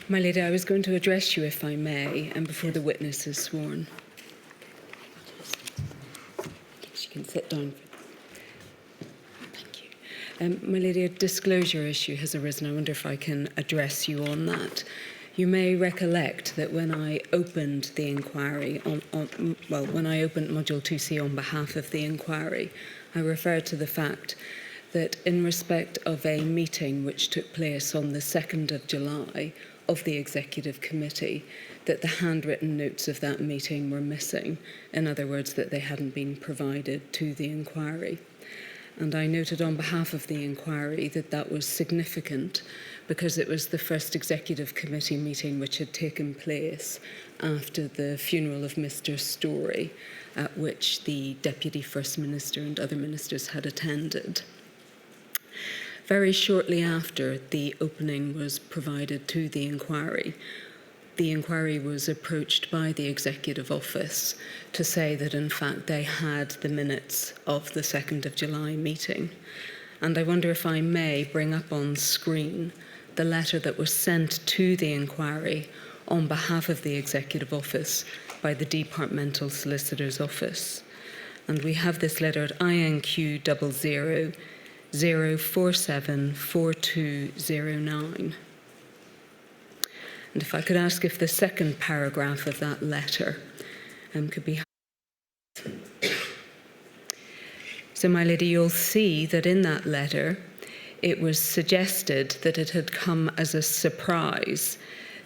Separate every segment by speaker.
Speaker 1: My Lady, I was going to address you, if I may, and before the witness is sworn. She can sit down. Thank you. My Lady, a disclosure issue has arisen. I wonder if I can address you on that. You may recollect that when I opened the inquiry, when I opened Module 2C on behalf of the inquiry, I referred to the fact that in respect of a meeting which took place on the 2nd of July of the Executive Committee, that the handwritten notes of that meeting were missing. In other words, that they hadn't been provided to the inquiry. And I noted on behalf of the inquiry that that was significant because it was the first Executive Committee meeting which had taken place after the funeral of Mr. Storey, at which the Deputy First Minister and other ministers had attended. Very shortly after the opening was provided to the inquiry was approached by the Executive Office to say that in fact they had the minutes of the 2nd of July meeting. And I wonder if I may bring up on screen the letter that was sent to the inquiry on behalf of the Executive Office by the Departmental Solicitor's Office. And we have this letter at INQ 00474209. And if I could ask if the second paragraph of that letter could be. So, my Lady, you'll see that in that letter it was suggested that it had come as a surprise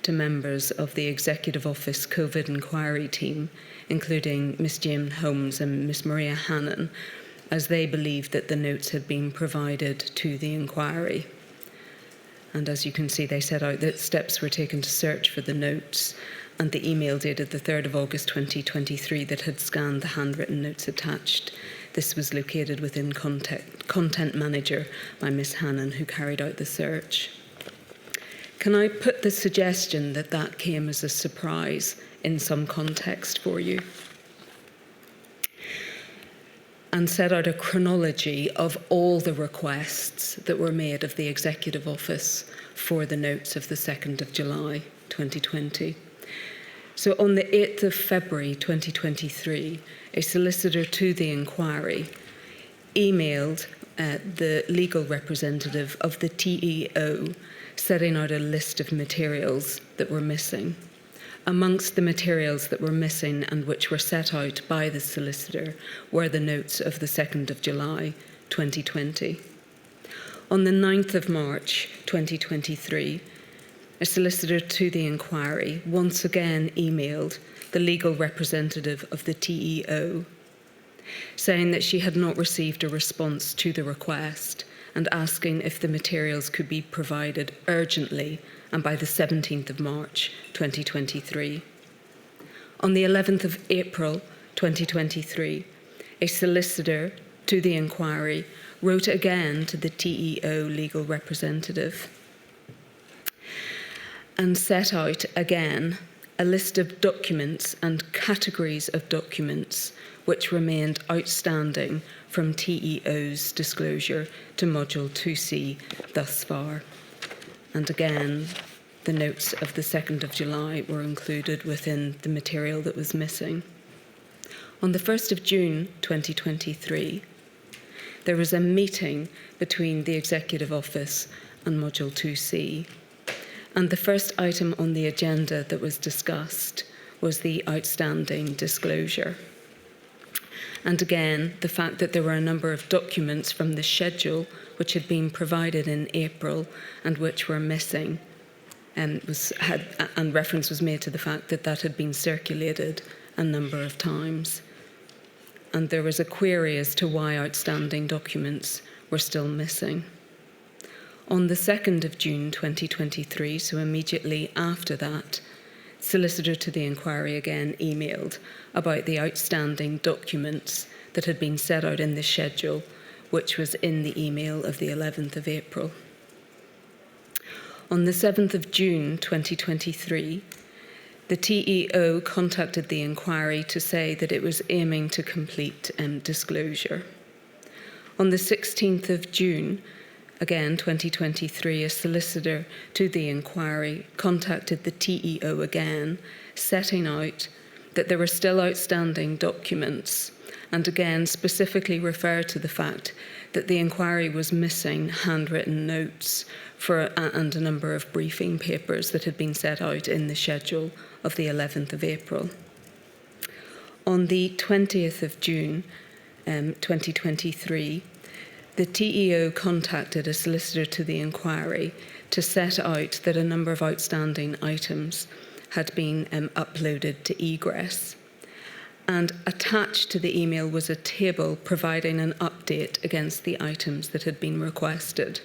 Speaker 1: to members of the Executive Office COVID inquiry team, including Miss Jane Holmes and Miss Maria Hannon, as they believed that the notes had been provided to the inquiry. And as you can see, they set out that steps were taken to search for the notes, and the email dated the 3rd of August 2023 that had scanned the handwritten notes attached. This was located within Content Manager by Miss Hannon, who carried out the search. Can I put the suggestion that that came as a surprise in some context for you? And set out a chronology of all the requests that were made of the Executive Office for the notes of the 2nd of July 2020. So on the 8th of February 2023, a solicitor to the inquiry emailed the legal representative of the TEO setting out a list of materials that were missing. Amongst the materials that were missing and which were set out by the solicitor were the notes of the 2nd of July 2020. On the 9th of March 2023, a solicitor to the inquiry once again emailed the legal representative of the TEO, saying that she had not received a response to the request and asking if the materials could be provided urgently and by the 17th of March 2023. On the 11th of April 2023, a solicitor to the inquiry wrote again to the TEO legal representative and set out again a list of documents and categories of documents which remained outstanding from TEO's disclosure to Module 2C thus far. And again, the notes of the 2nd of July were included within the material that was missing. On the 1st of June 2023, there was a meeting between the Executive Office and Module 2C. And the first item on the agenda that was discussed was the outstanding disclosure. And again, the fact that there were a number of documents from the schedule which had been provided in April and which were missing, and reference was made to the fact that that had been circulated a number of times. And there was a query as to why outstanding documents were still missing. On the 2nd of June 2023, so immediately after that, solicitor to the inquiry again emailed about the outstanding documents that had been set out in the schedule, which was in the email of the 11th of April. On the 7th of June 2023, the TEO contacted the inquiry to say that it was aiming to complete disclosure. On the 16th of June, Again, 2023, a solicitor to the inquiry contacted the TEO again, setting out that there were still outstanding documents, and again specifically referred to the fact that the inquiry was missing handwritten notes and a number of briefing papers that had been set out in the schedule of the 11th of April. On the 20th of June 2023, the TEO contacted a solicitor to the inquiry to set out that a number of outstanding items had been uploaded to egress. And attached to the email was a table providing an update against the items that had been requested.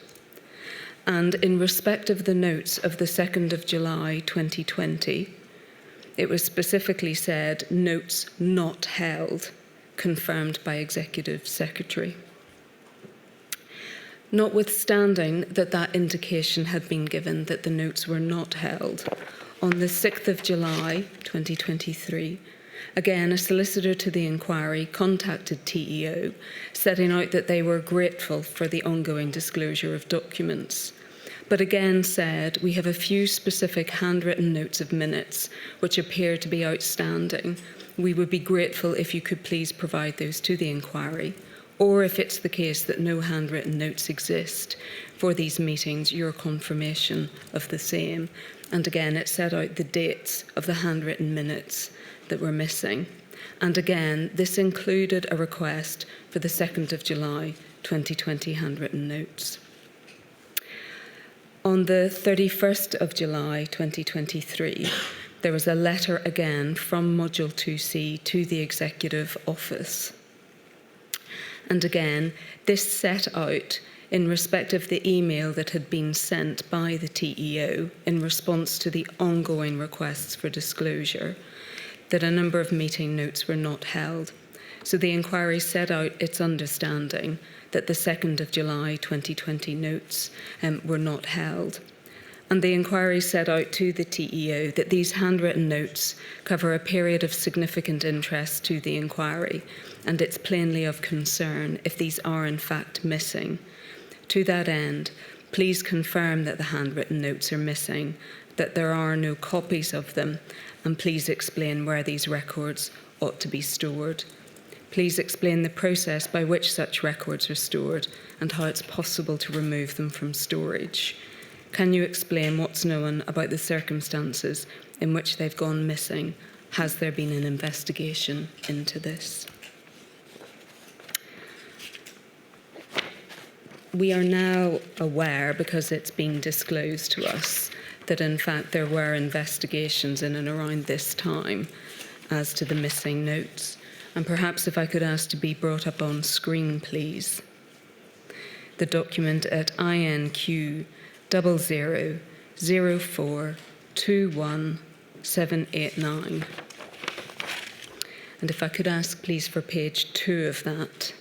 Speaker 1: And in respect of the notes of the 2nd of July 2020, it was specifically said, notes not held, confirmed by Executive Secretary. Notwithstanding that indication had been given that the notes were not held, on the 6th of July 2023, again, a solicitor to the inquiry contacted TEO, setting out that they were grateful for the ongoing disclosure of documents, but again said, we have a few specific handwritten notes of minutes which appear to be outstanding. We would be grateful if you could please provide those to the inquiry, or if it's the case that no handwritten notes exist for these meetings, your confirmation of the same. And again, it set out the dates of the handwritten minutes that were missing. And again, this included a request for the 2nd of July 2020 handwritten notes. On the 31st of July 2023, there was a letter again from Module 2C to the Executive Office. And again, this set out, in respect of the email that had been sent by the TEO in response to the ongoing requests for disclosure, that a number of meeting notes were not held. So the inquiry set out its understanding that the 2nd of July 2020 notes were not held. And the inquiry set out to the TEO that these handwritten notes cover a period of significant interest to the inquiry, and it's plainly of concern if these are in fact missing. To that end, please confirm that the handwritten notes are missing, that there are no copies of them, and please explain where these records ought to be stored. Please explain the process by which such records are stored and how it's possible to remove them from storage. Can you explain what's known about the circumstances in which they've gone missing? Has there been an investigation into this? We are now aware, because it's been disclosed to us, that in fact there were investigations in and around this time as to the missing notes. And perhaps if I could ask to be brought up on screen, please. The document at INQ 0004217789. And if I could ask, please, for page 2 of that.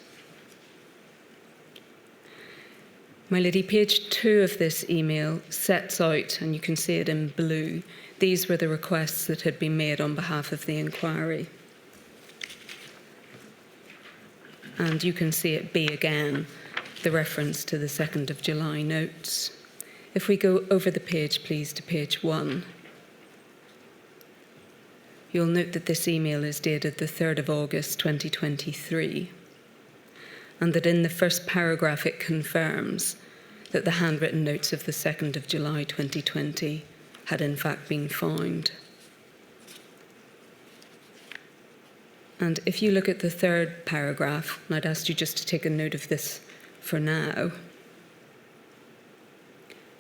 Speaker 1: My lady, page 2 of this email sets out, and you can see it in blue, these were the requests that had been made on behalf of the inquiry. And you can see it be again, the reference to the 2nd of July notes. If we go over the page, please, to page 1, you'll note that this email is dated the 3rd of August 2023, and that in the first paragraph it confirms that the handwritten notes of the 2nd of July 2020 had in fact been found. And if you look at the 3rd paragraph, and I'd ask you just to take a note of this for now,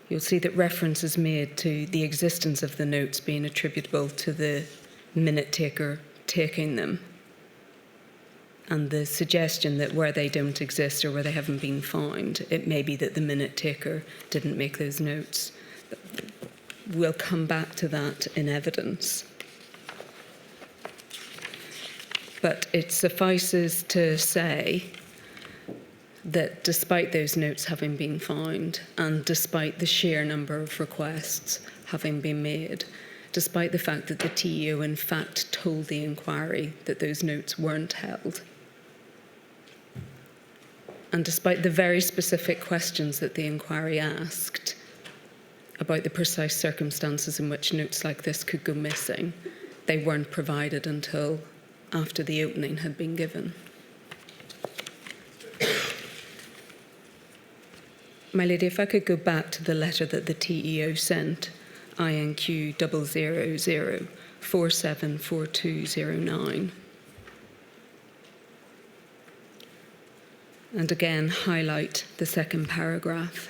Speaker 1: you'll see that reference is made to the existence of the notes being attributable to the minute taker taking them, and the suggestion that where they don't exist or where they haven't been found, it may be that the minute taker didn't make those notes. We'll come back to that in evidence. But it suffices to say that despite those notes having been found, and despite the sheer number of requests having been made, despite the fact that the TEO in fact told the inquiry that those notes weren't held, And despite the very specific questions that the inquiry asked about the precise circumstances in which notes like this could go missing, they weren't provided until after the opening had been given. My lady, if I could go back to the letter that the TEO sent, INQ 000474209. And again, highlight the second paragraph.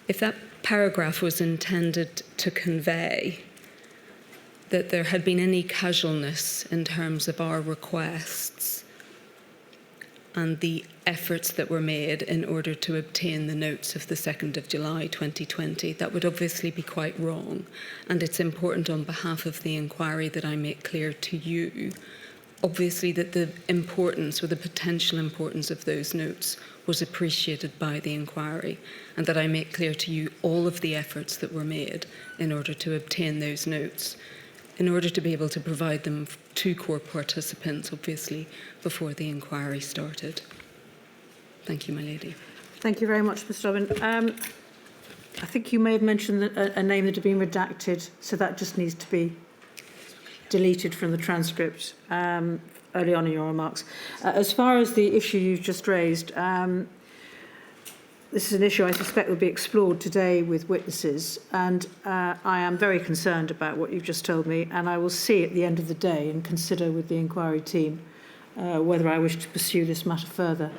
Speaker 1: If that paragraph was intended to convey that there had been any casualness in terms of our requests and the efforts that were made in order to obtain the notes of the 2nd of July 2020, that would obviously be quite wrong. And it's important on behalf of the inquiry that I make clear to you, obviously, that the importance or the potential importance of those notes was appreciated by the inquiry, and that I make clear to you all of the efforts that were made in order to obtain those notes, in order to be able to provide them to court participants, obviously, before the inquiry started. Thank you, my lady.
Speaker 2: Thank you very much, Ms Dobbin. I think you may have mentioned a name that had been redacted, so that just needs to be deleted from the transcript early on in your remarks. As far as the issue you've just raised, this is an issue I suspect will be explored today with witnesses, and I am very concerned about what you've just told me, and I will see at the end of the day and consider with the inquiry team whether I wish to pursue this matter further.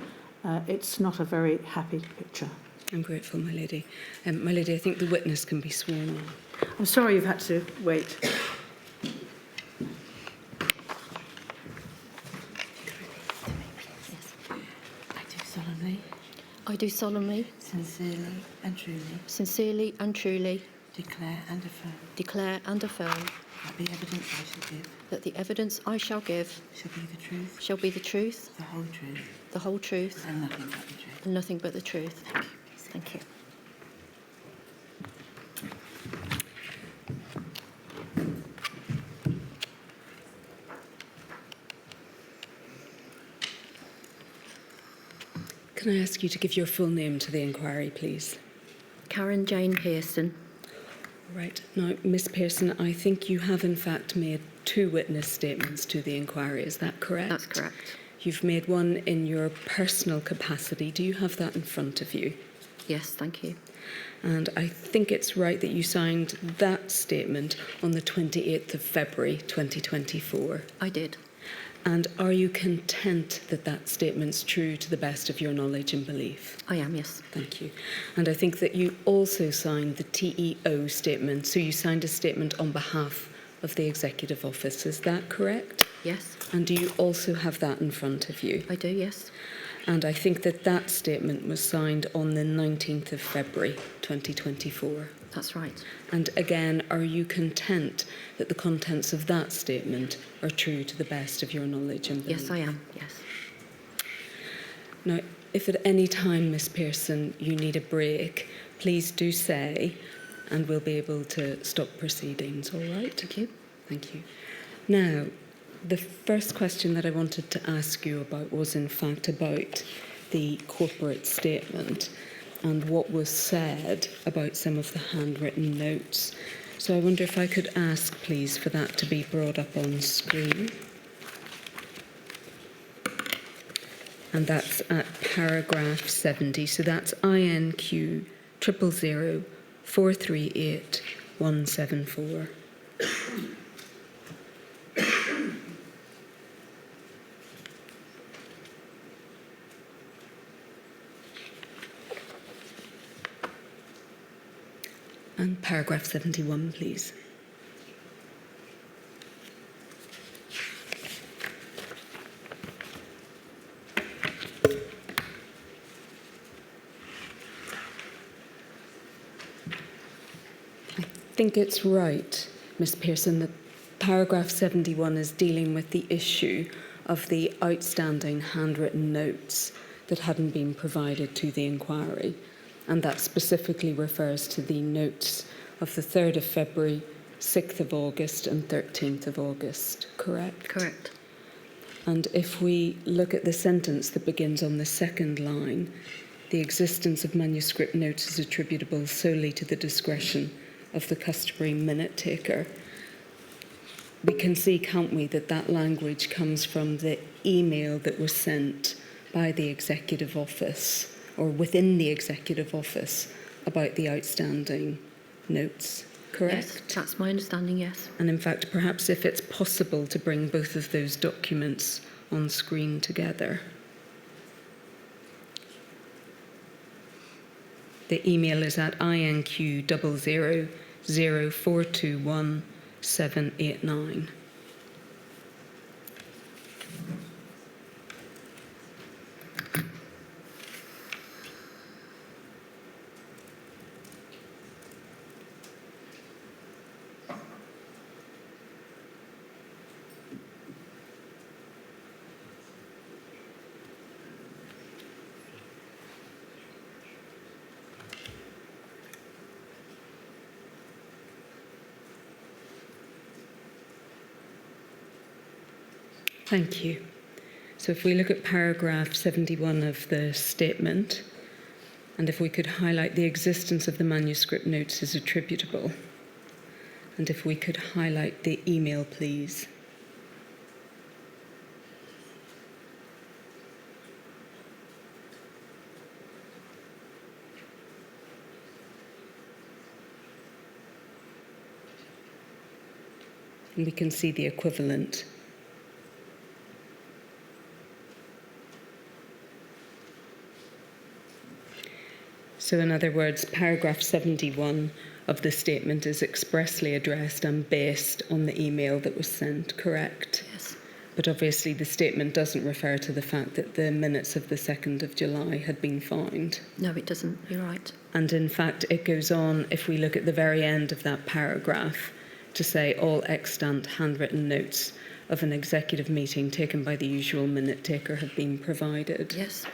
Speaker 2: It's not a very happy picture.
Speaker 1: I'm grateful, my lady. My lady, I think the witness can be sworn now.
Speaker 2: I'm sorry you've had to wait.
Speaker 3: I do solemnly, sincerely and truly
Speaker 4: declare and affirm
Speaker 3: that the evidence I shall give
Speaker 4: that the evidence I shall give
Speaker 3: shall be the truth,
Speaker 4: the whole truth,
Speaker 3: and nothing but the truth.
Speaker 4: Thank you.
Speaker 1: Can I ask you to give your full name to the inquiry, please?
Speaker 4: Karen Jane Pearson.
Speaker 1: Right. Now, Miss Pearson, I think you have in fact made 2 witness statements to the inquiry. Is that correct?
Speaker 4: That's correct.
Speaker 1: You've made one in your personal capacity. Do you have that in front of you?
Speaker 4: Yes, thank you.
Speaker 1: And I think it's right that you signed that statement on the 28th of February 2024.
Speaker 4: I did.
Speaker 1: And are you content that that statement's true to the best of your knowledge and belief?
Speaker 4: I am, yes.
Speaker 1: Thank you. And I think that you also signed the TEO statement, so you signed a statement on behalf of the Executive Office. Is that correct?
Speaker 4: Yes.
Speaker 1: And do you also have that in front of you?
Speaker 4: I do, yes.
Speaker 1: And I think that that statement was signed on the 19th of February 2024.
Speaker 4: That's right.
Speaker 1: And again, are you content that the contents of that statement are true to the best of your knowledge and belief?
Speaker 4: Yes, I am, yes.
Speaker 1: Now, if at any time, Miss Pearson, you need a break, please do say, and we'll be able to stop proceedings, all right?
Speaker 4: Thank you.
Speaker 1: Thank you. Now, the first question that I wanted to ask you about was, in fact, about the corporate statement and what was said about some of the handwritten notes. So I wonder if I could ask, please, for that to be brought up on screen. And that's at paragraph 70. So that's INQ 000438174. And paragraph 71, please. I think it's right, Miss Pearson, that paragraph 71 is dealing with the issue of the outstanding handwritten notes that hadn't been provided to the inquiry. And that specifically refers to the notes of the 3rd of February, 6th of August and 13th of August, correct?
Speaker 4: Correct.
Speaker 1: And if we look at the sentence that begins on the second line, the existence of manuscript notes is attributable solely to the discretion of the customary minute taker. We can see, can't we, that that language comes from the email that was sent by the Executive Office, or within the Executive Office, about the outstanding notes, correct?
Speaker 3: Yes, that's my understanding, yes.
Speaker 1: And in fact, perhaps if it's possible to bring both of those documents on screen together. The email is at INQ000421-789. Thank you. So if we look at paragraph 71 of the statement, and if we could highlight the existence of the manuscript notes is attributable, and if we could highlight the email, please. And we can see the equivalent. So in other words, paragraph 71 of the statement is expressly addressed and based on the email that was sent, correct?
Speaker 3: Yes.
Speaker 1: But obviously the statement doesn't refer to the fact that the minutes of the 2nd of July had been found.
Speaker 3: No, it doesn't. You're right.
Speaker 1: And in fact, it goes on, if we look at the very end of that paragraph, to say all extant handwritten notes of an executive meeting taken by the usual minute taker have been provided.
Speaker 3: Yes.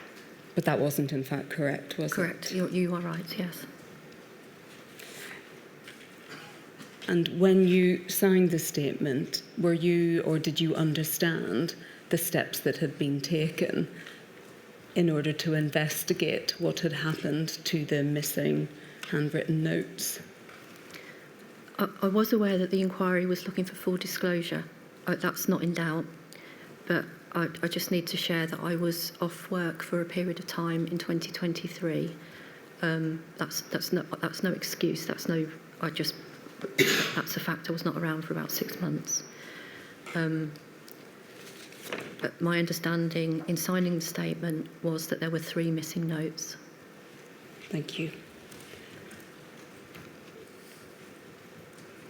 Speaker 1: But that wasn't in fact correct, was
Speaker 3: Correct.
Speaker 1: it?
Speaker 3: You are right, yes.
Speaker 1: And when you signed the statement, were you or did you understand the steps that had been taken in order to investigate what had happened to the missing handwritten notes?
Speaker 3: I was aware that the inquiry was looking for full disclosure. That's not in doubt. But I just need to share that I was off work for a period of time in 2023. That's no excuse. That's a fact. I was not around for about 6 months. But my understanding in signing the statement was that there were 3 missing notes.
Speaker 1: Thank you.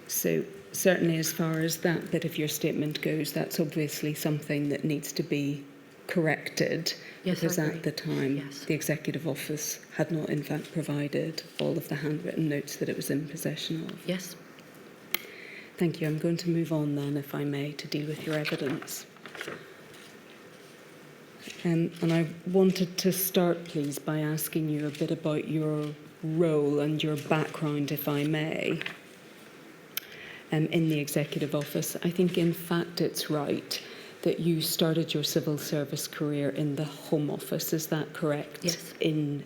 Speaker 1: So certainly as far as that bit of your statement goes, that's obviously something that needs to be corrected.
Speaker 3: Yes,
Speaker 1: because
Speaker 3: I agree.
Speaker 1: at the time,
Speaker 3: Yes.
Speaker 1: the Executive Office had not in fact provided all of the handwritten notes that it was in possession of.
Speaker 3: Yes.
Speaker 1: Thank you. I'm going to move on then, if I may, to deal with your evidence. And I wanted to start, please, by asking you a bit about your role and your background, if I may, in the Executive Office. I think, in fact, it's right that you started your civil service career in the Home Office. Is that correct?
Speaker 3: Yes.
Speaker 1: In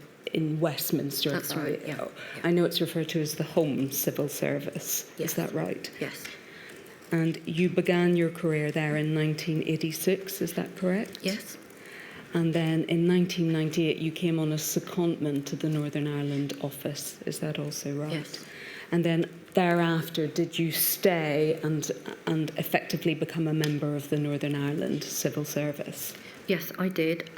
Speaker 1: Westminster.
Speaker 3: That's right, yeah.
Speaker 1: I know it's referred to as the Home Civil Service.
Speaker 3: Yes.
Speaker 1: Is that right?
Speaker 3: Yes.
Speaker 1: And you began your career there in 1986, is that correct?
Speaker 3: Yes.
Speaker 1: And then in 1998 you came on a secondment to the Northern Ireland office, is that also right?
Speaker 3: Yes.
Speaker 1: And then thereafter did you stay and effectively become a member of the Northern Ireland Civil Service?
Speaker 3: Yes, I did.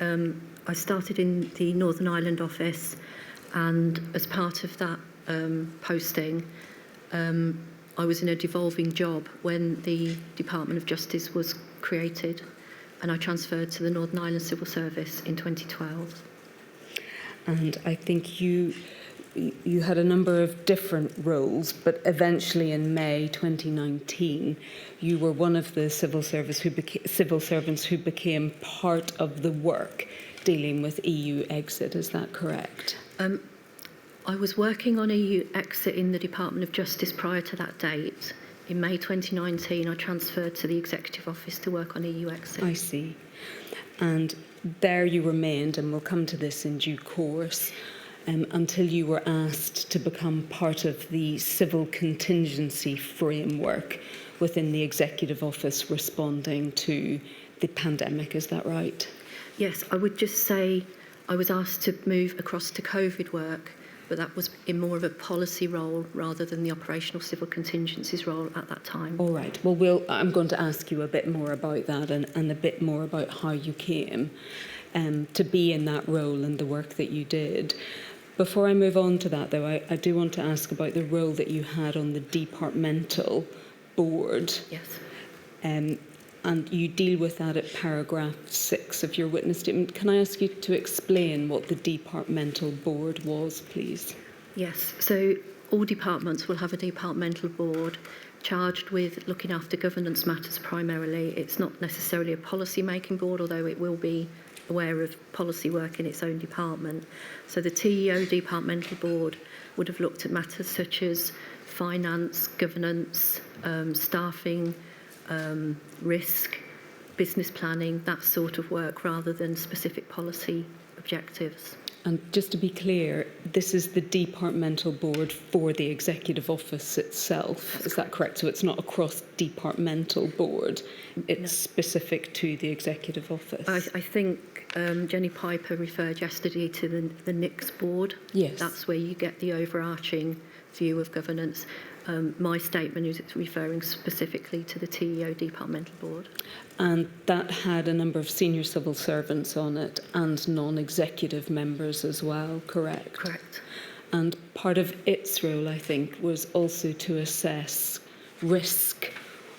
Speaker 3: I started in the Northern Ireland office, and as part of that posting, I was in a devolving job when the Department of Justice was created, and I transferred to the Northern Ireland Civil Service in 2012.
Speaker 1: And I think you had a number of different roles, but eventually in May 2019, you were one of the civil servants who became part of the work dealing with EU exit. Is that correct?
Speaker 3: I was working on EU exit in the Department of Justice prior to that date, In May 2019, I transferred to the Executive Office to work on EU exit.
Speaker 1: I see. And there you remained, and we'll come to this in due course, until you were asked to become part of the civil contingency framework within the Executive Office responding to the pandemic. Is that right?
Speaker 3: Yes, I would just say I was asked to move across to COVID work, but that was in more of a policy role rather than the operational civil contingencies role at that time.
Speaker 1: All right. Well, I'm going to ask you a bit more about that and a bit more about how you came to be in that role and the work that you did. Before I move on to that, though, I do want to ask about the role that you had on the departmental board.
Speaker 3: Yes.
Speaker 1: And you deal with that at paragraph 6 of your witness statement. Can I ask you to explain what the departmental board was, please?
Speaker 3: Yes, so all departments will have a departmental board charged with looking after governance matters primarily. It's not necessarily a policy-making board, although it will be aware of policy work in its own department. So the TEO departmental board would have looked at matters such as finance, governance, staffing, risk, business planning, that sort of work, rather than specific policy objectives.
Speaker 1: And just to be clear, this is the departmental board for the Executive Office itself. Is that correct? So it's not a cross-departmental board. It's specific to the Executive Office.
Speaker 3: I think Jenny Piper referred yesterday to the NICS board.
Speaker 1: Yes.
Speaker 3: That's where you get the overarching view of governance. My statement is referring specifically to the TEO departmental board.
Speaker 1: And that had a number of senior civil servants on it and non-executive members as well, correct?
Speaker 3: Correct.
Speaker 1: And part of its role, I think, was also to assess risk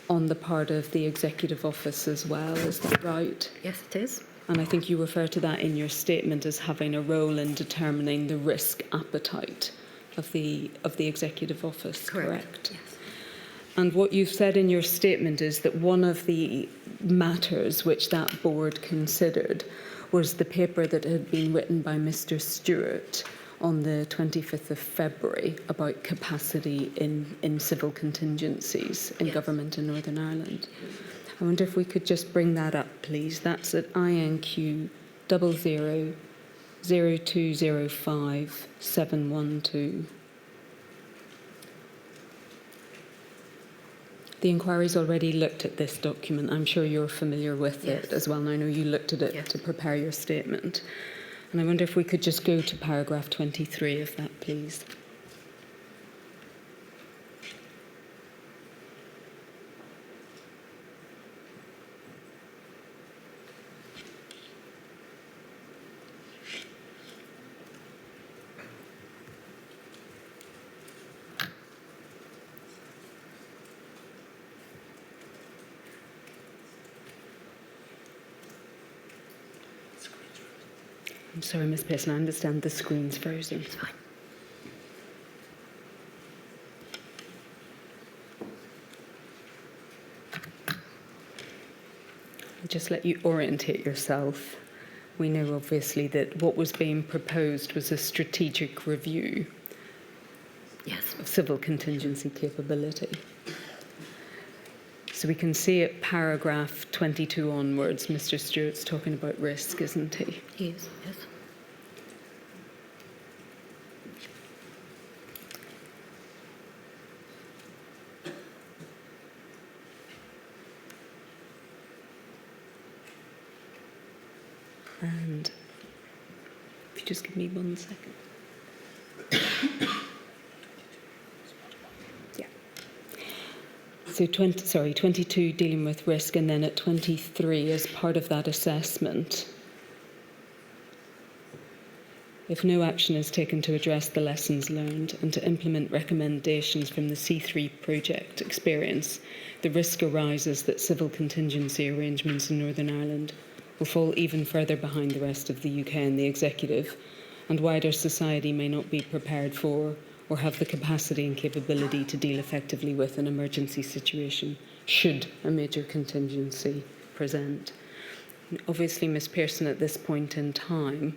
Speaker 1: on the part of the Executive Office as well. Is that right?
Speaker 3: Yes, it is.
Speaker 1: And I think you refer to that in your statement as having a role in determining the risk appetite of the Executive Office, correct?
Speaker 3: Yes.
Speaker 1: And what you've said in your statement is that one of the matters which that board considered was the paper that had been written by Mr. Stewart on the 25th of February about capacity in civil contingencies in government in Northern Ireland. I wonder if we could just bring that up, please. That's at INQ 000205-712. The inquiry's already looked at this document. I'm sure you're familiar with it as well, and I know you looked at it to prepare your statement. And I wonder if we could just go to paragraph 23 of that, please. I'm sorry, Ms. Pearson, I understand the screen's frozen.
Speaker 3: It's fine.
Speaker 1: I'll just let you orientate yourself. We know, obviously, that what was being proposed was a strategic review of civil contingency capability. So we can see at paragraph 22 onwards, Mr. Stewart's talking about risk, isn't he?
Speaker 3: He is, yes.
Speaker 1: And if you just give me 1 second. Yeah. So 22 dealing with risk, and then at 23 as part of that assessment, if no action is taken to address the lessons learned and to implement recommendations from the C3 project experience, the risk arises that civil contingency arrangements in Northern Ireland will fall even further behind the rest of the UK and the executive, and wider society may not be prepared for or have the capacity and capability to deal effectively with an emergency situation should a major contingency present. Obviously, Ms. Pearson, at this point in time,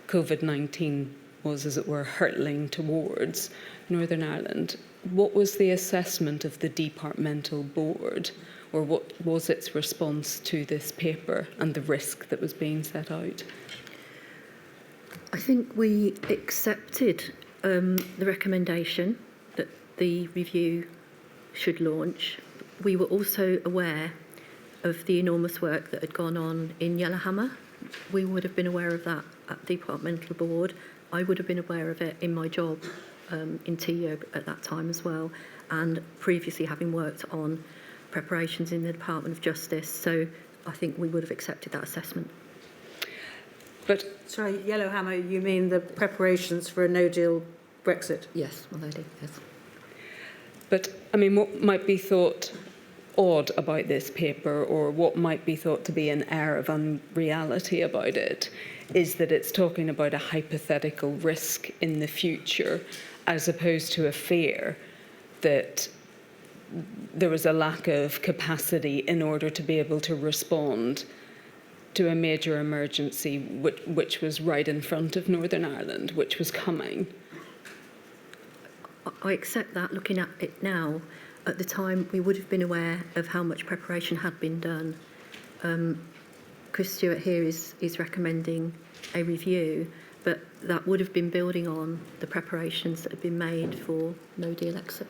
Speaker 1: Covid-19 was, as it were, hurtling towards Northern Ireland. what was the assessment of the departmental board, or what was its response to this paper and the risk that was being set out?
Speaker 3: I think we accepted the recommendation that the review should launch. We were also aware of the enormous work that had gone on in Yellowhammer. We would have been aware of that at the departmental board. I would have been aware of it in my job in TU at that time as well, and previously having worked on preparations in the Department of Justice. So I think we would have accepted that assessment.
Speaker 1: But
Speaker 2: Sorry, Yellowhammer, you mean the preparations for a no-deal Brexit?
Speaker 3: Yes, my lady, yes.
Speaker 1: But, I mean, what might be thought odd about this paper, or what might be thought to be an air of unreality about it, is that it's talking about a hypothetical risk in the future, as opposed to a fear that there was a lack of capacity in order to be able to respond to a major emergency which was right in front of Northern Ireland, which was coming.
Speaker 3: I accept that. Looking at it now, at the time we would have been aware of how much preparation had been done. Chris Stewart here is recommending a review, but that would have been building on the preparations that had been made for no deal exit.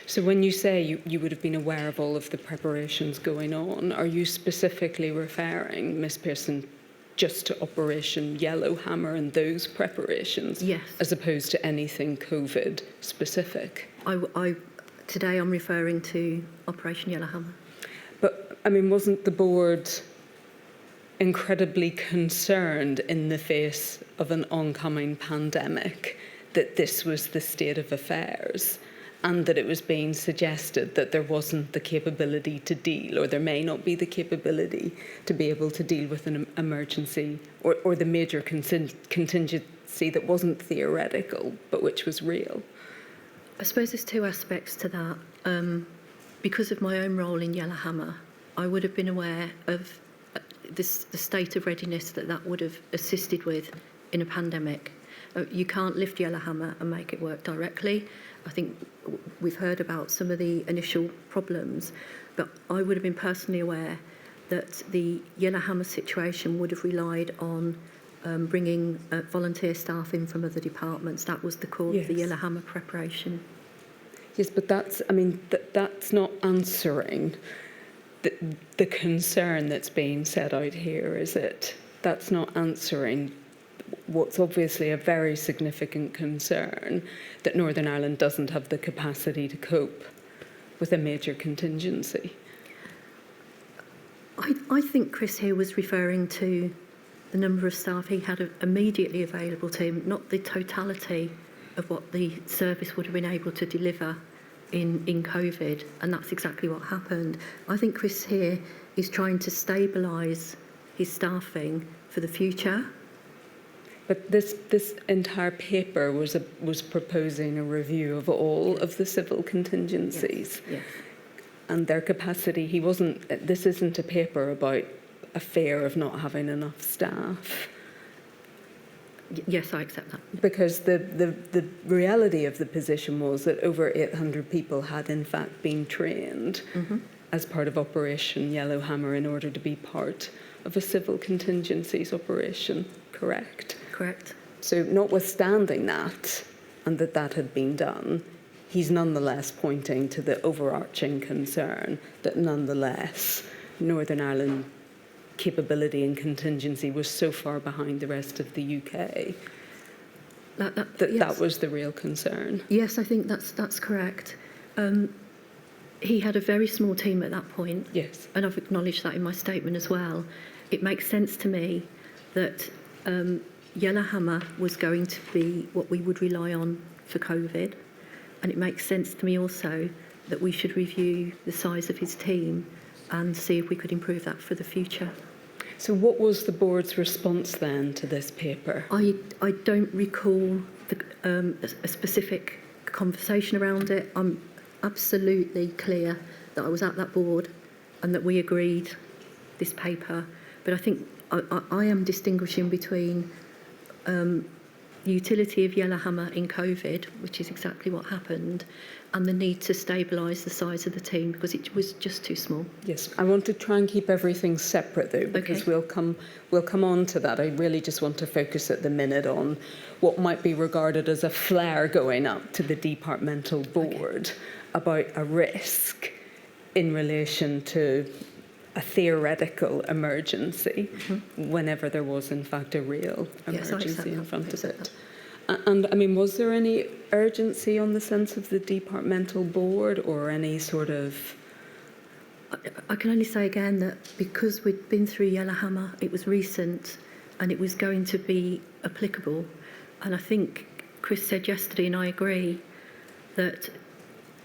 Speaker 1: So when you say you would have been aware of all of the preparations going on, are you specifically referring, Ms Pearson, just to Operation Yellowhammer and those preparations?
Speaker 3: Yes.
Speaker 1: As opposed to anything COVID specific?
Speaker 3: Today I'm referring to Operation Yellowhammer.
Speaker 1: But, I mean, wasn't the board incredibly concerned in the face of an oncoming pandemic that this was the state of affairs, and that it was being suggested that there wasn't the capability to deal, or there may not be the capability to be able to deal with an emergency, or the major contingency that wasn't theoretical but which was real?
Speaker 3: I suppose there's two aspects to that. Because of my own role in Yellowhammer, I would have been aware of the state of readiness that would have assisted with in a pandemic. You can't lift Yellowhammer and make it work directly. I think we've heard about some of the initial problems, but I would have been personally aware that the Yellowhammer situation would have relied on bringing volunteer staff in from other departments. That was the core of the Yellowhammer preparation.
Speaker 1: Yes, but that's not answering the concern that's being set out here, is it? That's not answering what's obviously a very significant concern, that Northern Ireland doesn't have the capacity to cope with a major contingency.
Speaker 3: I think Chris here was referring to the number of staff he had immediately available to him, not the totality of what the service would have been able to deliver in COVID, and that's exactly what happened. I think Chris here is trying to stabilise his staffing for the future.
Speaker 1: But this entire paper was proposing a review of all of the civil contingencies.
Speaker 3: Yes.
Speaker 1: And their capacity. This isn't a paper about a fear of not having enough staff.
Speaker 3: Yes, I accept that.
Speaker 1: Because the reality of the position was that over 800 people had in fact been trained as part of Operation Yellowhammer in order to be part of a civil contingencies operation, correct?
Speaker 3: Correct.
Speaker 1: So notwithstanding that, and that had been done, he's nonetheless pointing to the overarching concern that nonetheless Northern Ireland capability and contingency was so far behind the rest of the UK that was the real concern.
Speaker 3: Yes, I think that's correct. He had a very small team at that point.
Speaker 1: Yes.
Speaker 3: And I've acknowledged that in my statement as well. It makes sense to me that Yellowhammer was going to be what we would rely on for COVID. And it makes sense to me also that we should review the size of his team and see if we could improve that for the future.
Speaker 1: So what was the board's response then to this paper?
Speaker 3: I don't recall a specific conversation around it. I'm absolutely clear that I was at that board and that we agreed this paper. But I think I am distinguishing between the utility of Yellowhammer in COVID, which is exactly what happened, and the need to stabilise the size of the team because it was just too small.
Speaker 1: Yes, I want to try and keep everything separate though, because
Speaker 3: Okay.
Speaker 1: we'll come on to that. I really just want to focus at the minute on what might be regarded as a flare going up to the departmental board about a risk in relation to a theoretical emergency whenever there was in fact a real
Speaker 3: Yes, I accept
Speaker 1: emergency in
Speaker 3: that.
Speaker 1: front
Speaker 3: I
Speaker 1: of
Speaker 3: accept
Speaker 1: it. And I mean, was there any urgency on the sense of the departmental board or any sort of...
Speaker 3: I can only say again that because we'd been through Yellowhammer, it was recent and it was going to be applicable. And I think Chris said yesterday, and I agree, that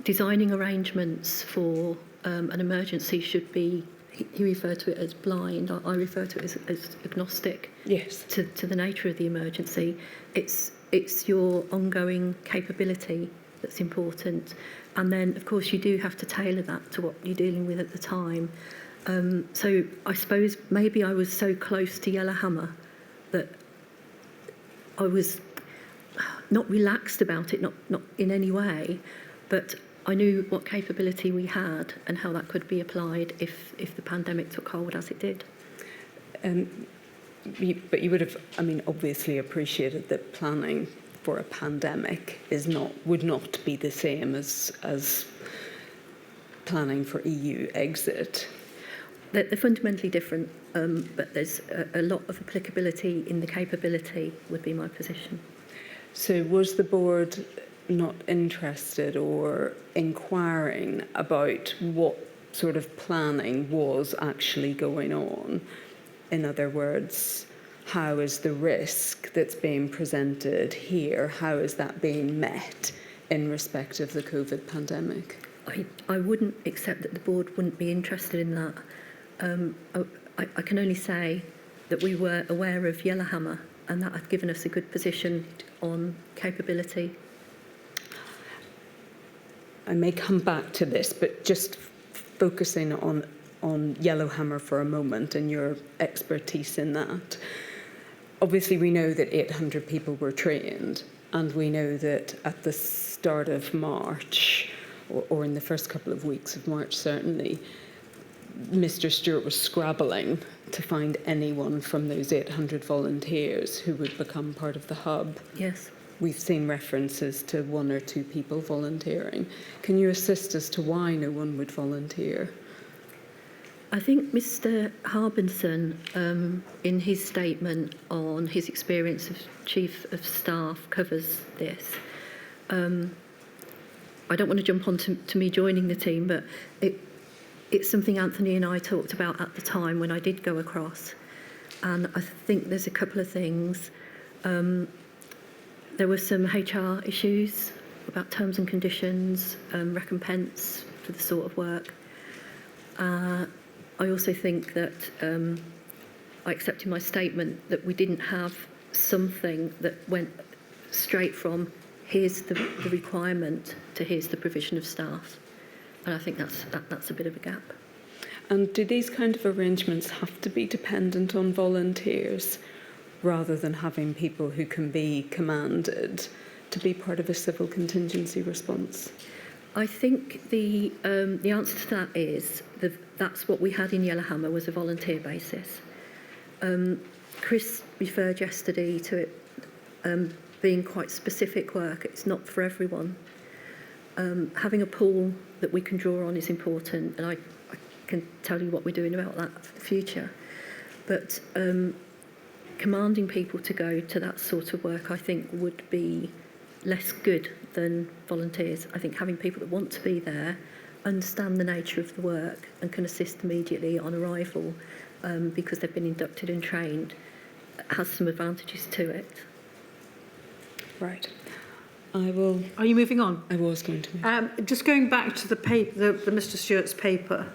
Speaker 3: designing arrangements for an emergency should be, he referred to it as blind, I refer to it as agnostic
Speaker 1: Yes.
Speaker 3: to the nature of the emergency. It's your ongoing capability that's important. And then, of course, you do have to tailor that to what you're dealing with at the time. So I suppose maybe I was so close to Yellowhammer that I was not relaxed about it, not in any way, but I knew what capability we had and how that could be applied if the pandemic took hold as it did.
Speaker 1: But you would have, I mean, obviously appreciated that planning for a pandemic would not be the same as planning for EU exit.
Speaker 3: They're fundamentally different, but there's a lot of applicability in the capability would be my position.
Speaker 1: So was the board not interested or inquiring about what sort of planning was actually going on? In other words, how is the risk that's being presented here, how is that being met in respect of the COVID pandemic?
Speaker 3: I wouldn't accept that the board wouldn't be interested in that. I can only say that we were aware of Yellowhammer and that had given us a good position on capability.
Speaker 1: I may come back to this, but just focusing on Yellowhammer for a moment and your expertise in that. Obviously, we know that 800 people were trained, and we know that at the start of March, or in the first couple of weeks of March certainly, Mr. Stewart was scrabbling to find anyone from those 800 volunteers who would become part of the hub.
Speaker 3: Yes.
Speaker 1: We've seen references to 1 or 2 people volunteering. Can you assist as to why no one would volunteer?
Speaker 3: I think Mr. Harbinson, in his statement on his experience of Chief of Staff, covers this. I don't want to jump on to me joining the team, but it's something Anthony and I talked about at the time when I did go across. And I think there's a couple of things. There were some HR issues about terms and conditions, recompense for the sort of work. I also think that I accepted my statement that we didn't have something that went straight from here's the requirement to here's the provision of staff. And I think that's a bit of a gap.
Speaker 1: And do these kind of arrangements have to be dependent on volunteers rather than having people who can be commanded to be part of a civil contingency response?
Speaker 3: I think the answer to that is that's what we had in Yellowhammer was a volunteer basis. Chris referred yesterday to it being quite specific work. It's not for everyone. Having a pool that we can draw on is important, and I can tell you what we're doing about that for the future. But commanding people to go to that sort of work, I think, would be less good than volunteers. I think having people that want to be there, understand the nature of the work and can assist immediately on arrival because they've been inducted and trained has some advantages to it.
Speaker 1: Right. I will...
Speaker 2: Are you moving on?
Speaker 1: I was going to move.
Speaker 2: Just going back to the Mr. Stewart's paper,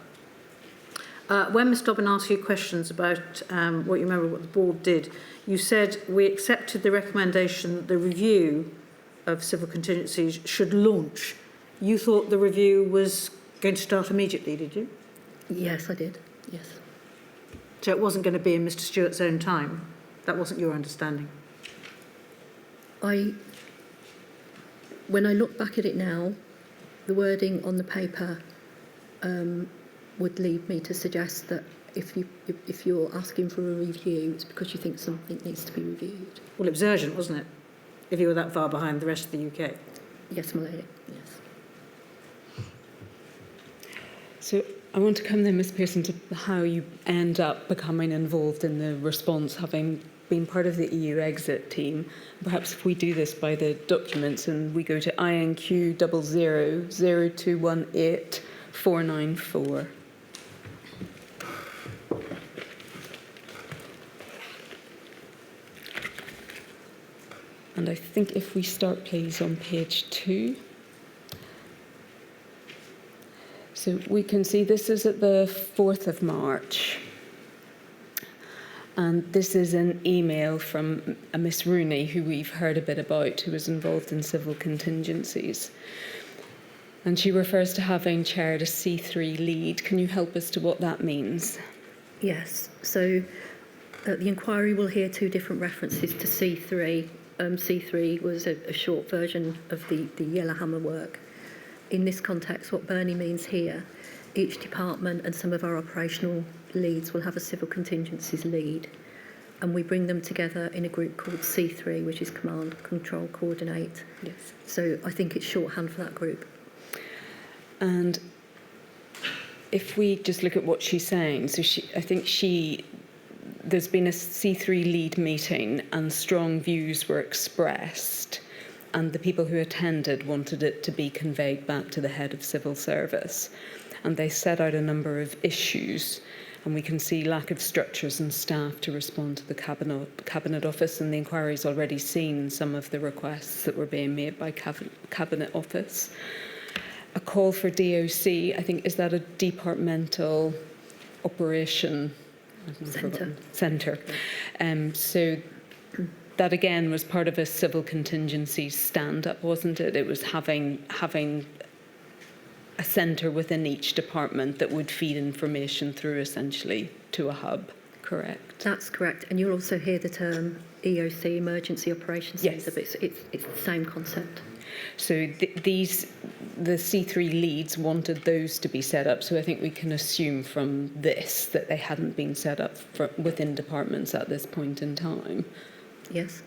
Speaker 2: when Ms. Dobbin asked you questions about what you remember what the board did, you said we accepted the recommendation that the review of civil contingencies should launch. You thought the review was going to start immediately, did you?
Speaker 3: Yes, I did. Yes.
Speaker 2: So it wasn't going to be in Mr. Stewart's own time? That wasn't your understanding?
Speaker 3: When I look back at it now, the wording on the paper would lead me to suggest that if you're asking for a review, it's because you think something needs to be reviewed.
Speaker 2: Well, it was urgent, wasn't it? If you were that far behind the rest of the UK.
Speaker 3: Yes, my lady. Yes.
Speaker 1: So I want to come then, Ms Pearson, to how you end up becoming involved in the response, having been part of the EU exit team. Perhaps if we do this by the documents and we go to INQ 000218 And I think if we start, please, on page 2. So we can see this is at the 4th of March. And this is an email from a Miss Rooney, who we've heard a bit about, who was involved in civil contingencies. And she refers to having chaired a C3 lead. Can you help us to what that means?
Speaker 3: Yes. So the inquiry will hear 2 different references to C3. C3 was a short version of the Yellowhammer work. In this context, what Bernie means here, each department and some of our operational leads will have a civil contingencies lead, and we bring them together in a group called C3, which is Command, Control, Coordinate.
Speaker 1: Yes.
Speaker 3: So I think it's shorthand for that group.
Speaker 1: And if we just look at what she's saying, so there's been a C3 lead meeting and strong views were expressed, and the people who attended wanted it to be conveyed back to the head of civil service. And they set out a number of issues, and we can see lack of structures and staff to respond to the Cabinet Office, and the inquiry's already seen some of the requests that were being made by Cabinet Office. A call for DOC, I think, is that a departmental operation? Centre. So that again was part of a civil contingency stand-up, wasn't it? It was having a centre within each department that would feed information through essentially to a hub, correct?
Speaker 3: That's correct. And you'll also hear the term EOC, Emergency Operations Centre, but it's the same concept.
Speaker 1: So the C3 leads wanted those to be set up. So I think we can assume from this that they hadn't been set up within departments at this point in time.
Speaker 3: Yes.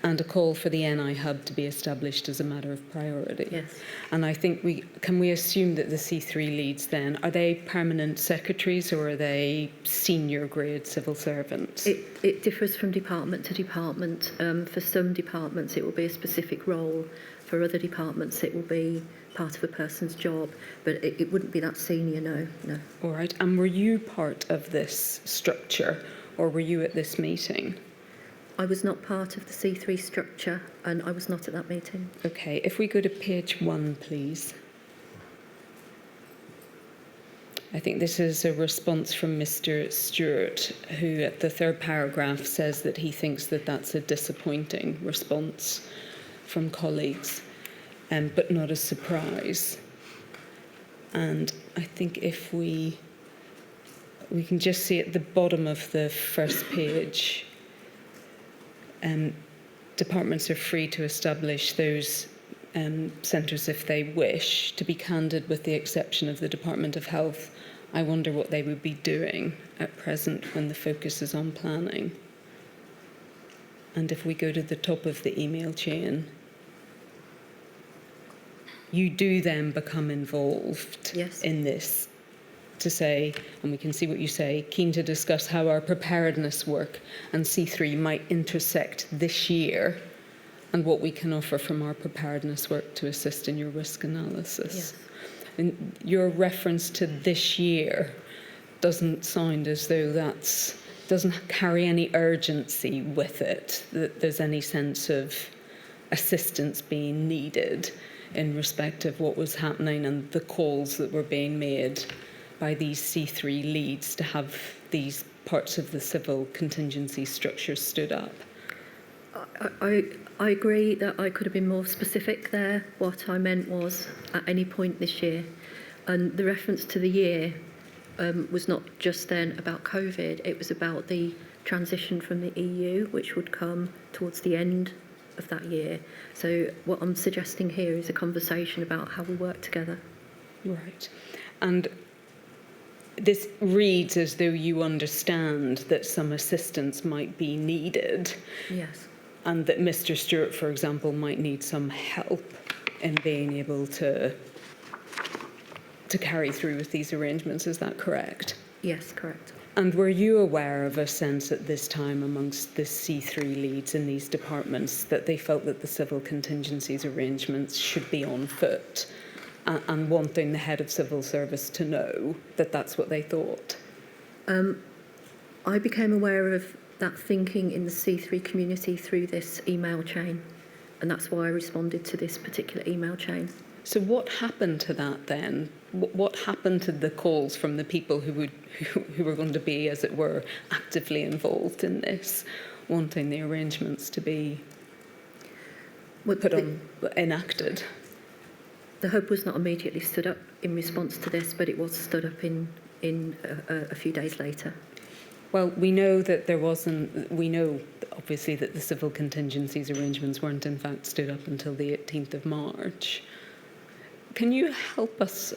Speaker 1: And a call for the NI hub to be established as a matter of priority.
Speaker 3: Yes.
Speaker 1: And I think we assume that the C3 leads then, are they permanent secretaries or are they senior grade civil servants?
Speaker 3: It differs from department to department. For some departments it will be a specific role. For other departments it will be part of a person's job, but it wouldn't be that senior, no.
Speaker 1: All right. And were you part of this structure or were you at this meeting?
Speaker 3: I was not part of the C3 structure and I was not at that meeting.
Speaker 1: Okay, if we go to page 1, please. I think this is a response from Mr. Stewart, who at the 3rd paragraph says that he thinks that that's a disappointing response from colleagues, but not a surprise. And I think if we can just see at the bottom of the first page, departments are free to establish those centres if they wish. To be candid, with the exception of the Department of Health, I wonder what they would be doing at present when the focus is on planning. And if we go to the top of the email chain, you do then become involved in this to say, and we can see what you say, keen to discuss how our preparedness work and C3 might intersect this year and what we can offer from our preparedness work to assist in your risk analysis.
Speaker 3: Yes.
Speaker 1: And your reference to this year doesn't sound as though doesn't carry any urgency with it, that there's any sense of assistance being needed in respect of what was happening and the calls that were being made by these C3 leads to have these parts of the civil contingency structure stood up.
Speaker 3: I agree that I could have been more specific there. What I meant was at any point this year. And the reference to the year was not just then about COVID, it was about the transition from the EU, which would come towards the end of that year. So what I'm suggesting here is a conversation about how we work together.
Speaker 1: Right. And this reads as though you understand that some assistance might be needed,
Speaker 3: Yes.
Speaker 1: and that Mr. Stewart, for example, might need some help in being able to carry through with these arrangements. Is that correct?
Speaker 3: Yes, correct.
Speaker 1: And were you aware of a sense at this time amongst the C3 leads in these departments that they felt that the civil contingencies arrangements should be on foot, and wanting the head of civil service to know that that's what they thought?
Speaker 3: I became aware of that thinking in the C3 community through this email chain, and that's why I responded to this particular email chain.
Speaker 1: So what happened to that then? What happened to the calls from the people who were going to be, as it were, actively involved in this, wanting the arrangements to be enacted?
Speaker 3: The hub was not immediately stood up in response to this, but it was stood up in a few days later.
Speaker 1: Well, we know that there wasn't. We know, obviously, that the civil contingencies arrangements weren't in fact stood up until the 18th of March. Can you help us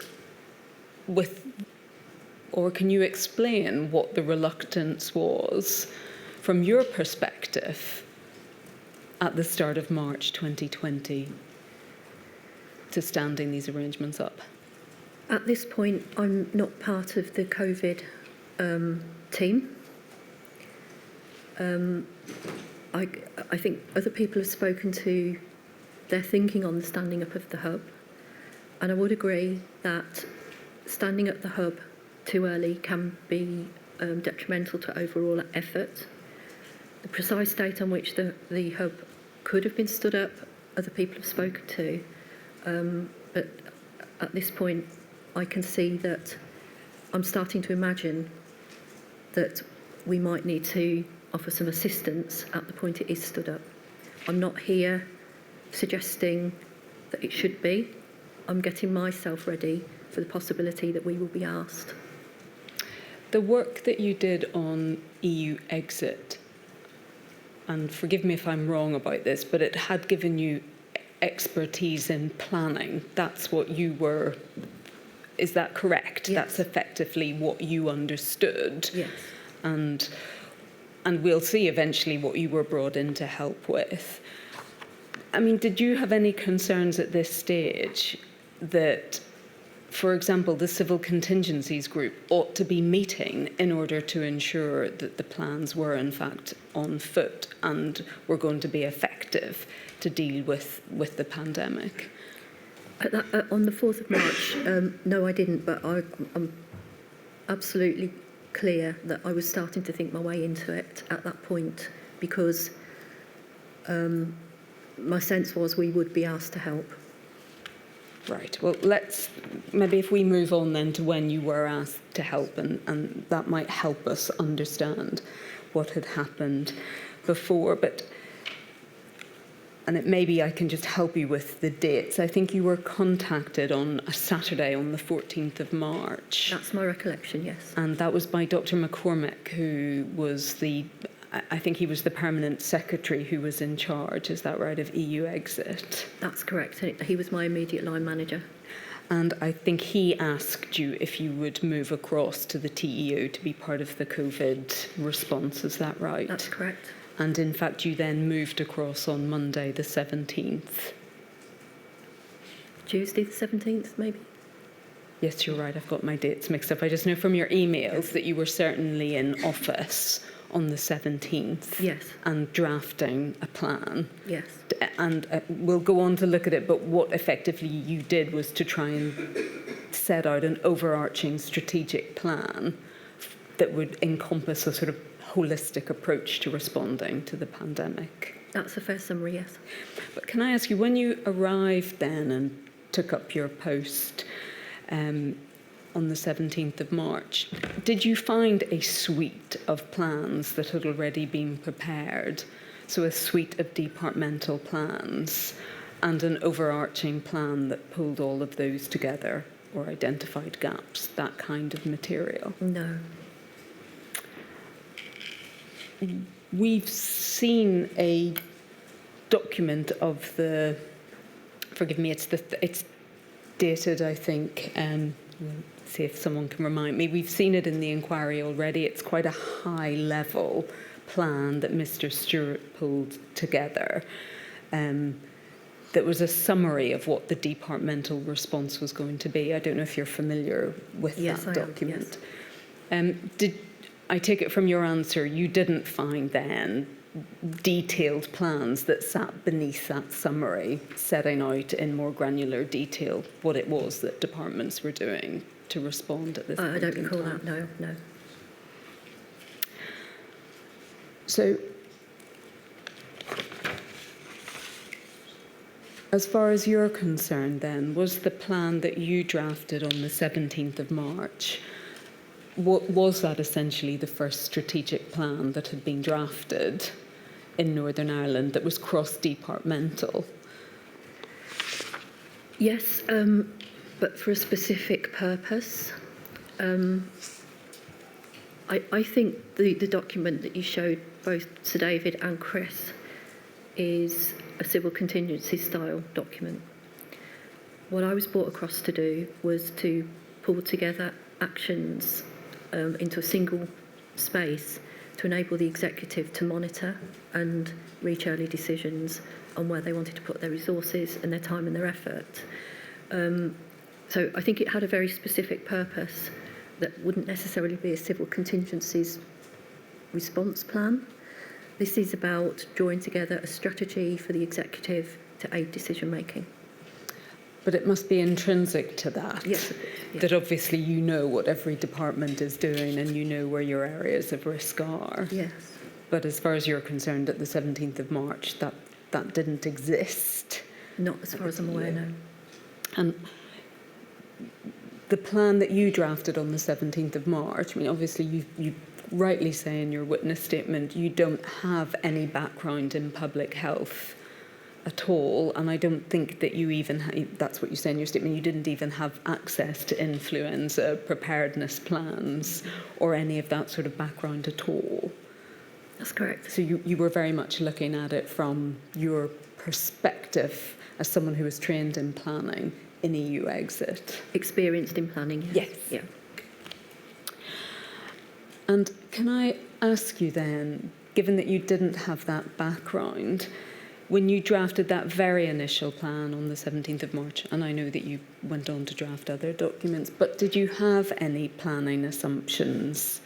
Speaker 1: with, or can you explain what the reluctance was from your perspective at the start of March 2020 to standing these arrangements up?
Speaker 3: At this point, I'm not part of the COVID team. I think other people have spoken to their thinking on the standing up of the hub, and I would agree that standing up the hub too early can be detrimental to overall effort. The precise date on which the hub could have been stood up, other people have spoken to, but at this point I can see that I'm starting to imagine that we might need to offer some assistance at the point it is stood up. I'm not here suggesting that it should be. I'm getting myself ready for the possibility that we will be asked.
Speaker 1: The work that you did on EU exit, and forgive me if I'm wrong about this, but it had given you expertise in planning. That's what you were, is that correct?
Speaker 3: Yes.
Speaker 1: That's effectively what you understood.
Speaker 3: Yes.
Speaker 1: And we'll see eventually what you were brought in to help with. I mean, did you have any concerns at this stage that, for example, the civil contingencies group ought to be meeting in order to ensure that the plans were in fact on foot and were going to be effective to deal with the pandemic?
Speaker 3: On the 4th of March, no, I didn't, but I'm absolutely clear that I was starting to think my way into it at that point, because my sense was we would be asked to help.
Speaker 1: Right. Well, maybe if we move on then to when you were asked to help, and that might help us understand what had happened before. And maybe I can just help you with the dates. I think you were contacted on a Saturday on the 14th of March.
Speaker 3: That's my recollection, yes.
Speaker 1: And that was by Dr. McCormick, who was I think he was the permanent secretary who was in charge, is that right, of EU exit?
Speaker 3: That's correct. He was my immediate line manager.
Speaker 1: And I think he asked you if you would move across to the TEO to be part of the COVID response, is that right?
Speaker 3: That's correct.
Speaker 1: And in fact, you then moved across on Monday the 17th.
Speaker 3: Tuesday the 17th, maybe?
Speaker 1: Yes, you're right. I've got my dates mixed up. I just know from your emails that you were certainly in office on the 17th.
Speaker 3: Yes.
Speaker 1: And drafting a plan.
Speaker 3: Yes.
Speaker 1: And we'll go on to look at it, but what effectively you did was to try and set out an overarching strategic plan that would encompass a sort of holistic approach to responding to the pandemic.
Speaker 3: That's a fair summary, yes.
Speaker 1: But can I ask you, when you arrived then and took up your post on the 17th of March, did you find a suite of plans that had already been prepared? So a suite of departmental plans and an overarching plan that pulled all of those together or identified gaps, that kind of material?
Speaker 3: No.
Speaker 1: We've seen a document of the, forgive me, it's dated, I think, we'll see if someone can remind me. We've seen it in the inquiry already. It's quite a high-level plan that Mr. Stewart pulled together. That was a summary of what the departmental response was going to be. I don't know if you're familiar with
Speaker 3: Yes,
Speaker 1: that
Speaker 3: I am,
Speaker 1: document. Did I take it from your answer you didn't find then detailed plans that sat beneath that summary, setting out in more granular detail what it was that departments were doing to respond at this point
Speaker 3: I don't
Speaker 1: in
Speaker 3: recall
Speaker 1: time?
Speaker 3: that, no.
Speaker 1: So, as far as you're concerned then, was the plan that you drafted on the 17th of March, was that essentially the first strategic plan that had been drafted in Northern Ireland that was cross-departmental?
Speaker 3: Yes, but for a specific purpose. I think the document that you showed both Sir David and Chris is a civil contingency style document. What I was brought across to do was to pull together actions into a single space to enable the executive to monitor and reach early decisions on where they wanted to put their resources and their time and their effort. So I think it had a very specific purpose that wouldn't necessarily be a civil contingencies response plan. This is about drawing together a strategy for the executive to aid decision making.
Speaker 1: But it must be intrinsic to that.
Speaker 3: Yes, yes.
Speaker 1: That obviously you know what every department is doing and you know where your areas of risk are.
Speaker 3: Yes.
Speaker 1: But as far as you're concerned, at the 17th of March, that didn't exist.
Speaker 3: Not as far as I'm aware, no.
Speaker 1: And the plan that you drafted on the 17th of March, I mean, obviously you rightly say in your witness statement you don't have any background in public health at all, and I don't think that you even, that's what you say in your statement, you didn't even have access to influenza preparedness plans or any of that sort of background at all.
Speaker 3: That's correct.
Speaker 1: So you were very much looking at it from your perspective as someone who was trained in planning in EU exit.
Speaker 3: Experienced in planning, yes.
Speaker 1: Yes.
Speaker 3: Yeah.
Speaker 1: And can I ask you then, given that you didn't have that background, when you drafted that very initial plan on the 17th of March, and I know that you went on to draft other documents, but did you have any planning assumptions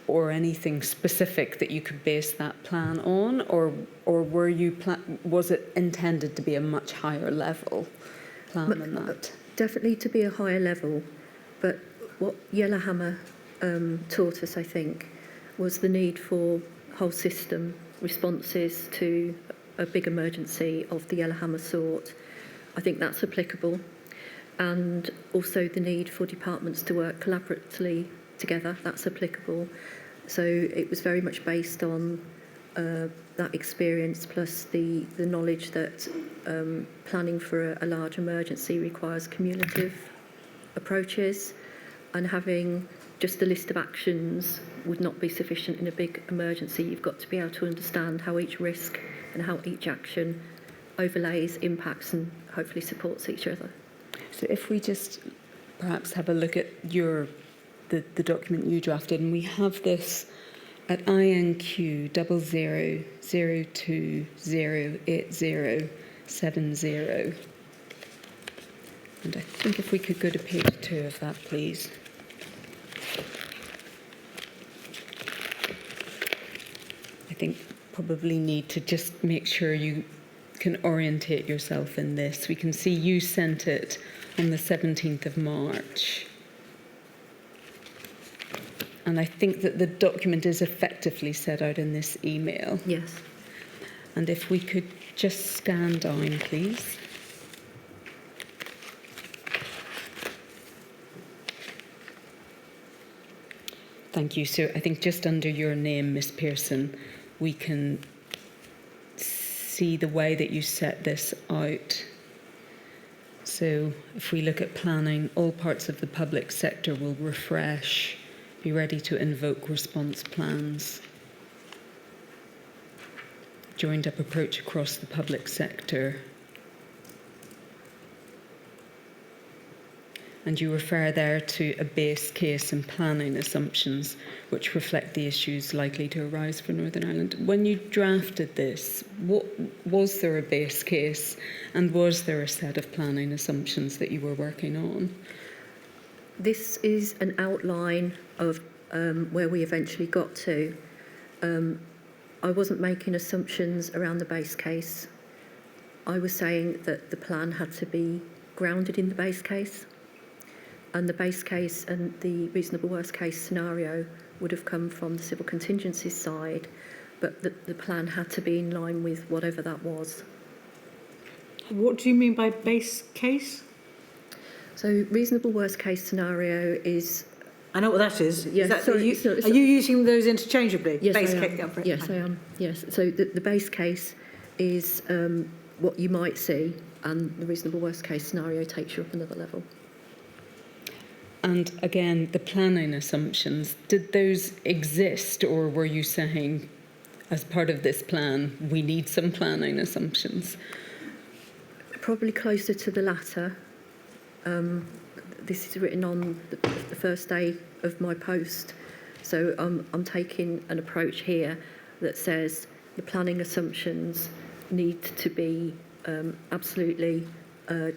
Speaker 1: or anything specific that you could base that plan on, or were you was it intended to be a much higher level plan than that?
Speaker 3: Definitely to be a higher level, but what Yellowhammer taught us, I think, was the need for whole system responses to a big emergency of the Yellowhammer sort. I think that's applicable, and also the need for departments to work collaboratively together, that's applicable. So it was very much based on that experience plus the knowledge that planning for a large emergency requires cumulative approaches, and having just a list of actions would not be sufficient in a big emergency. You've got to be able to understand how each risk and how each action overlays, impacts and hopefully supports each other.
Speaker 1: So if we just perhaps have a look at the document you drafted, and we have this at INQ 0002808070. And I think if we could go to page 2 of that, please. I think probably need to just make sure you can orientate yourself in this. We can see you sent it on the 17th of March. And I think that the document is effectively set out in this email.
Speaker 3: Yes.
Speaker 1: And if we could just scan down, please. Thank you. So I think just under your name, Miss Pearson, we can see the way that you set this out. So if we look at planning, all parts of the public sector will refresh, be ready to invoke response plans. joined-up approach across the public sector. And you refer there to a base case and planning assumptions which reflect the issues likely to arise for Northern Ireland. When you drafted this, was there a base case and was there a set of planning assumptions that you were working on?
Speaker 3: This is an outline of where we eventually got to. I wasn't making assumptions around the base case. I was saying that the plan had to be grounded in the base case. And the base case and the reasonable worst case scenario would have come from the civil contingency side, but the plan had to be in line with whatever that was.
Speaker 2: What do you mean by base case?
Speaker 3: So reasonable worst case scenario is...
Speaker 2: I know what that is.
Speaker 3: Yes,
Speaker 2: Is that,
Speaker 3: sorry,
Speaker 2: are you using those interchangeably?
Speaker 3: Yes,
Speaker 2: base
Speaker 3: I am.
Speaker 2: case. Yeah, right.
Speaker 3: Yes, I am. Yes. So the base case is what you might see, and the reasonable worst case scenario takes you up another level.
Speaker 1: And again, the planning assumptions, did those exist, or were you saying, as part of this plan, we need some planning assumptions?
Speaker 3: Probably closer to the latter. This is written on the first day of my post. So I'm taking an approach here that says the planning assumptions need to be absolutely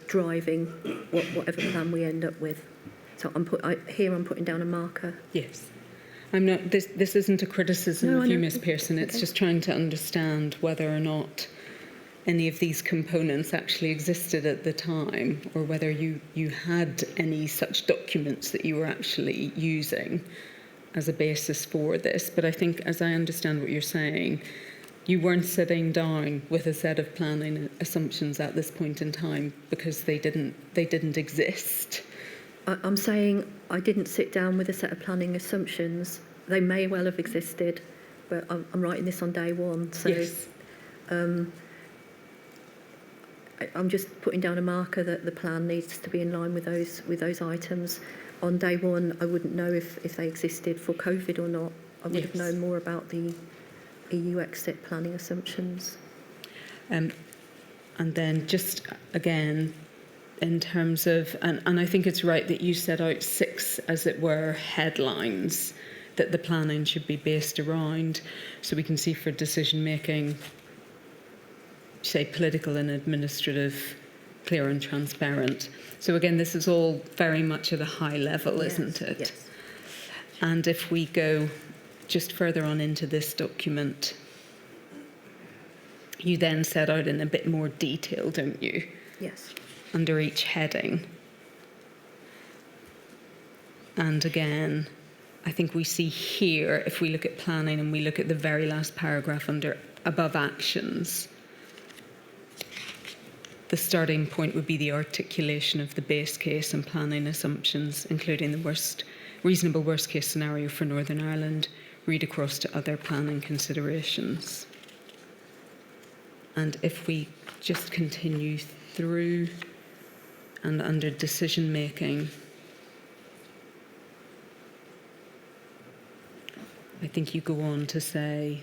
Speaker 3: driving whatever plan we end up with. So I'm putting down a marker.
Speaker 1: Yes. I'm not. This isn't a criticism
Speaker 3: No,
Speaker 1: of
Speaker 3: I
Speaker 1: you,
Speaker 3: know.
Speaker 1: Miss Pearson. It's
Speaker 3: Okay.
Speaker 1: just trying to understand whether or not any of these components actually existed at the time, or whether you had any such documents that you were actually using as a basis for this. But I think, as I understand what you're saying, you weren't sitting down with a set of planning assumptions at this point in time because they didn't exist.
Speaker 3: I'm saying I didn't sit down with a set of planning assumptions. They may well have existed, but I'm writing this on day one. So
Speaker 1: Yes.
Speaker 3: I'm just putting down a marker that the plan needs to be in line with those items. On day one, I wouldn't know if they existed for COVID or not. I would have
Speaker 1: Yes.
Speaker 3: known more about the EU exit planning assumptions.
Speaker 1: And then just again, in terms of, and I think it's right that you set out 6, as it were, headlines that the planning should be based around. So we can see for decision making, say political and administrative, clear and transparent. So again, this is all very much at a high level, isn't it?
Speaker 3: Yes.
Speaker 1: And if we go just further on into this document, you then set out in a bit more detail, don't you?
Speaker 3: Yes.
Speaker 1: Under each heading. And again, I think we see here, if we look at planning and we look at the very last paragraph under above actions, the starting point would be the articulation of the base case and planning assumptions, including the reasonable worst case scenario for Northern Ireland, read across to other planning considerations. And if we just continue through, and under decision making, I think you go on to say,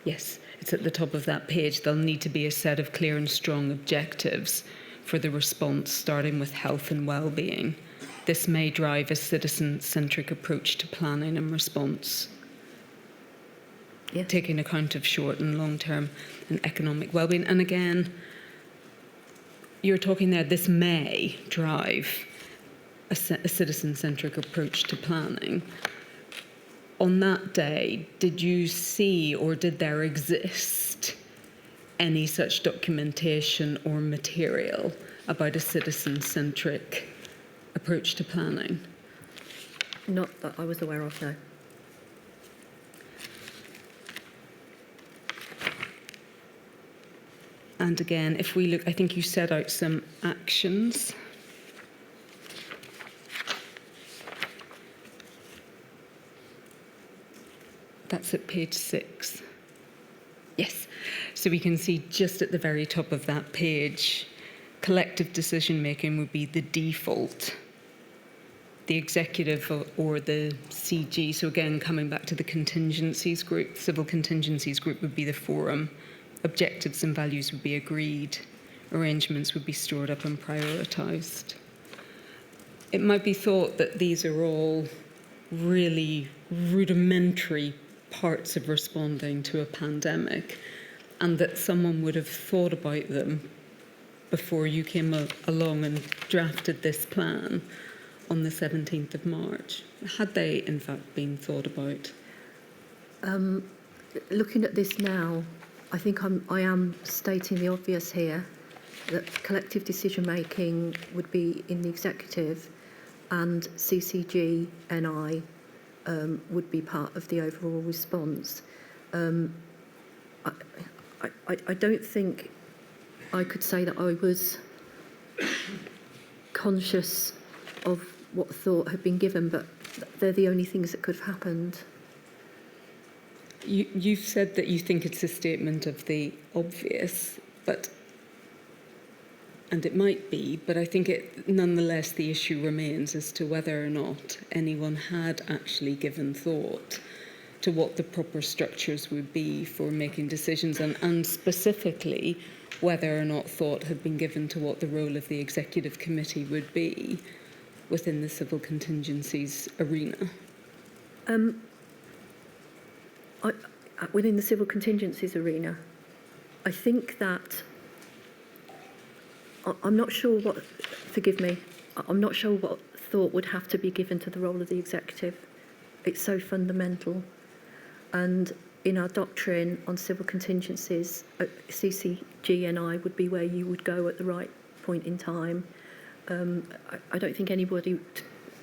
Speaker 1: yes, it's at the top of that page, there'll need to be a set of clear and strong objectives for the response, starting with health and well-being. This may drive a citizen-centric approach to planning and response,
Speaker 3: Yes.
Speaker 1: taking account of short and long-term and economic well-being. And again, you're talking there, this may drive a citizen-centric approach to planning. On that day, did you see or did there exist any such documentation or material about a citizen-centric approach to planning?
Speaker 3: Not that I was aware of, no.
Speaker 1: And again, if we look, I think you set out some actions. That's at page 6. Yes. So we can see just at the very top of that page, collective decision making would be the default. the executive or the CG, so again, coming back to the contingencies group, civil contingencies group would be the forum. Objectives and values would be agreed. Arrangements would be stored up and prioritised. It might be thought that these are all really rudimentary parts of responding to a pandemic, and that someone would have thought about them before you came along and drafted this plan on the 17th of March. Had they, in fact, been thought about?
Speaker 3: Looking at this now, I think I am stating the obvious here, that collective decision making would be in the executive, and CCG and I would be part of the overall response. I don't think I could say that I was conscious of what thought had been given, but they're the only things that could have happened.
Speaker 1: You've said that you think it's a statement of the obvious, and it might be, but I think nonetheless the issue remains as to whether or not anyone had actually given thought to what the proper structures would be for making decisions, and specifically whether or not thought had been given to what the role of the executive committee would be within the civil contingencies arena.
Speaker 3: Within the civil contingencies arena, I think that I'm not sure what, forgive me, I'm not sure what thought would have to be given to the role of the executive. It's so fundamental. And in our doctrine on civil contingencies, CCG and I would be where you would go at the right point in time. I don't think anybody,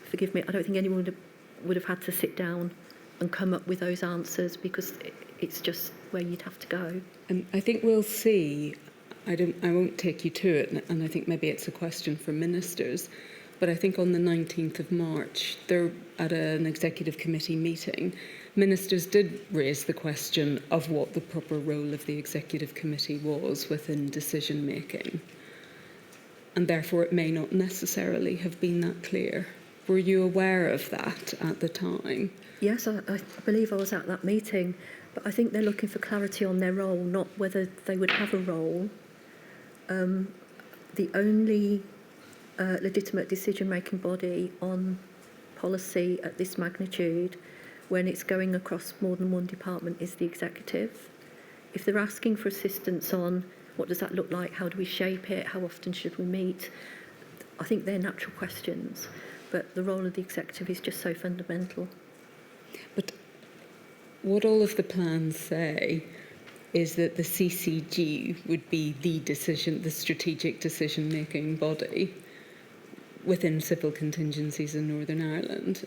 Speaker 3: forgive me, I don't think anyone would have had to sit down and come up with those answers, because it's just where you'd have to go.
Speaker 1: And I think we'll see. I won't take you to it, and I think maybe it's a question for ministers, but I think on the 19th of March, they're at an executive committee meeting, ministers did raise the question of what the proper role of the executive committee was within decision making. And therefore it may not necessarily have been that clear. Were you aware of that at the time?
Speaker 3: Yes, I believe I was at that meeting, but I think they're looking for clarity on their role, not whether they would have a role. The only legitimate decision-making body on policy at this magnitude, when it's going across more than one department, is the executive. If they're asking for assistance on what does that look like, how do we shape it, how often should we meet, I think they're natural questions, but the role of the executive is just so fundamental.
Speaker 1: But what all of the plans say is that the CCG would be the strategic decision-making body within civil contingencies in Northern Ireland.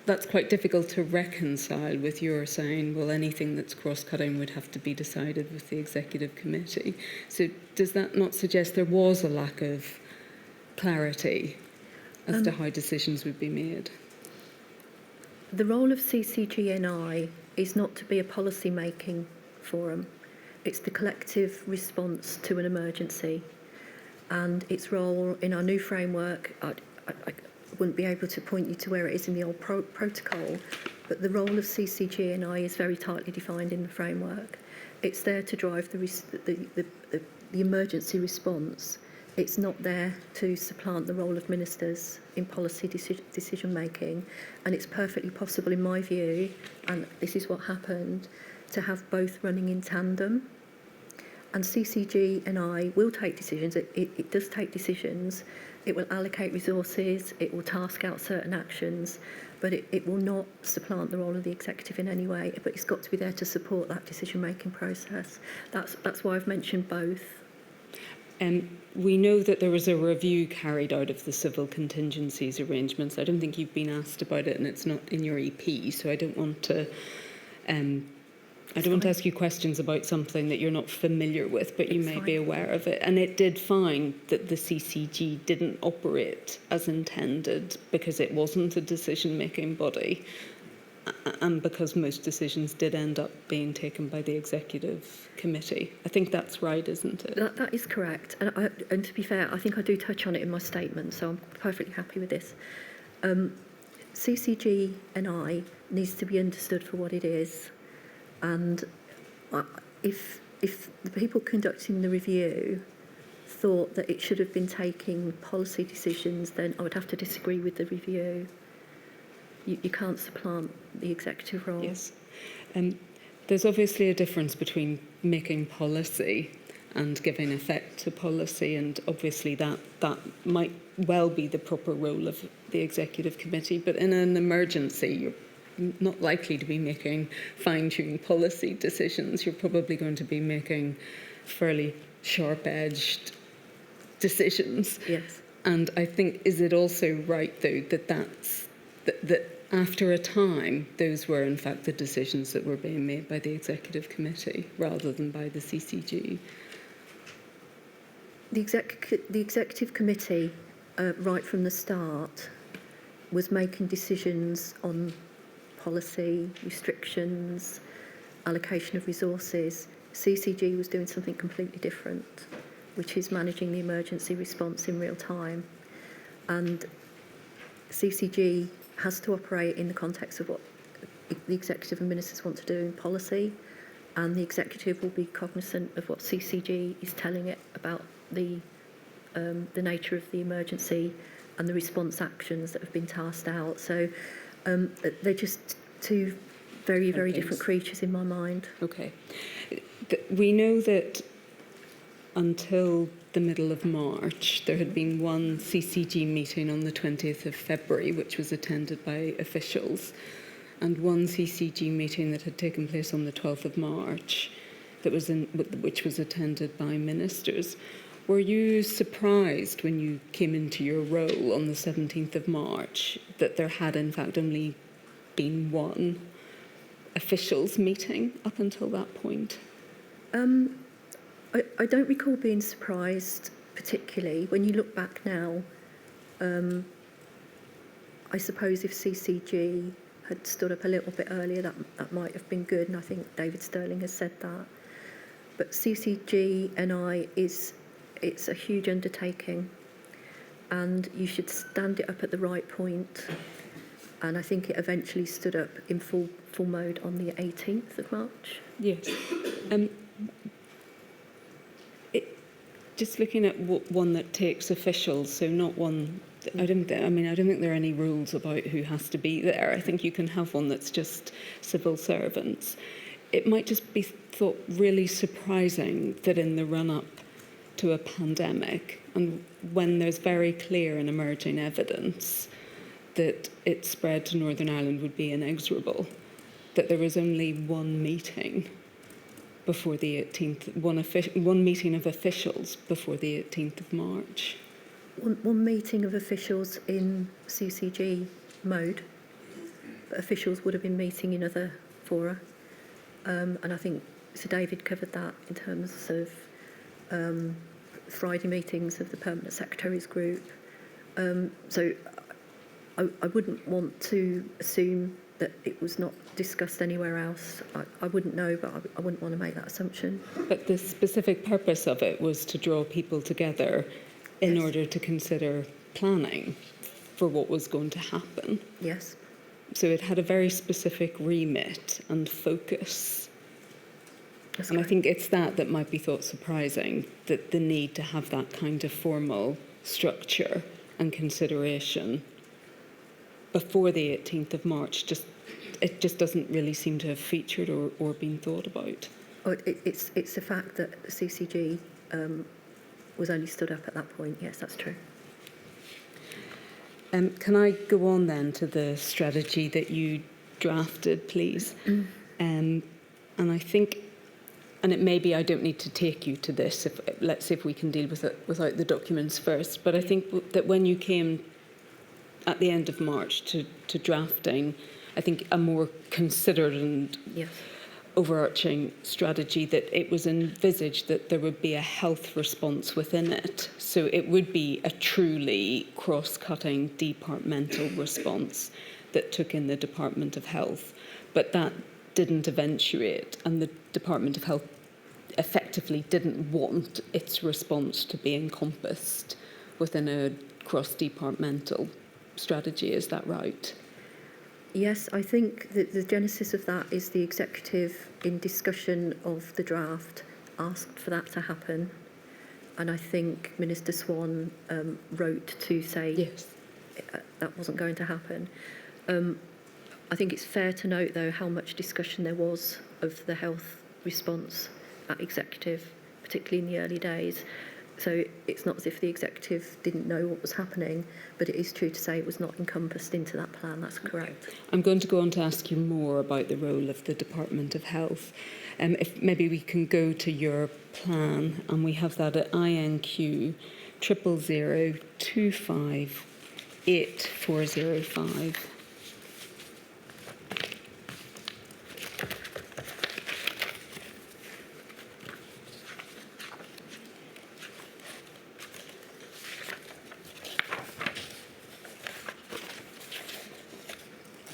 Speaker 1: That's quite difficult to reconcile with your saying, well, anything that's cross-cutting would have to be decided with the executive committee. So does that not suggest there was a lack of clarity as to how decisions would be made?
Speaker 3: The role of CCG&I is not to be a policy-making forum. It's the collective response to an emergency. And its role in our new framework, I wouldn't be able to point you to where it is in the old protocol, but the role of CCG&I is very tightly defined in the framework. It's there to drive the emergency response. It's not there to supplant the role of ministers in policy decision making, and it's perfectly possible, in my view, and this is what happened, to have both running in tandem. And CCG&I will take decisions. It does take decisions. It will allocate resources. It will task out certain actions, but it will not supplant the role of the executive in any way. But it's got to be there to support that decision-making process. That's why I've mentioned both.
Speaker 1: We know that there was a review carried out of the civil contingencies arrangements. I don't think you've been asked about it, and it's not in your EP, so I don't want to ask you questions about something that you're not familiar with, but you may be aware of it. And it did find that the CCG didn't operate as intended because it wasn't a decision-making body, and because most decisions did end up being taken by the executive committee. I think that's right, isn't it?
Speaker 3: That is correct. And to be fair, I think I do touch on it in my statement, so I'm perfectly happy with this. CCG and I needs to be understood for what it is, and if the people conducting the review thought that it should have been taking policy decisions, then I would have to disagree with the review. You can't supplant the executive role.
Speaker 1: Yes. There's obviously a difference between making policy and giving effect to policy, and obviously that might well be the proper role of the executive committee, but in an emergency you're not likely to be making fine-tuned policy decisions. You're probably going to be making fairly sharp-edged decisions.
Speaker 3: Yes.
Speaker 1: And I think, is it also right though that after a time those were in fact the decisions that were being made by the executive committee rather than by the CCG?
Speaker 3: The executive committee, right from the start, was making decisions on policy, restrictions, allocation of resources. CCG was doing something completely different, which is managing the emergency response in real time. And CCG has to operate in the context of what the executive and ministers want to do in policy, and the executive will be cognizant of what CCG is telling it about the nature of the emergency and the response actions that have been tasked out. So they're just two very, very different creatures in my mind.
Speaker 1: Okay. We know that until the middle of March, there had been one CCG meeting on the 20th of February, which was attended by officials, and one CCG meeting that had taken place on the 12th of March, which was attended by ministers. Were you surprised when you came into your role on the 17th of March that there had in fact only been one officials meeting up until that point?
Speaker 3: I don't recall being surprised particularly. When you look back now, I suppose if CCG had stood up a little bit earlier, that might have been good, and I think David Sterling has said that. But CCG and it's a huge undertaking, and you should stand it up at the right point. And I think it eventually stood up in full mode on the 18th of March.
Speaker 1: Yes. Just looking at one that takes officials, so not one. I don't think there are any rules about who has to be there. I think you can have one that's just civil servants. It might just be thought really surprising that in the run-up to a pandemic, and when there's very clear and emerging evidence that its spread to Northern Ireland would be inexorable, that there was only one meeting before the 18th, one meeting of officials before the 18th of March.
Speaker 3: One meeting of officials in CCG mode, but officials would have been meeting in other fora. And I think Sir David covered that in terms of Friday meetings of the Permanent Secretaries Group. So I wouldn't want to assume that it was not discussed anywhere else. I wouldn't know, but I wouldn't want to make that assumption.
Speaker 1: But the specific purpose of it was to draw people together in
Speaker 3: Yes.
Speaker 1: order to consider planning for what was going to happen.
Speaker 3: Yes.
Speaker 1: So it had a very specific remit and focus.
Speaker 3: That's
Speaker 1: And I
Speaker 3: correct.
Speaker 1: think it's that might be thought surprising, that the need to have that kind of formal structure and consideration before the 18th of March, it just doesn't really seem to have featured or been thought about.
Speaker 3: It's the fact that the CCG was only stood up at that point. Yes, that's true.
Speaker 1: Can I go on then to the strategy that you drafted, please? And I think, and it may be I don't need to take you to this, let's see if we can deal with it without the documents first, but I think that when you came at the end of March to drafting, I think a more considered and
Speaker 3: Yes.
Speaker 1: overarching strategy, that it was envisaged that there would be a health response within it. So it would be a truly cross-cutting departmental response that took in the Department of Health. But that didn't eventuate, and the Department of Health effectively didn't want its response to be encompassed within a cross-departmental strategy, is that right?
Speaker 3: Yes, I think that the genesis of that is the executive, in discussion of the draft, asked for that to happen. And I think Minister Swan wrote to say
Speaker 1: Yes.
Speaker 3: that wasn't going to happen. I think it's fair to note, though, how much discussion there was of the health response at executive, particularly in the early days. So it's not as if the executive didn't know what was happening, but it is true to say it was not encompassed into that plan. That's correct.
Speaker 1: I'm going to go on to ask you more about the role of the Department of Health. If maybe we can go to your plan, and we have that at INQ 000258405.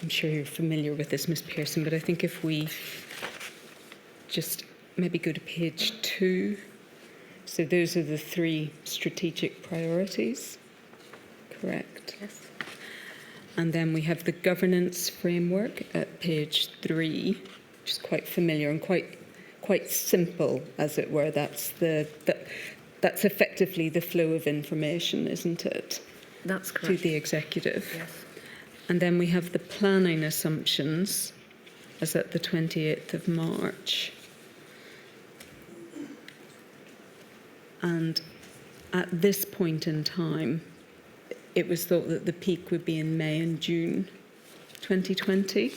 Speaker 1: I'm sure you're familiar with this, Ms. Pearson, but I think if we just maybe go to page 2. So those are the 3 strategic priorities, correct?
Speaker 3: Yes.
Speaker 1: And then we have the governance framework at page 3, which is quite familiar and quite simple, as it were. That's effectively the flow of information, isn't it?
Speaker 3: That's
Speaker 1: To
Speaker 3: correct.
Speaker 1: the executive.
Speaker 3: Yes.
Speaker 1: And then we have the planning assumptions as at the 28th of March. And at this point in time, it was thought that the peak would be in May and June 2020.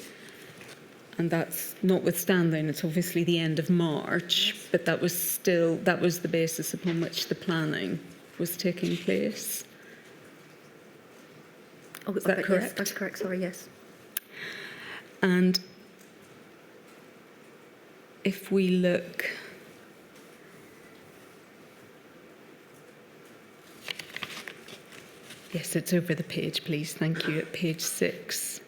Speaker 1: And that's notwithstanding, it's obviously the end of March, but that was the basis upon which the planning was taking place.
Speaker 3: Oh,
Speaker 1: Is that
Speaker 3: yes,
Speaker 1: correct?
Speaker 3: that's correct. Sorry, yes.
Speaker 1: And if we look yes, it's over the page, please. Thank you. At page 6,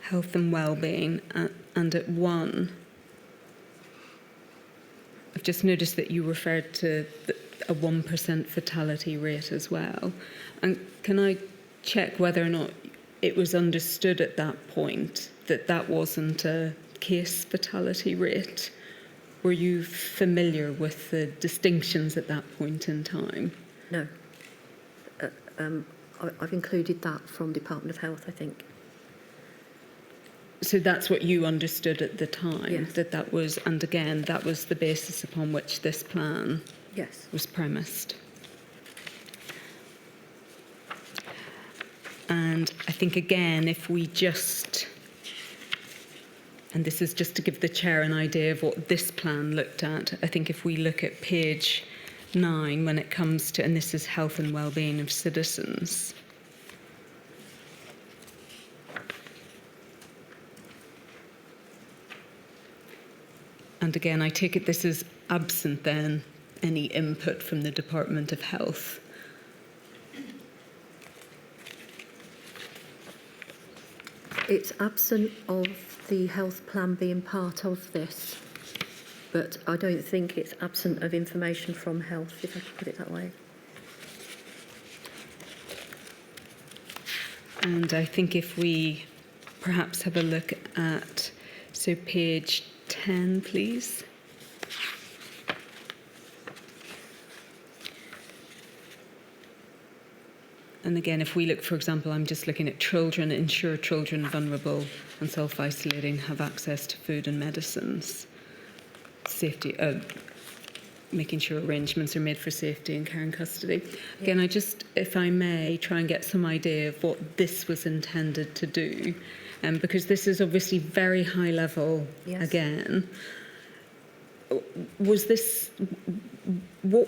Speaker 1: health and well-being, and at 1, I've just noticed that you referred to a 1% fatality rate as well. And can I check whether or not it was understood at that point that that wasn't a case fatality rate? Were you familiar with the distinctions at that point in time?
Speaker 3: No. I've included that from Department of Health, I think.
Speaker 1: So that's what you understood at the time,
Speaker 3: Yes.
Speaker 1: that was, and again, that was the basis upon which this plan
Speaker 3: Yes.
Speaker 1: was premised. And I think, again, if we just, and this is just to give the chair an idea of what this plan looked at, I think if we look at page 9 when it comes to, and this is health and well-being of citizens. And again, I take it this is absent then any input from the Department of Health.
Speaker 3: It's absent of the health plan being part of this, but I don't think it's absent of information from health, if I could put it that way.
Speaker 1: And I think if we perhaps have a look at, so page 10, please. And again, if we look, for example, I'm just looking at children, ensure children vulnerable and self-isolating have access to food and medicines. Safety, making sure arrangements are made for safety and care and custody. Again, I just, if I may, try and get some idea of what this was intended to do, because this is obviously very high level.
Speaker 3: Yes.
Speaker 1: Again. What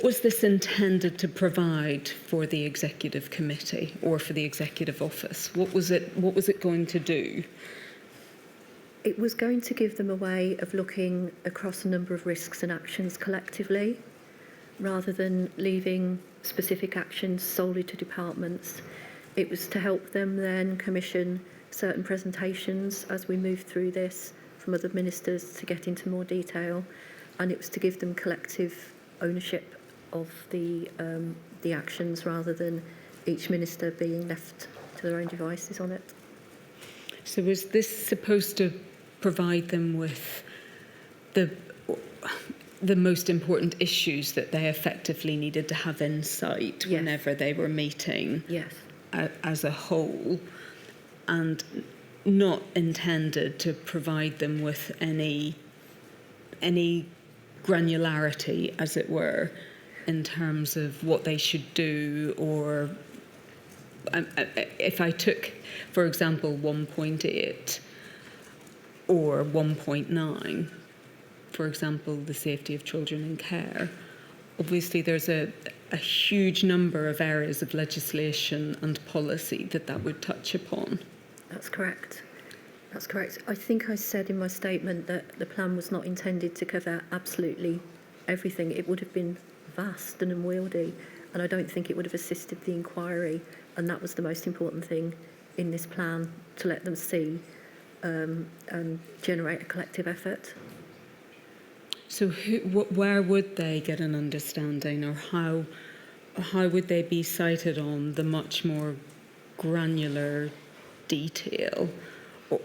Speaker 1: was this intended to provide for the executive committee or for the executive office? What was it going to do?
Speaker 3: It was going to give them a way of looking across a number of risks and actions collectively, rather than leaving specific actions solely to departments. It was to help them then commission certain presentations as we move through this from other ministers to get into more detail, and it was to give them collective ownership of the actions rather than each minister being left to their own devices on it.
Speaker 1: So was this supposed to provide them with the most important issues that they effectively needed to have in sight
Speaker 3: Yes.
Speaker 1: whenever they were meeting
Speaker 3: Yes.
Speaker 1: as a whole, and not intended to provide them with any granularity, as it were, in terms of what they should do? Or if I took, for example, 1.8 or 1.9, for example, the safety of children in care, obviously there's a huge number of areas of legislation and policy that would touch upon.
Speaker 3: That's correct. That's correct. I think I said in my statement that the plan was not intended to cover absolutely everything. It would have been vast and unwieldy, and I don't think it would have assisted the inquiry, and that was the most important thing in this plan, to let them see and generate a collective effort.
Speaker 1: So where would they get an understanding, or how would they be cited on the much more granular detail?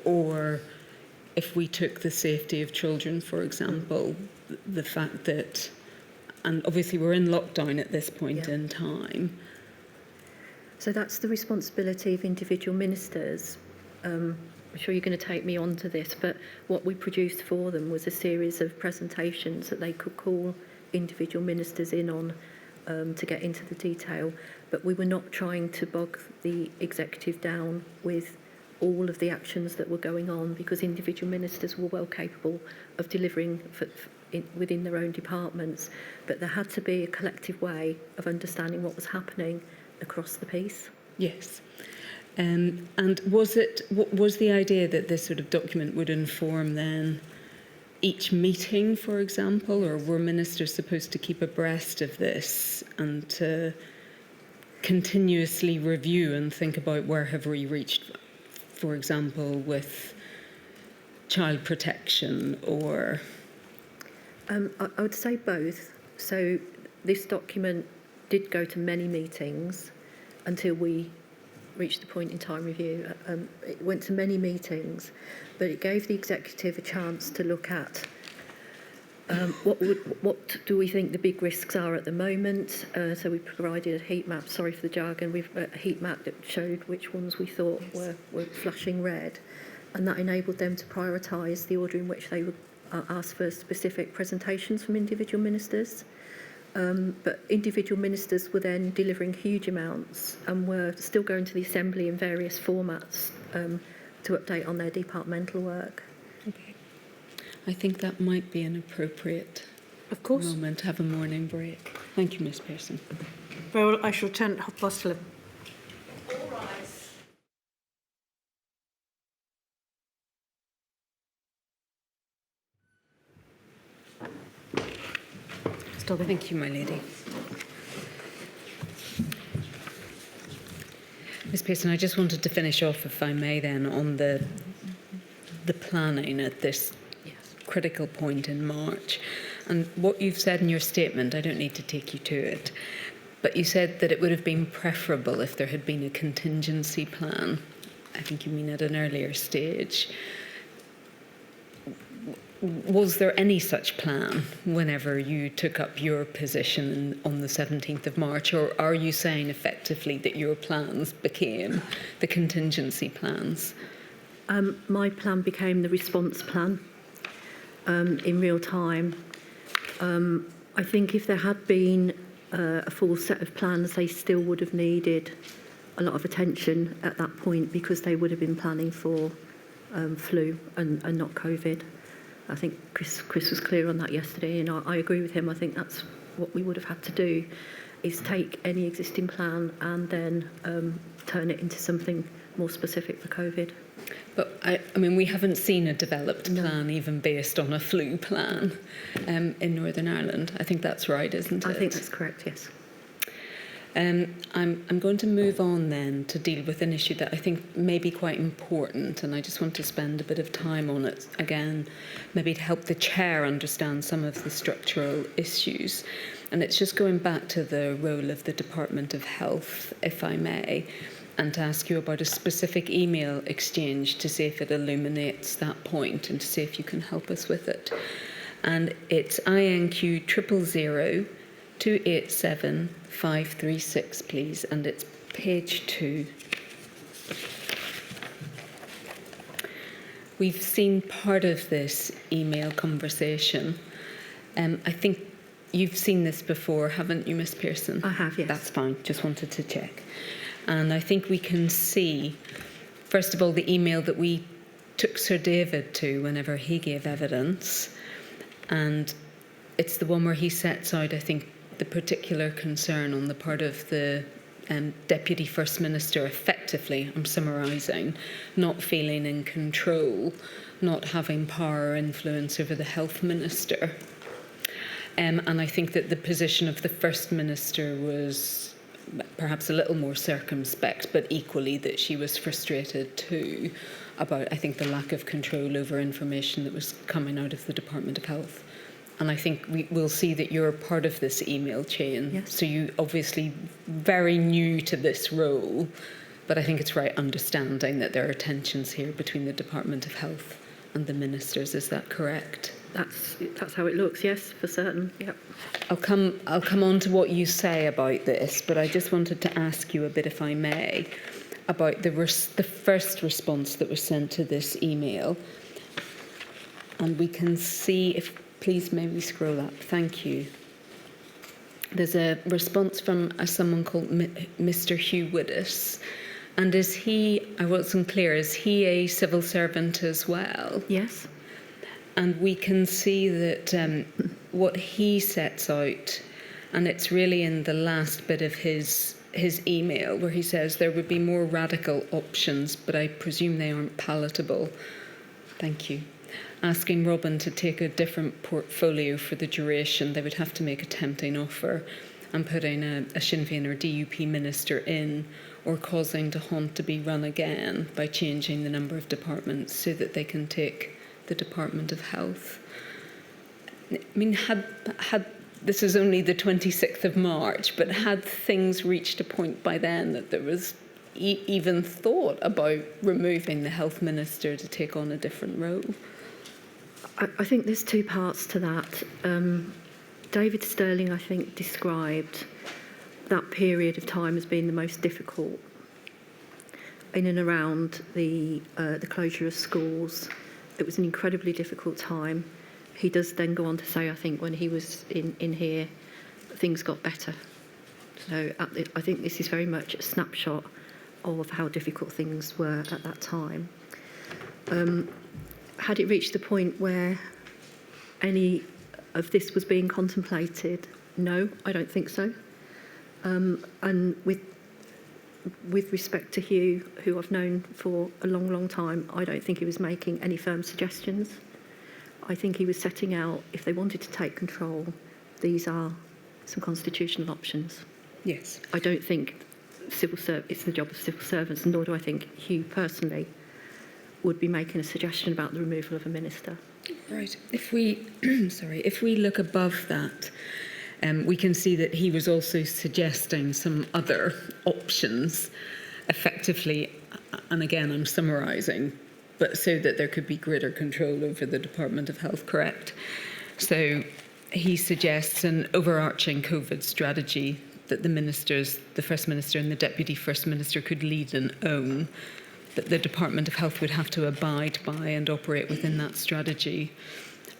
Speaker 1: Or if we took the safety of children, for example, the fact that, and obviously we're in lockdown at this point in time.
Speaker 3: So that's the responsibility of individual ministers. I'm sure you're going to take me on to this, but what we produced for them was a series of presentations that they could call individual ministers in on to get into the detail. But we were not trying to bog the executive down with all of the actions that were going on, because individual ministers were well capable of delivering within their own departments. But there had to be a collective way of understanding what was happening across the piece.
Speaker 1: Yes. And was the idea that this sort of document would inform then each meeting, for example, or were ministers supposed to keep abreast of this and to continuously review and think about where have we reached, for example, with child protection? Or
Speaker 3: I would say both. So this document did go to many meetings until we reached the point in time review. It went to many meetings, but it gave the executive a chance to look at what do we think the big risks are at the moment. So we provided a heat map, sorry for the jargon, a heat map that showed which ones we thought were flashing red, and that enabled them to prioritise the order in which they would ask for specific presentations from individual ministers. But individual ministers were then delivering huge amounts and were still going to the Assembly in various formats to update on their departmental work.
Speaker 1: okay. I think that might be an appropriate moment to have a morning break. Thank you, Ms. Pearson.
Speaker 2: Very well, I shall attend at 11:30.
Speaker 1: Thank you, my lady. Ms. Pearson, I just wanted to finish off, if I may, then, on the planning at this critical point in March. And what you've said in your statement, I don't need to take you to it, but you said that it would have been preferable if there had been a contingency plan. I think you mean at an earlier stage. Was there any such plan whenever you took up your position on the 17th of March, or are you saying effectively that your plans became the contingency plans?
Speaker 3: My plan became the response plan in real time. I think if there had been a full set of plans, they still would have needed a lot of attention at that point, because they would have been planning for flu and not COVID. I think Chris was clear on that yesterday, and I agree with him. I think that's what we would have had to do, is take any existing plan and then turn it into something more specific for COVID.
Speaker 1: But I mean, we haven't seen a developed plan even based on a flu plan in Northern Ireland. I think that's right, isn't it?
Speaker 3: I think that's correct, yes.
Speaker 1: I'm going to move on then to deal with an issue that I think may be quite important, and I just want to spend a bit of time on it again, maybe to help the chair understand some of the structural issues. And it's just going back to the role of the Department of Health, if I may, and to ask you about a specific email exchange to see if it illuminates that point and to see if you can help us with it. And it's INQ 000 287 536, please, and it's page 2. We've seen part of this email conversation. I think you've seen this before, haven't you, Miss Pearson?
Speaker 3: I have, yes.
Speaker 1: That's fine, just wanted to check. And I think we can see, first of all, the email that we took Sir David to whenever he gave evidence. And it's the one where he sets out, I think, the particular concern on the part of the Deputy First Minister, effectively, I'm summarising, not feeling in control, not having power or influence over the Health Minister. And I think that the position of the First Minister was perhaps a little more circumspect, but equally that she was frustrated too about, I think, the lack of control over information that was coming out of the Department of Health. And I think we'll see that you're part of this email chain.
Speaker 3: Yes.
Speaker 1: So you obviously very new to this role, but I think it's right understanding that there are tensions here between the Department of Health and the ministers. Is that correct?
Speaker 3: That's how it looks, yes, for certain. Yep.
Speaker 1: I'll come on to what you say about this, but I just wanted to ask you a bit, if I may, about the first response that was sent to this email. And we can see, if please may we scroll up, thank you. There's a response from someone called Mr. Hugh Widdis. And is he, I wasn't clear, is he a civil servant as well?
Speaker 3: Yes.
Speaker 1: And we can see that what he sets out, and it's really in the last bit of his email where he says there would be more radical options, but I presume they aren't palatable. Thank you. Asking Robin to take a different portfolio for the duration. They would have to make a tempting offer and putting a Sinn Féin or DUP minister in, or causing De Hont to be run again by changing the number of departments so that they can take the Department of Health. I mean, had this is only the 26th of March, but had things reached a point by then that there was even thought about removing the Health Minister to take on a different role?
Speaker 3: I think there's two parts to that. David Stirling, I think, described that period of time as being the most difficult in and around the closure of schools. It was an incredibly difficult time. He does then go on to say, I think, when he was in here, things got better. So I think this is very much a snapshot of how difficult things were at that time. Had it reached the point where any of this was being contemplated? No, I don't think so. And with respect to Hugh, who I've known for a long, long time, I don't think he was making any firm suggestions. I think he was setting out, if they wanted to take control, these are some constitutional options.
Speaker 1: Yes.
Speaker 3: I don't think it's the job of civil servants, nor do I think Hugh personally would be making a suggestion about the removal of a minister.
Speaker 1: Right. If we, if we look above that, we can see that he was also suggesting some other options, effectively, and again, I'm summarising, but so that there could be greater control over the Department of Health, correct? So he suggests an overarching COVID strategy that the ministers, the First Minister and the Deputy First Minister, could lead and own, that the Department of Health would have to abide by and operate within that strategy.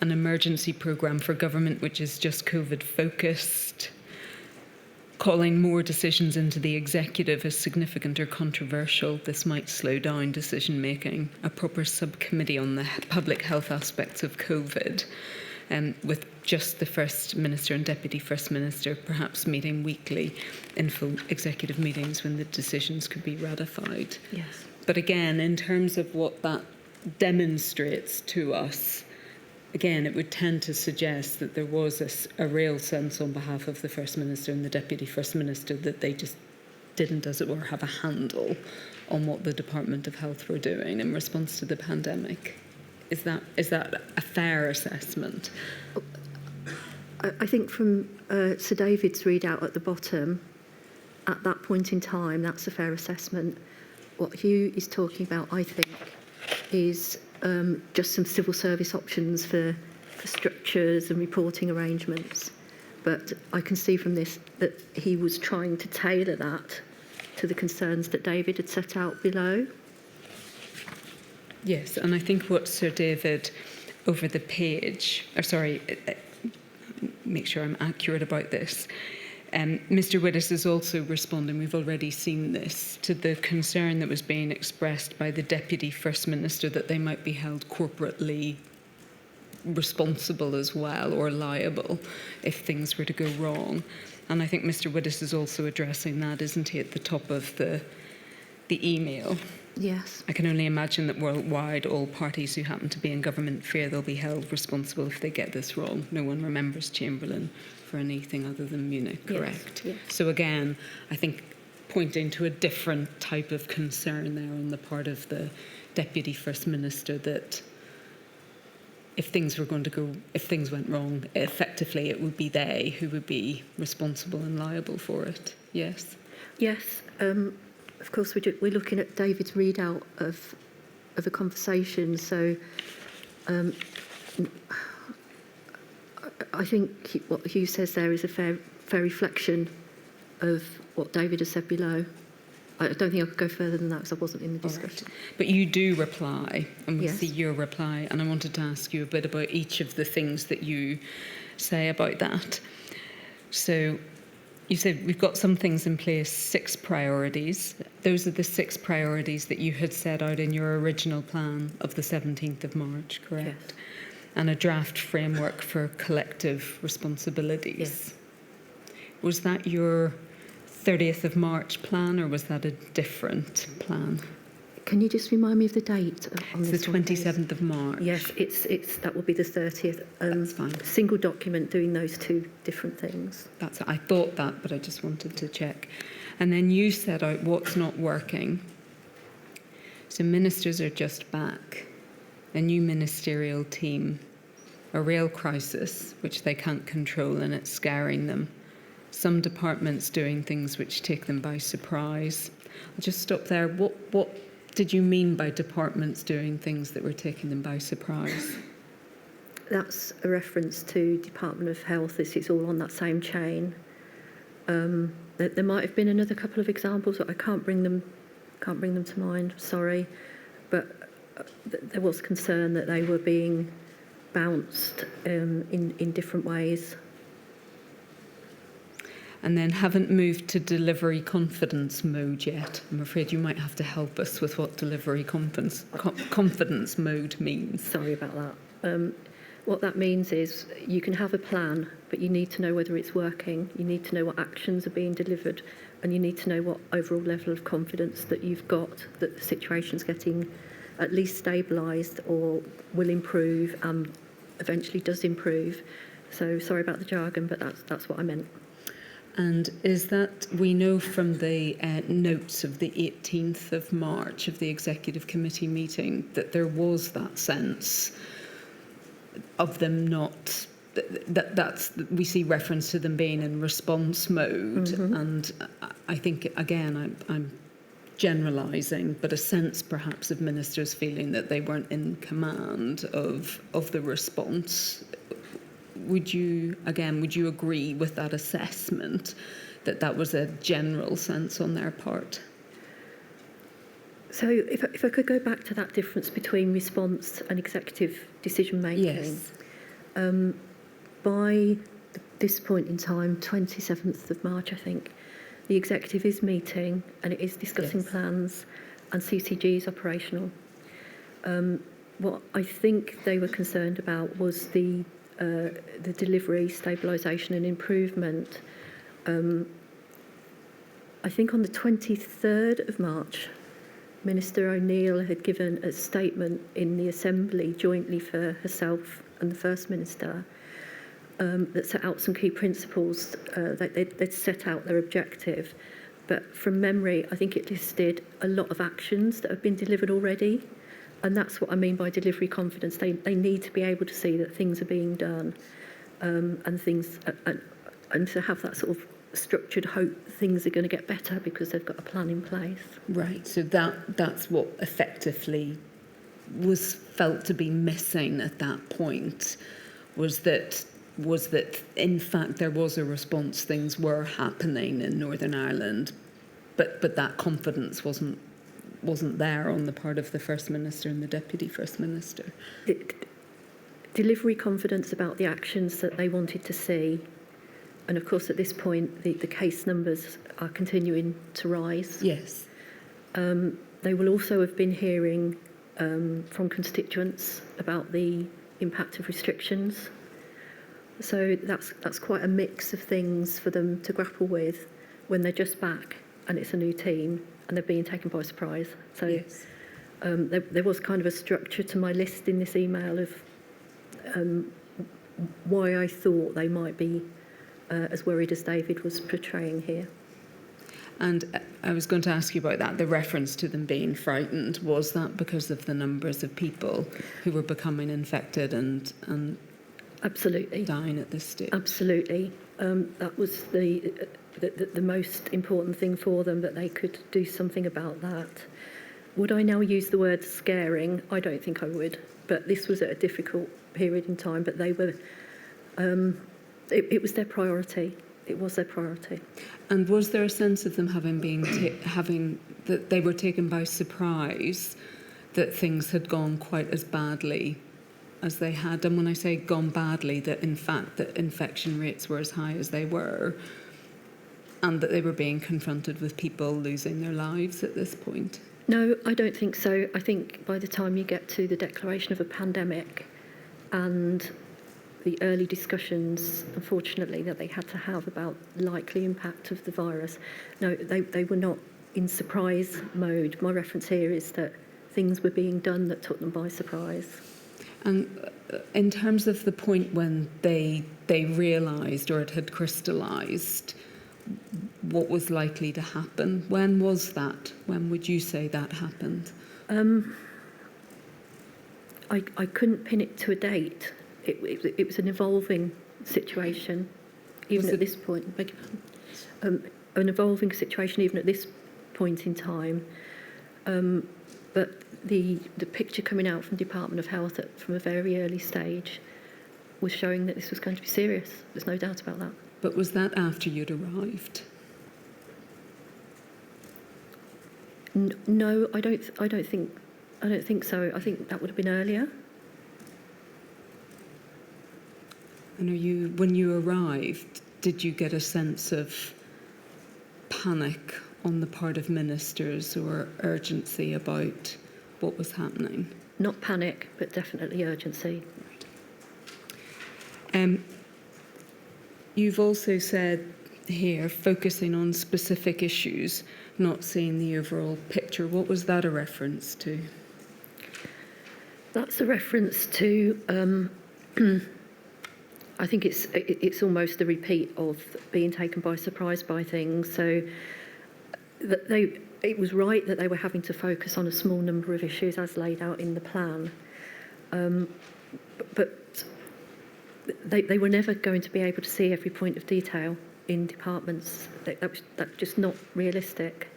Speaker 1: An emergency programme for government which is just COVID focused, calling more decisions into the executive as significant or controversial. This might slow down decision making. A proper subcommittee on the public health aspects of COVID, with just the First Minister and Deputy First Minister perhaps meeting weekly in full executive meetings when the decisions could be ratified.
Speaker 3: Yes.
Speaker 1: But again, in terms of what that demonstrates to us, again, it would tend to suggest that there was a real sense on behalf of the First Minister and the Deputy First Minister that they just didn't, as it were, have a handle on what the Department of Health were doing in response to the pandemic. Is that a fair assessment?
Speaker 3: I think from Sir David's readout at the bottom, at that point in time, that's a fair assessment. What Hugh is talking about, I think, is just some civil service options for structures and reporting arrangements. But I can see from this that he was trying to tailor that to the concerns that David had set out below.
Speaker 1: Yes, and I think what Sir David over the page, make sure I'm accurate about this. Mr. Widdis is also responding, we've already seen this, to the concern that was being expressed by the Deputy First Minister that they might be held corporately responsible as well, or liable if things were to go wrong. And I think Mr. Widdis is also addressing that, isn't he, at the top of the email?
Speaker 3: Yes.
Speaker 1: I can only imagine that worldwide all parties who happen to be in government fear they'll be held responsible if they get this wrong. No one remembers Chamberlain for anything other than Munich, correct?
Speaker 3: Yes.
Speaker 1: So again, I think pointing to a different type of concern there on the part of the Deputy First Minister that if things went wrong, effectively it would be they who would be responsible and liable for it. Yes?
Speaker 3: Yes. Of course, we're looking at David's readout of a conversation. So I think what Hugh says there is a fair reflection of what David has said below. I don't think I could go further than that because I wasn't in the discussion.
Speaker 1: Right. But you do reply, and we
Speaker 3: Yes.
Speaker 1: see your reply, and I wanted to ask you a bit about each of the things that you say about that. So you said we've got some things in place, 6 priorities. Those are the 6 priorities that you had set out in your original plan of the 17th of March, correct?
Speaker 3: Yes.
Speaker 1: And a draft framework for collective responsibilities.
Speaker 3: Yes.
Speaker 1: Was that your 30th of March plan, or was that a different plan?
Speaker 3: Can you just remind me of the date on
Speaker 1: It's
Speaker 3: this
Speaker 1: the
Speaker 3: one, please?
Speaker 1: 27th of March.
Speaker 3: Yes, it's that will be the 30th.
Speaker 1: That's fine.
Speaker 3: Single document doing those 2 different things.
Speaker 1: I thought that, but I just wanted to check. And then you set out what's not working. So ministers are just back. A new ministerial team. A real crisis, which they can't control, and it's scaring them. Some departments doing things which take them by surprise. I'll just stop there. What did you mean by departments doing things that were taking them by surprise?
Speaker 3: That's a reference to Department of Health. It's all on that same chain. There might have been another couple of examples, but I can't bring them to mind. Sorry, but there was concern that they were being bounced in different ways.
Speaker 1: And then haven't moved to delivery confidence mode yet. I'm afraid you might have to help us with what delivery confidence mode means.
Speaker 3: Sorry about that. What that means is you can have a plan, but you need to know whether it's working. You need to know what actions are being delivered, and you need to know what overall level of confidence that you've got that the situation's getting at least stabilised or will improve and eventually does improve. So sorry about the jargon, but that's what I meant.
Speaker 1: And is that, we know from the notes of the 18th of March of the Executive Committee meeting that there was that sense of them not, we see reference to them being in response mode. Mm-hmm. And I think, again, I'm generalising, but a sense perhaps of ministers feeling that they weren't in command of the response. Would you agree with that assessment, that was a general sense on their part?
Speaker 3: So if I could go back to that difference between response and executive decision making.
Speaker 1: Yes.
Speaker 3: By this point in time, 27th of March, I think, the executive is meeting and it is discussing
Speaker 1: Yes.
Speaker 3: plans, and CCG is operational. What I think they were concerned about was the delivery, stabilisation and improvement. I think on the 23rd of March, Minister O'Neill had given a statement in the Assembly jointly for herself and the First Minister that set out some key principles. They'd set out their objective, but from memory, I think it listed a lot of actions that have been delivered already, and that's what I mean by delivery confidence. They need to be able to see that things are being done, and to have that sort of structured hope things are going to get better because they've got a plan in place.
Speaker 1: Right, so that's what effectively was felt to be missing at that point, was that in fact there was a response, things were happening in Northern Ireland, but that confidence wasn't there on the part of the First Minister and the Deputy First Minister.
Speaker 3: Delivery confidence about the actions that they wanted to see. And of course, at this point, the case numbers are continuing to rise.
Speaker 1: Yes.
Speaker 3: They will also have been hearing from constituents about the impact of restrictions. So that's quite a mix of things for them to grapple with when they're just back and it's a new team and they're being taken by surprise. So
Speaker 1: Yes.
Speaker 3: there was kind of a structure to my list in this email of why I thought they might be as worried as David was portraying here.
Speaker 1: And I was going to ask you about that. The reference to them being frightened, was that because of the numbers of people who were becoming infected and
Speaker 3: Absolutely.
Speaker 1: dying at this stage?
Speaker 3: Absolutely. That was the most important thing for them, that they could do something about that. Would I now use the word scaring? I don't think I would. But this was at a difficult period in time. But they were. It was their priority. It was their priority.
Speaker 1: And was there a sense of them that they were taken by surprise, that things had gone quite as badly as they had? And when I say gone badly, that in fact the infection rates were as high as they were, and that they were being confronted with people losing their lives at this point?
Speaker 3: No, I don't think so. I think by the time you get to the declaration of a pandemic and the early discussions, unfortunately, that they had to have about likely impact of the virus, no, they were not in surprise mode. My reference here is that things were being done that took them by surprise.
Speaker 1: And in terms of the point when they realised, or it had crystallised, what was likely to happen, when was that? When would you say that happened?
Speaker 3: I couldn't pin it to a date. It was an evolving situation, even at this point. An evolving situation even at this point in time. But the picture coming out from Department of Health from a very early stage was showing that this was going to be serious. There's no doubt about that.
Speaker 1: But was that after you'd arrived?
Speaker 3: No, I don't think so. I think that would have been earlier.
Speaker 1: And when you arrived, did you get a sense of panic on the part of ministers or urgency about what was happening?
Speaker 3: Not panic, but definitely urgency.
Speaker 1: You've also said here, focusing on specific issues, not seeing the overall picture. What was that a reference to?
Speaker 3: That's a reference to, I think it's almost a repeat of being taken by surprise by things. So it was right that they were having to focus on a small number of issues as laid out in the plan. But they were never going to be able to see every point of detail in departments. That's just not realistic.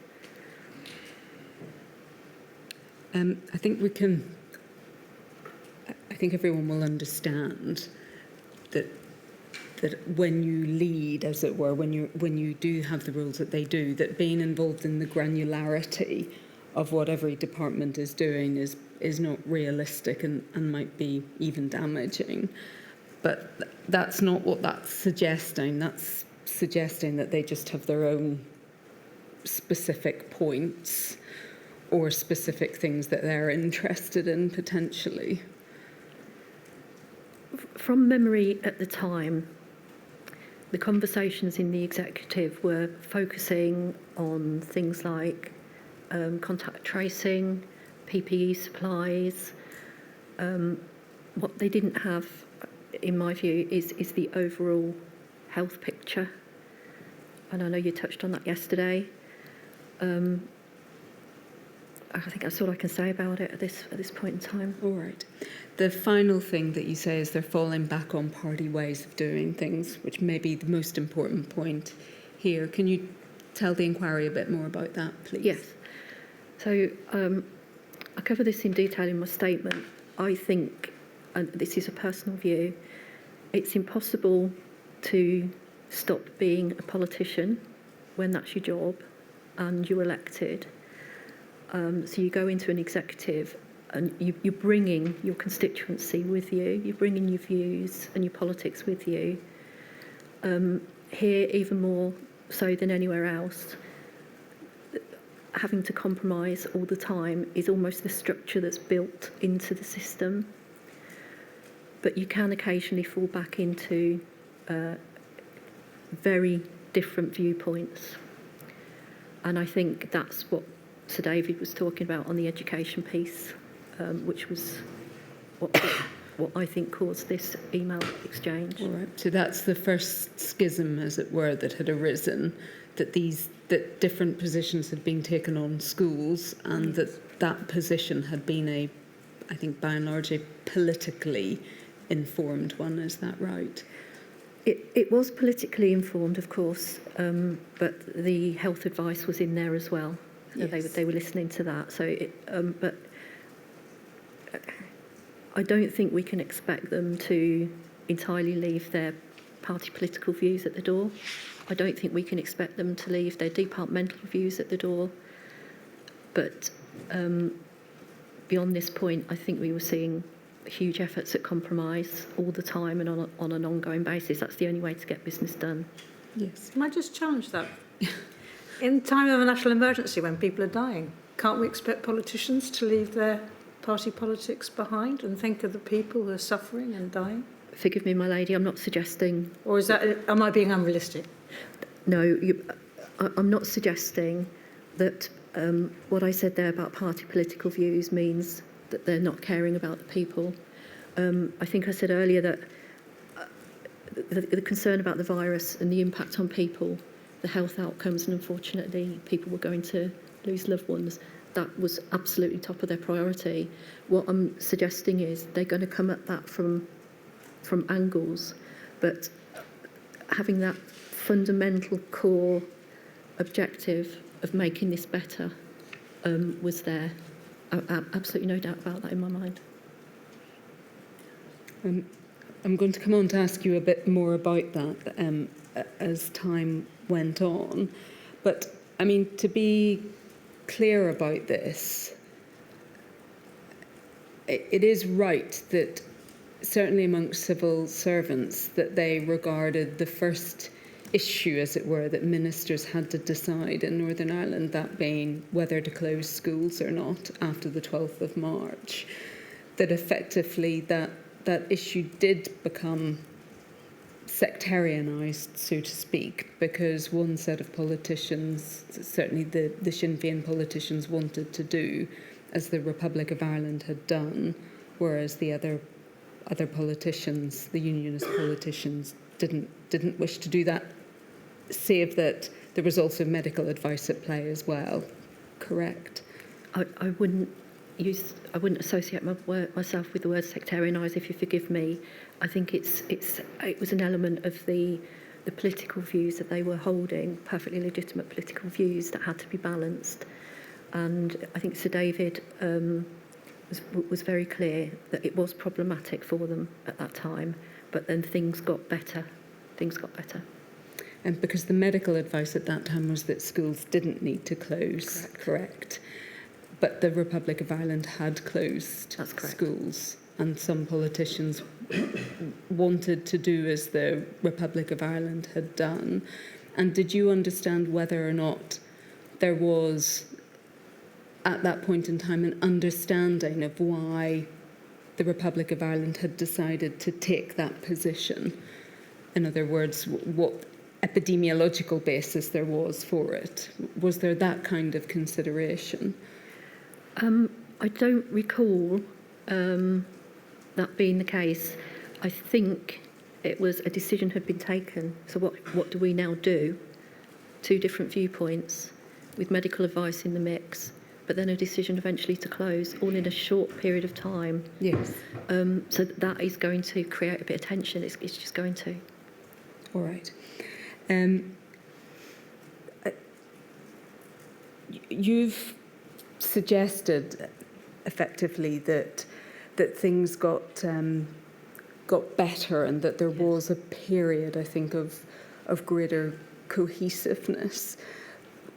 Speaker 1: I think everyone will understand that when you lead, as it were, when you do have the roles that they do, that being involved in the granularity of what every department is doing is not realistic and might be even damaging. But that's not what that's suggesting. That's suggesting that they just have their own specific points or specific things that they're interested in potentially.
Speaker 3: From memory at the time, the conversations in the executive were focusing on things like contact tracing, PPE supplies. What they didn't have in my view, is the overall health picture. And I know you touched on that yesterday. I think that's all I can say about it at this point in time.
Speaker 1: All right. The final thing that you say is they're falling back on party ways of doing things, which may be the most important point here. Can you tell the inquiry a bit more about that, please?
Speaker 3: Yes. So I cover this in detail in my statement. I think, and this is a personal view, it's impossible to stop being a politician when that's your job and you're elected. So you go into an executive and you're bringing your constituency with you, you're bringing your views and your politics with you. Here, even more so than anywhere else, having to compromise all the time is almost the structure that's built into the system. But you can occasionally fall back into very different viewpoints. And I think that's what Sir David was talking about on the education piece, which was what I think caused this email exchange.
Speaker 1: All right. So that's the first schism, as it were, that had arisen, that different positions had been taken on schools, and that position had been I think by and large, a politically informed one. Is that right?
Speaker 3: It was politically informed, of course, but the health advice was in there as well. So
Speaker 1: Yes.
Speaker 3: they were listening to that. So, but I don't think we can expect them to entirely leave their party political views at the door. I don't think we can expect them to leave their departmental views at the door. But beyond this point, I think we were seeing huge efforts at compromise all the time and on an ongoing basis. That's the only way to get business done.
Speaker 1: Yes.
Speaker 2: Can I just challenge that? In time of a national emergency, when people are dying, can't we expect politicians to leave their party politics behind and think of the people who are suffering and dying?
Speaker 3: Forgive me, my lady, I'm not suggesting...
Speaker 2: Or am I being unrealistic?
Speaker 3: No, I'm not suggesting that what I said there about party political views means that they're not caring about the people. I think I said earlier that the concern about the virus and the impact on people, the health outcomes, and unfortunately people were going to lose loved ones, that was absolutely top of their priority. What I'm suggesting is they're going to come at that from angles, but having that fundamental core objective of making this better was there. Absolutely no doubt about that in my mind.
Speaker 1: I'm going to come on to ask you a bit more about that as time went on. But, I mean, to be clear about this, it is right that certainly amongst civil servants that they regarded the first issue, as it were, that ministers had to decide in Northern Ireland, that being whether to close schools or not after the 12th of March, that effectively that issue did become sectarianised, so to speak, because one set of politicians, certainly the Sinn Féin politicians, wanted to do as the Republic of Ireland had done, whereas the other politicians, the unionist politicians, didn't wish to do that, save that there was also medical advice at play as well. Correct?
Speaker 3: I wouldn't associate myself with the word sectarianised, if you forgive me. I think it was an element of the political views that they were holding, perfectly legitimate political views that had to be balanced. And I think Sir David was very clear that it was problematic for them at that time, but then things got better.
Speaker 1: And because the medical advice at that time was that schools didn't need to close, correct? But the Republic of Ireland had closed schools, and some politicians wanted to do as the Republic of Ireland had done. And did you understand whether or not there was, at that point in time, an understanding of why the Republic of Ireland had decided to take that position? In other words, what epidemiological basis there was for it? Was there that kind of consideration?
Speaker 3: I don't recall that being the case. I think it was a decision had been taken. So what do we now do? Two different viewpoints with medical advice in the mix, but then a decision eventually to close, all in a short period of time.
Speaker 1: Yes.
Speaker 3: So that is going to create a bit of tension. It's just going to.
Speaker 1: All right. You've suggested effectively that things got better and that there was a period, I think, of greater cohesiveness.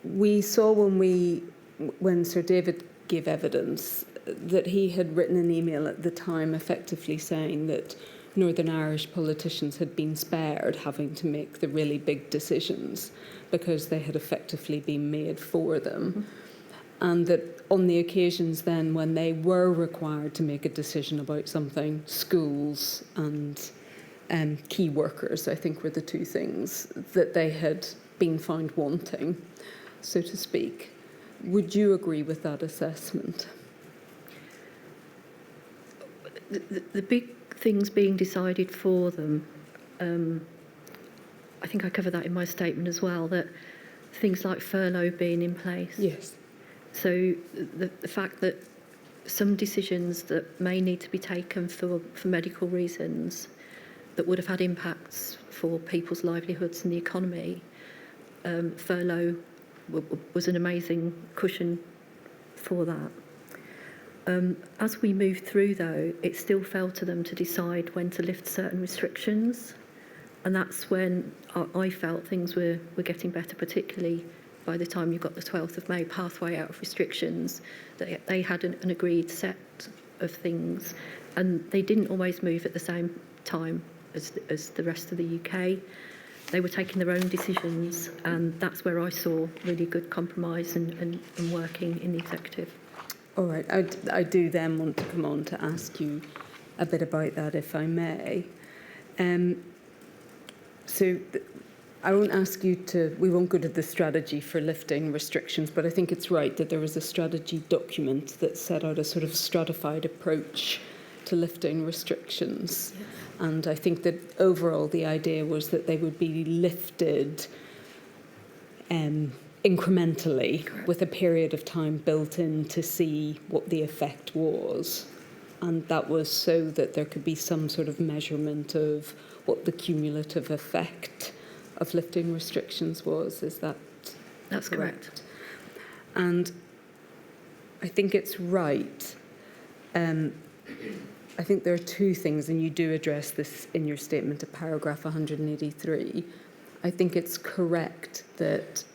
Speaker 1: We saw when Sir David gave evidence that he had written an email at the time effectively saying that Northern Irish politicians had been spared having to make the really big decisions because they had effectively been made for them. Mm-hmm. And that on the occasions then when they were required to make a decision about something, schools and key workers, I think, were the two things that they had been found wanting, so to speak. Would you agree with that assessment?
Speaker 3: The big things being decided for them, I think I cover that in my statement as well, that things like furlough being in place.
Speaker 1: Yes.
Speaker 3: So the fact that some decisions that may need to be taken for medical reasons that would have had impacts for people's livelihoods and the economy, furlough was an amazing cushion for that. As we moved through, though, it still fell to them to decide when to lift certain restrictions. And that's when I felt things were getting better, particularly by the time you got the 12th of May pathway out of restrictions. They had an agreed set of things, and they didn't always move at the same time as the rest of the UK. They were taking their own decisions, and that's where I saw really good compromise and working in the executive.
Speaker 1: All right. I do then want to come on to ask you a bit about that, if I may. I won't ask you we won't go to the strategy for lifting restrictions, but I think it's right that there was a strategy document that set out a sort of stratified approach to lifting restrictions. Yes. And I think that overall the idea was that they would be lifted incrementally. Correct. With a period of time built in to see what the effect was. And that was so that there could be some sort of measurement of what the cumulative effect of lifting restrictions was. Is that
Speaker 3: That's correct?
Speaker 1: And I think it's right. I think there are two things, and you do address this in your statement at paragraph 183. I think it's correct that,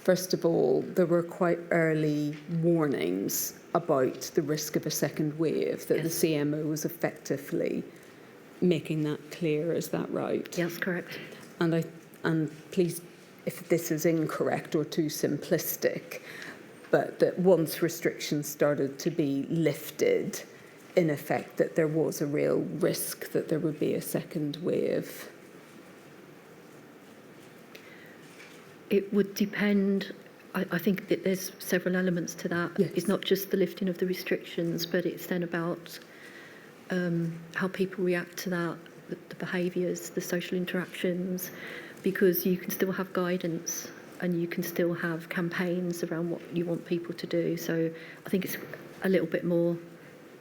Speaker 1: first of all, there were quite early warnings about the risk of a second wave, that
Speaker 3: yes.
Speaker 1: The CMO was effectively making that clear. Is that right?
Speaker 3: Yes, correct.
Speaker 1: And please, if this is incorrect or too simplistic, but that once restrictions started to be lifted, in effect, that there was a real risk that there would be a second wave.
Speaker 3: It would depend. I think that there's several elements to that.
Speaker 1: Yes.
Speaker 3: It's not just the lifting of the restrictions, but it's then about how people react to that, the behaviours, the social interactions, because you can still have guidance and you can still have campaigns around what you want people to do. So I think it's a little bit more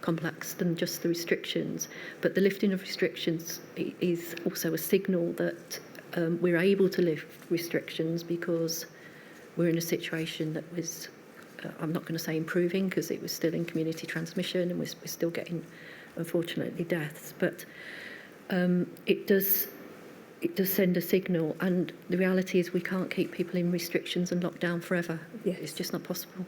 Speaker 3: complex than just the restrictions. But the lifting of restrictions is also a signal that we're able to lift restrictions because we're in a situation that was, I'm not going to say improving because it was still in community transmission and we're still getting, unfortunately, deaths. But it does send a signal, and the reality is we can't keep people in restrictions and lockdown forever.
Speaker 1: Yes.
Speaker 3: It's just not possible.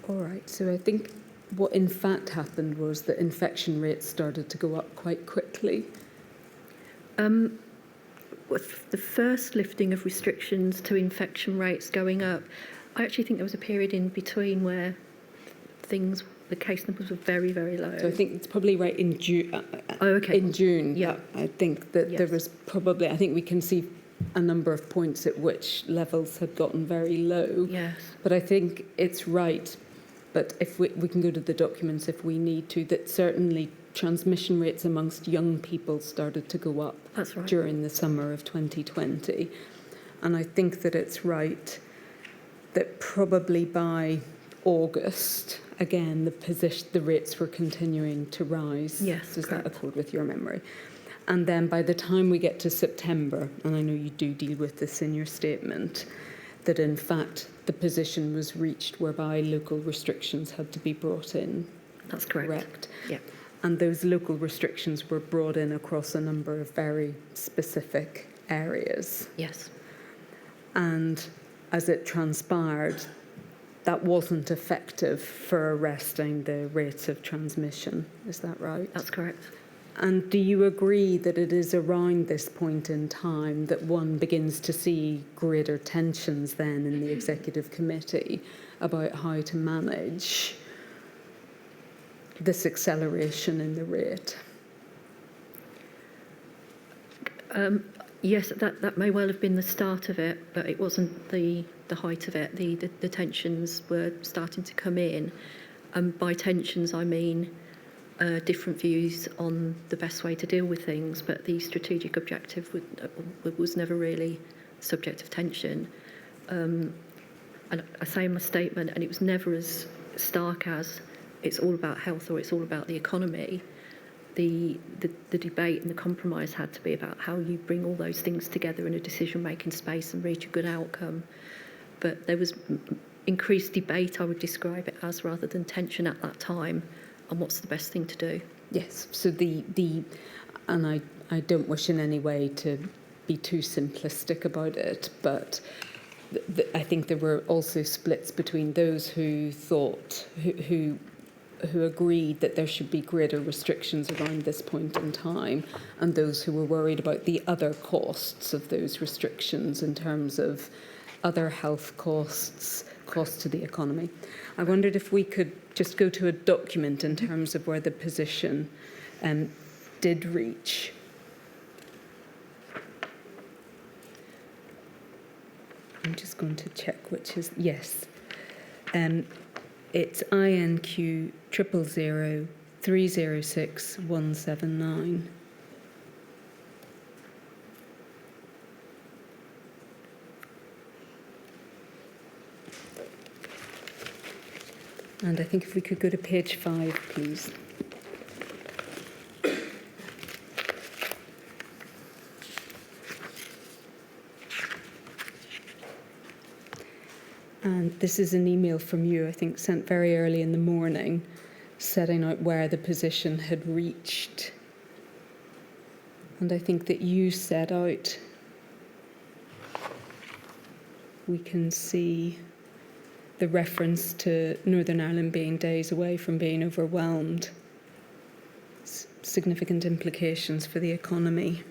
Speaker 3: All
Speaker 1: right. So I think what in fact happened was that infection rates started to go up quite quickly.
Speaker 3: With the first lifting of restrictions to infection rates going up, I actually think there was a period in between where the case numbers were very, very low.
Speaker 1: So I think it's probably right in June.
Speaker 3: Okay.
Speaker 1: In June,
Speaker 3: yeah.
Speaker 1: I think that
Speaker 3: yes.
Speaker 1: There was probably, I think we can see a number of points at which levels had gotten very low.
Speaker 3: Yes.
Speaker 1: But I think it's right. But if we can go to the documents if we need to, that certainly transmission rates amongst young people started to go up
Speaker 3: That's right.
Speaker 1: during the summer of 2020. And I think that it's right that probably by August, again, the rates were continuing to rise.
Speaker 3: Yes,
Speaker 1: Does
Speaker 3: correct.
Speaker 1: that accord with your memory? And then by the time we get to September, and I know you do deal with this in your statement, that in fact the position was reached whereby local restrictions had to be brought in.
Speaker 3: That's correct. Yeah.
Speaker 1: And those local restrictions were brought in across a number of very specific areas.
Speaker 3: Yes.
Speaker 1: And as it transpired, that wasn't effective for arresting the rates of transmission. Is that right?
Speaker 3: That's correct.
Speaker 1: And do you agree that it is around this point in time that one begins to see greater tensions then in the executive committee about how to manage this acceleration in the rate?
Speaker 3: Yes, that may well have been the start of it, but it wasn't the height of it. The tensions were starting to come in. By tensions, I mean different views on the best way to deal with things, but the strategic objective was never really subject of tension. And I say in my statement, and it was never as stark as it's all about health or it's all about the economy. The debate and the compromise had to be about how you bring all those things together in a decision-making space and reach a good outcome. But there was increased debate, I would describe it as, rather than tension at that time, on what's the best thing to do.
Speaker 1: Yes, so and I don't wish in any way to be too simplistic about it, but I think there were also splits between those who thought, who agreed that there should be greater restrictions around this point in time, and those who were worried about the other costs of those restrictions in terms of other health costs, costs to the economy. I wondered if we could just go to a document in terms of where the position did reach. I'm just going to check which is, yes. It's INQ 000 306 179. And I think if we could go to page 5, please. And this is an email from you, I think, sent very early in the morning, setting out where the position had reached. And I think that you set out, we can see the reference to Northern Ireland being days away from being overwhelmed, significant implications for the economy.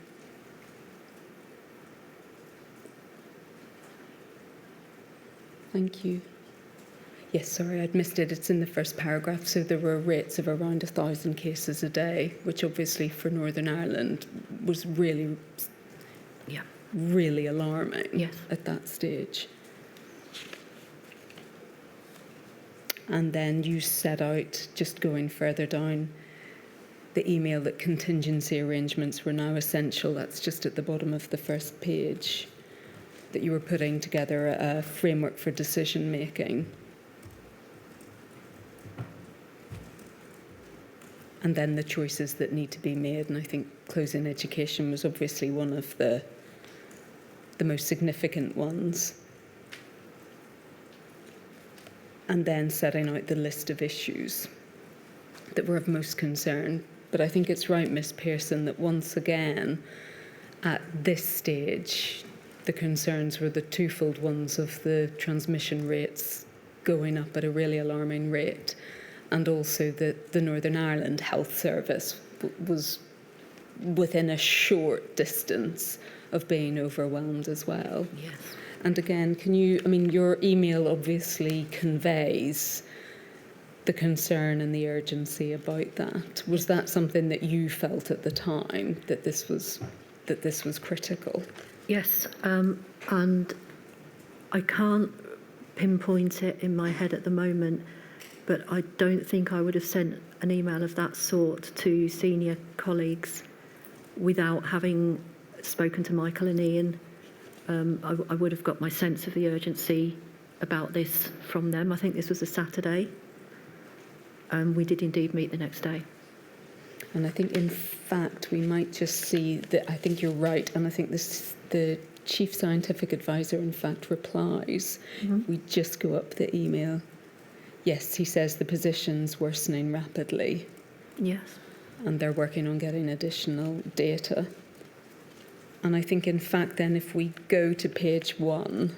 Speaker 1: Thank you. Yes, sorry, I'd missed it. It's in the first paragraph. So there were rates of around 1,000 cases a day, which obviously for Northern Ireland was really, really alarming at that stage. And then you set out, just going further down, the email that contingency arrangements were now essential. That's just at the bottom of the first page, that you were putting together a framework for decision making. And then the choices that need to be made. And I think closing education was obviously one of the most significant ones. And then setting out the list of issues that were of most concern. But I think it's right, Ms. Pearson, that once again, at this stage, the concerns were the twofold ones of the transmission rates going up at a really alarming rate, and also that the Northern Ireland Health Service was within a short distance of being overwhelmed as well.
Speaker 3: Yes.
Speaker 1: And again, can you, I mean, your email obviously conveys the concern and the urgency about that. Was that something that you felt at the time, that this was critical?
Speaker 3: Yes, and I can't pinpoint it in my head at the moment, but I don't think I would have sent an email of that sort to senior colleagues without having spoken to Michael and Ian. I would have got my sense of the urgency about this from them. I think this was a Saturday, and we did indeed meet the next day.
Speaker 1: And I think, in fact, we might just see that. I think you're right, and I think the chief scientific advisor, in fact, replies. We just go up the email. Yes, he says the position's worsening rapidly,
Speaker 3: Yes.
Speaker 1: and they're working on getting additional data. And I think, in fact, then if we go to page 1,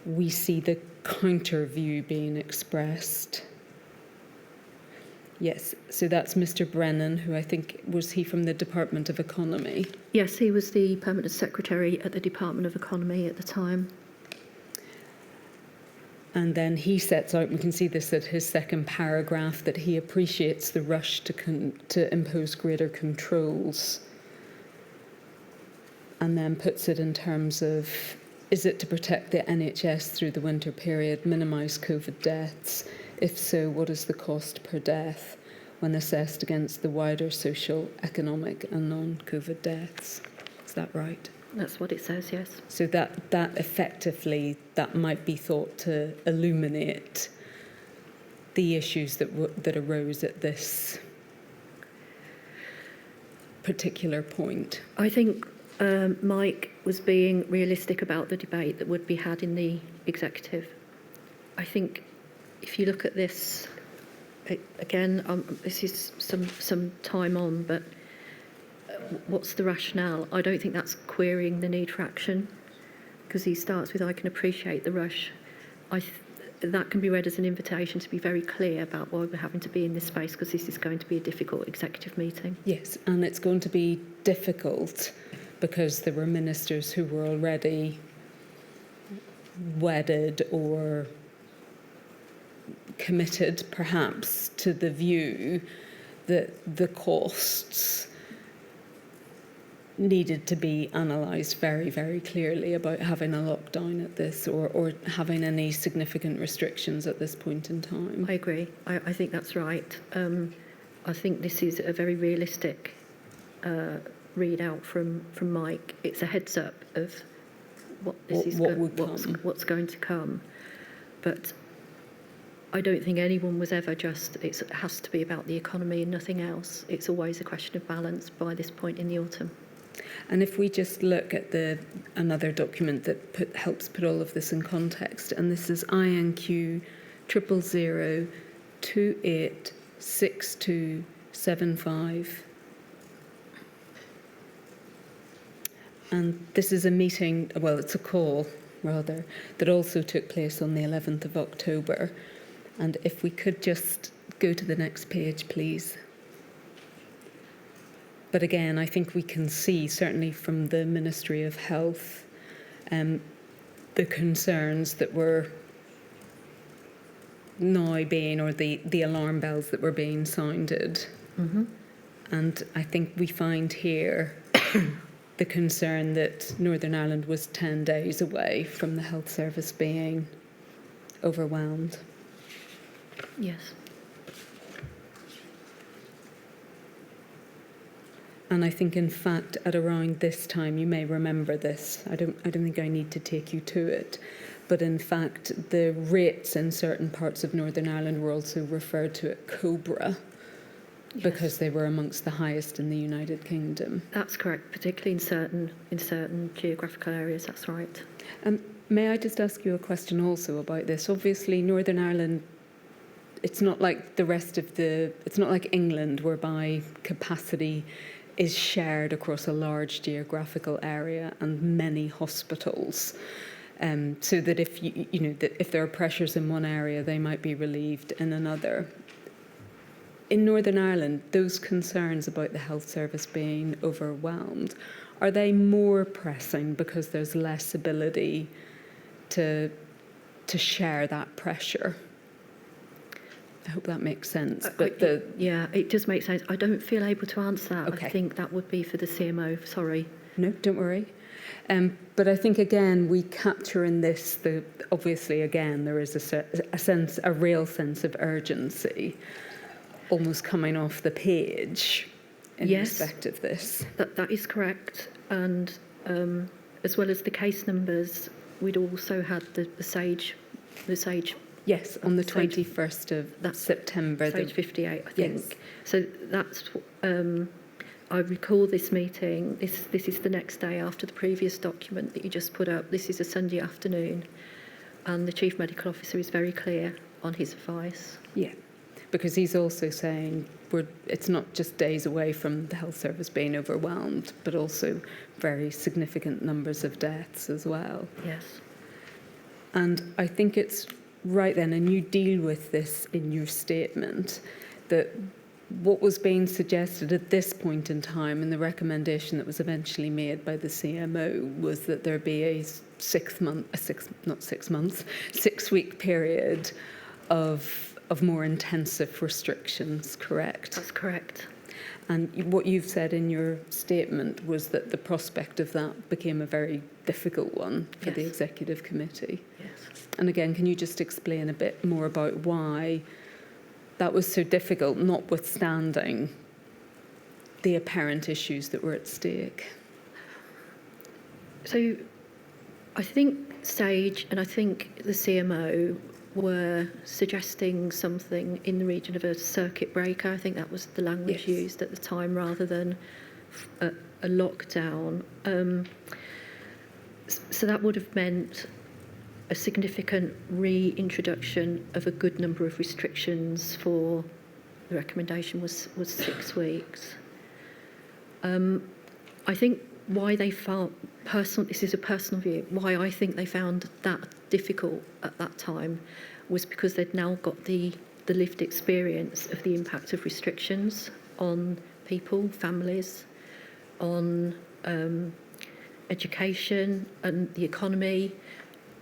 Speaker 1: we see the counter view being expressed. Yes, so that's Mr. Brennan, who I think, was he from the Department of Economy?
Speaker 3: Yes, he was the permanent secretary at the Department of Economy at the time.
Speaker 1: And then he sets out, we can see this at his second paragraph, that he appreciates the rush to impose greater controls. And then puts it in terms of, is it to protect the NHS through the winter period, minimise COVID deaths? If so, what is the cost per death when assessed against the wider social, economic and non-COVID deaths? Is that right?
Speaker 3: That's what it says, yes.
Speaker 1: So that effectively, that might be thought to illuminate the issues that arose at this particular point.
Speaker 3: I think Mike was being realistic about the debate that would be had in the executive. I think if you look at this, again, this is some time on, but what's the rationale? I don't think that's querying the need for action, because he starts with, I can appreciate the rush. That can be read as an invitation to be very clear about why we're having to be in this space, because this is going to be a difficult executive meeting.
Speaker 1: Yes, and it's going to be difficult because there were ministers who were already wedded or committed, perhaps, to the view that the costs needed to be analysed very, very clearly about having a lockdown at this, or having any significant restrictions at this point in time.
Speaker 3: I agree. I think that's right. I think this is a very realistic readout from Mike. It's a heads up of what's going to come. But I don't think anyone was ever just, it has to be about the economy and nothing else. It's always a question of balance by this point in the autumn.
Speaker 1: And if we just look at another document that helps put all of this in context, and this is INQ 000286275. And this is a meeting, well, it's a call, rather, that also took place on the 11th of October. And if we could just go to the next page, please. But again, I think we can see, certainly from the Ministry of Health, the concerns that were now being, or the alarm bells that were being sounded. And I think we find here the concern that Northern Ireland was 10 days away from the health service being overwhelmed.
Speaker 3: Yes.
Speaker 1: And I think, in fact, at around this time, you may remember this. I don't think I need to take you to it. But in fact, the rates in certain parts of Northern Ireland were also referred to at Cobra,
Speaker 3: Yes.
Speaker 1: because they were amongst the highest in the United Kingdom.
Speaker 3: That's correct, particularly in certain geographical areas. That's right.
Speaker 1: May I just ask you a question also about this? Obviously, Northern Ireland, it's not like the rest of it's not like England, whereby capacity is shared across a large geographical area and many hospitals. So that if if there are pressures in one area, they might be relieved in another. In Northern Ireland, those concerns about the health service being overwhelmed, are they more pressing because there's less ability to share that pressure? I hope that makes sense. But
Speaker 3: yeah, it does make sense. I don't feel able to answer that.
Speaker 1: Okay.
Speaker 3: I think that would be for the CMO. Sorry.
Speaker 1: No, don't worry. But I think, again, we capture in this, obviously, again, there is a real sense of urgency almost coming off the page in
Speaker 3: Yes.
Speaker 1: respect of this.
Speaker 3: That is correct. And as well as the case numbers, we'd also had the SAGE,
Speaker 1: Yes, on the
Speaker 3: Sage-
Speaker 1: 21st of
Speaker 3: that's
Speaker 1: September.
Speaker 3: SAGE 58, I think.
Speaker 1: Yes.
Speaker 3: So that's, I recall this meeting, this is the next day after the previous document that you just put up. This is a Sunday afternoon, and the Chief Medical Officer is very clear on his advice.
Speaker 1: Yeah, because he's also saying it's not just days away from the health service being overwhelmed, but also very significant numbers of deaths as well.
Speaker 3: Yes.
Speaker 1: And I think it's right then, and you deal with this in your statement, that what was being suggested at this point in time and the recommendation that was eventually made by the CMO was that there be a 6 week period of more intensive restrictions, correct?
Speaker 3: That's correct.
Speaker 1: And what you've said in your statement was that the prospect of that became a very difficult one for the
Speaker 3: Yes.
Speaker 1: executive committee.
Speaker 3: Yes.
Speaker 1: And again, can you just explain a bit more about why that was so difficult, notwithstanding the apparent issues that were at stake?
Speaker 3: So I think SAGE and I think the CMO were suggesting something in the region of a circuit breaker. I think that was the language
Speaker 1: Yes.
Speaker 3: used at the time rather than a lockdown. So that would have meant a significant reintroduction of a good number of restrictions for, the recommendation was 6 weeks. I think why they felt this is a personal view, why I think they found that difficult at that time was because they'd now got the lived experience of the impact of restrictions on people, families, on education and the economy.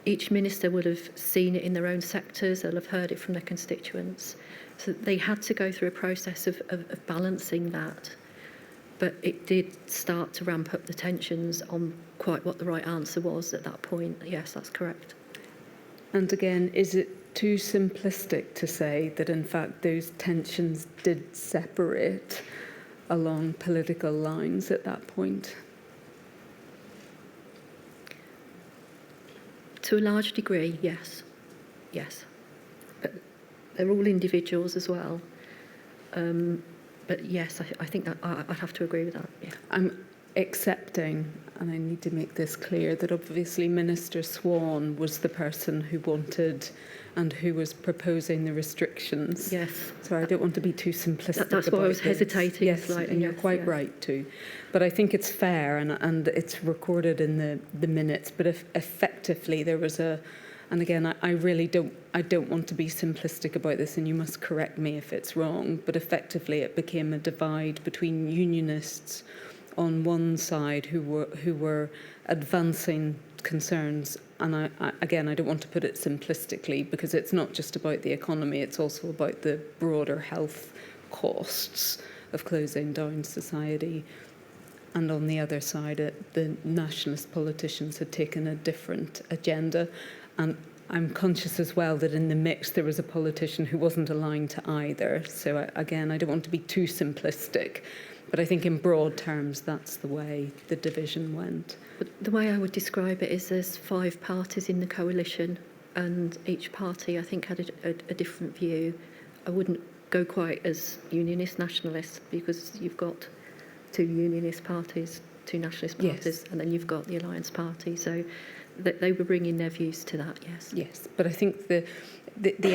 Speaker 3: Each minister would have seen it in their own sectors, they'll have heard it from their constituents. So they had to go through a process of balancing that. But it did start to ramp up the tensions on quite what the right answer was at that point. Yes, that's correct.
Speaker 1: And again, is it too simplistic to say that in fact those tensions did separate along political lines at that point?
Speaker 3: To a large degree, yes. Yes. But they're all individuals as well. But yes, I think that I'd have to agree with that. Yeah.
Speaker 1: I'm accepting, and I need to make this clear, that obviously Minister Swan was the person who wanted and who was proposing the restrictions.
Speaker 3: Yes.
Speaker 1: So I don't want to be too simplistic
Speaker 3: That's
Speaker 1: about
Speaker 3: why I was
Speaker 1: this.
Speaker 3: hesitating
Speaker 1: Yes,
Speaker 3: slightly.
Speaker 1: and you're
Speaker 3: Yes,
Speaker 1: quite
Speaker 3: yes.
Speaker 1: right to. But I think it's fair, and it's recorded in the minutes. But if effectively there was and again, I really don't want to be simplistic about this, and you must correct me if it's wrong. But effectively, it became a divide between unionists on one side who were advancing concerns, and I don't want to put it simplistically because it's not just about the economy, it's also about the broader health costs of closing down society. And on the other side, the nationalist politicians had taken a different agenda. And I'm conscious as well that in the mix there was a politician who wasn't aligned to either. So again, I don't want to be too simplistic, but I think in broad terms that's the way the division went.
Speaker 3: But the way I would describe it is there's 5 parties in the coalition, and each party, I think, had a different view. I wouldn't go quite as unionist nationalist because you've got 2 unionist parties, 2 nationalist parties,
Speaker 1: Yes.
Speaker 3: and then you've got the Alliance Party. So they were bringing their views to that, yes.
Speaker 1: Yes, but I think the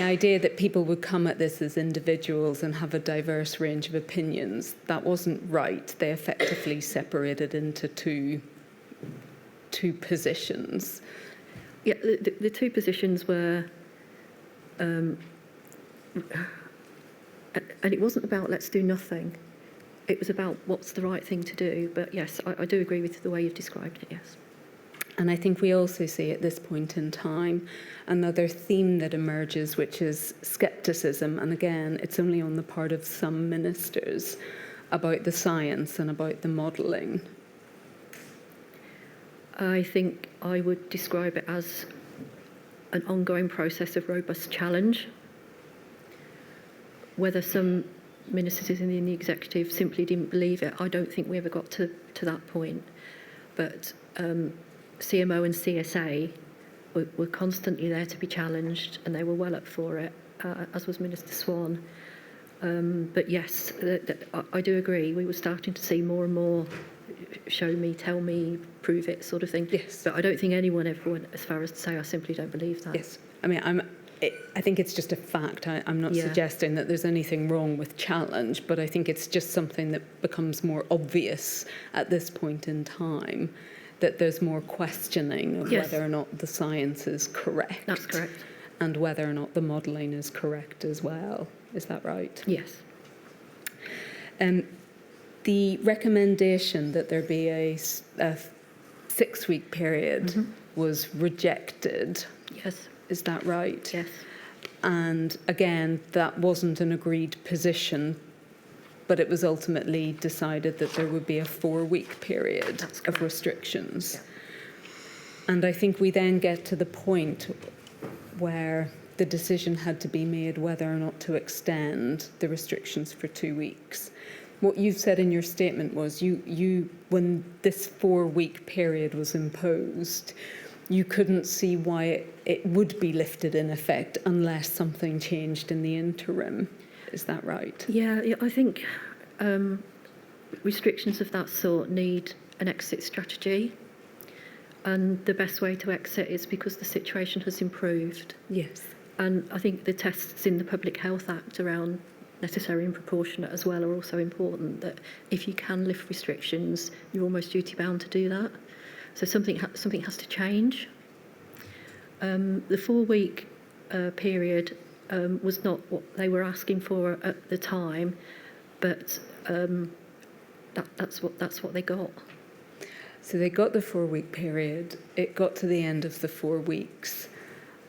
Speaker 1: idea that people would come at this as individuals and have a diverse range of opinions, that wasn't right. They effectively separated into two positions.
Speaker 3: Yeah, the 2 positions were, and it wasn't about let's do nothing. It was about what's the right thing to do. But yes, I do agree with the way you've described it, yes.
Speaker 1: And I think we also see at this point in time another theme that emerges, which is scepticism. And again, it's only on the part of some ministers about the science and about the modelling.
Speaker 3: I think I would describe it as an ongoing process of robust challenge. Whether some ministers in the executive simply didn't believe it, I don't think we ever got to that point. But CMO and CSA were constantly there to be challenged, and they were well up for it, as was Minister Swan. But yes, I do agree. We were starting to see more and more show me, tell me, prove it sort of thing.
Speaker 1: Yes.
Speaker 3: But I don't think anyone ever went as far as to say, I simply don't believe that.
Speaker 1: Yes. I mean, I think it's just a fact. I'm not suggesting that there's anything wrong with challenge, but I think it's just something that becomes more obvious at this point in time, that there's more questioning of whether or not the science is correct.
Speaker 3: That's correct.
Speaker 1: And whether or not the modelling is correct as well. Is that right?
Speaker 3: Yes.
Speaker 1: The recommendation that there be a 6-week period was rejected.
Speaker 3: Yes.
Speaker 1: Is that right?
Speaker 3: Yes.
Speaker 1: And again, that wasn't an agreed position, but it was ultimately decided that there would be a 4-week period of restrictions. Yeah. And I think we then get to the point where the decision had to be made whether or not to extend the restrictions for 2 weeks. What you've said in your statement was you when this 4-week period was imposed, you couldn't see why it would be lifted in effect unless something changed in the interim. Is that right?
Speaker 3: Yeah, I think restrictions of that sort need an exit strategy. And the best way to exit is because the situation has improved.
Speaker 1: Yes.
Speaker 3: And I think the tests in the Public Health Act around necessary and proportionate as well are also important, that if you can lift restrictions, you're almost duty-bound to do that. So something has to change. The 4-week period was not what they were asking for at the time, but that's what they got.
Speaker 1: So they got the 4-week period. It got to the end of the 4 weeks.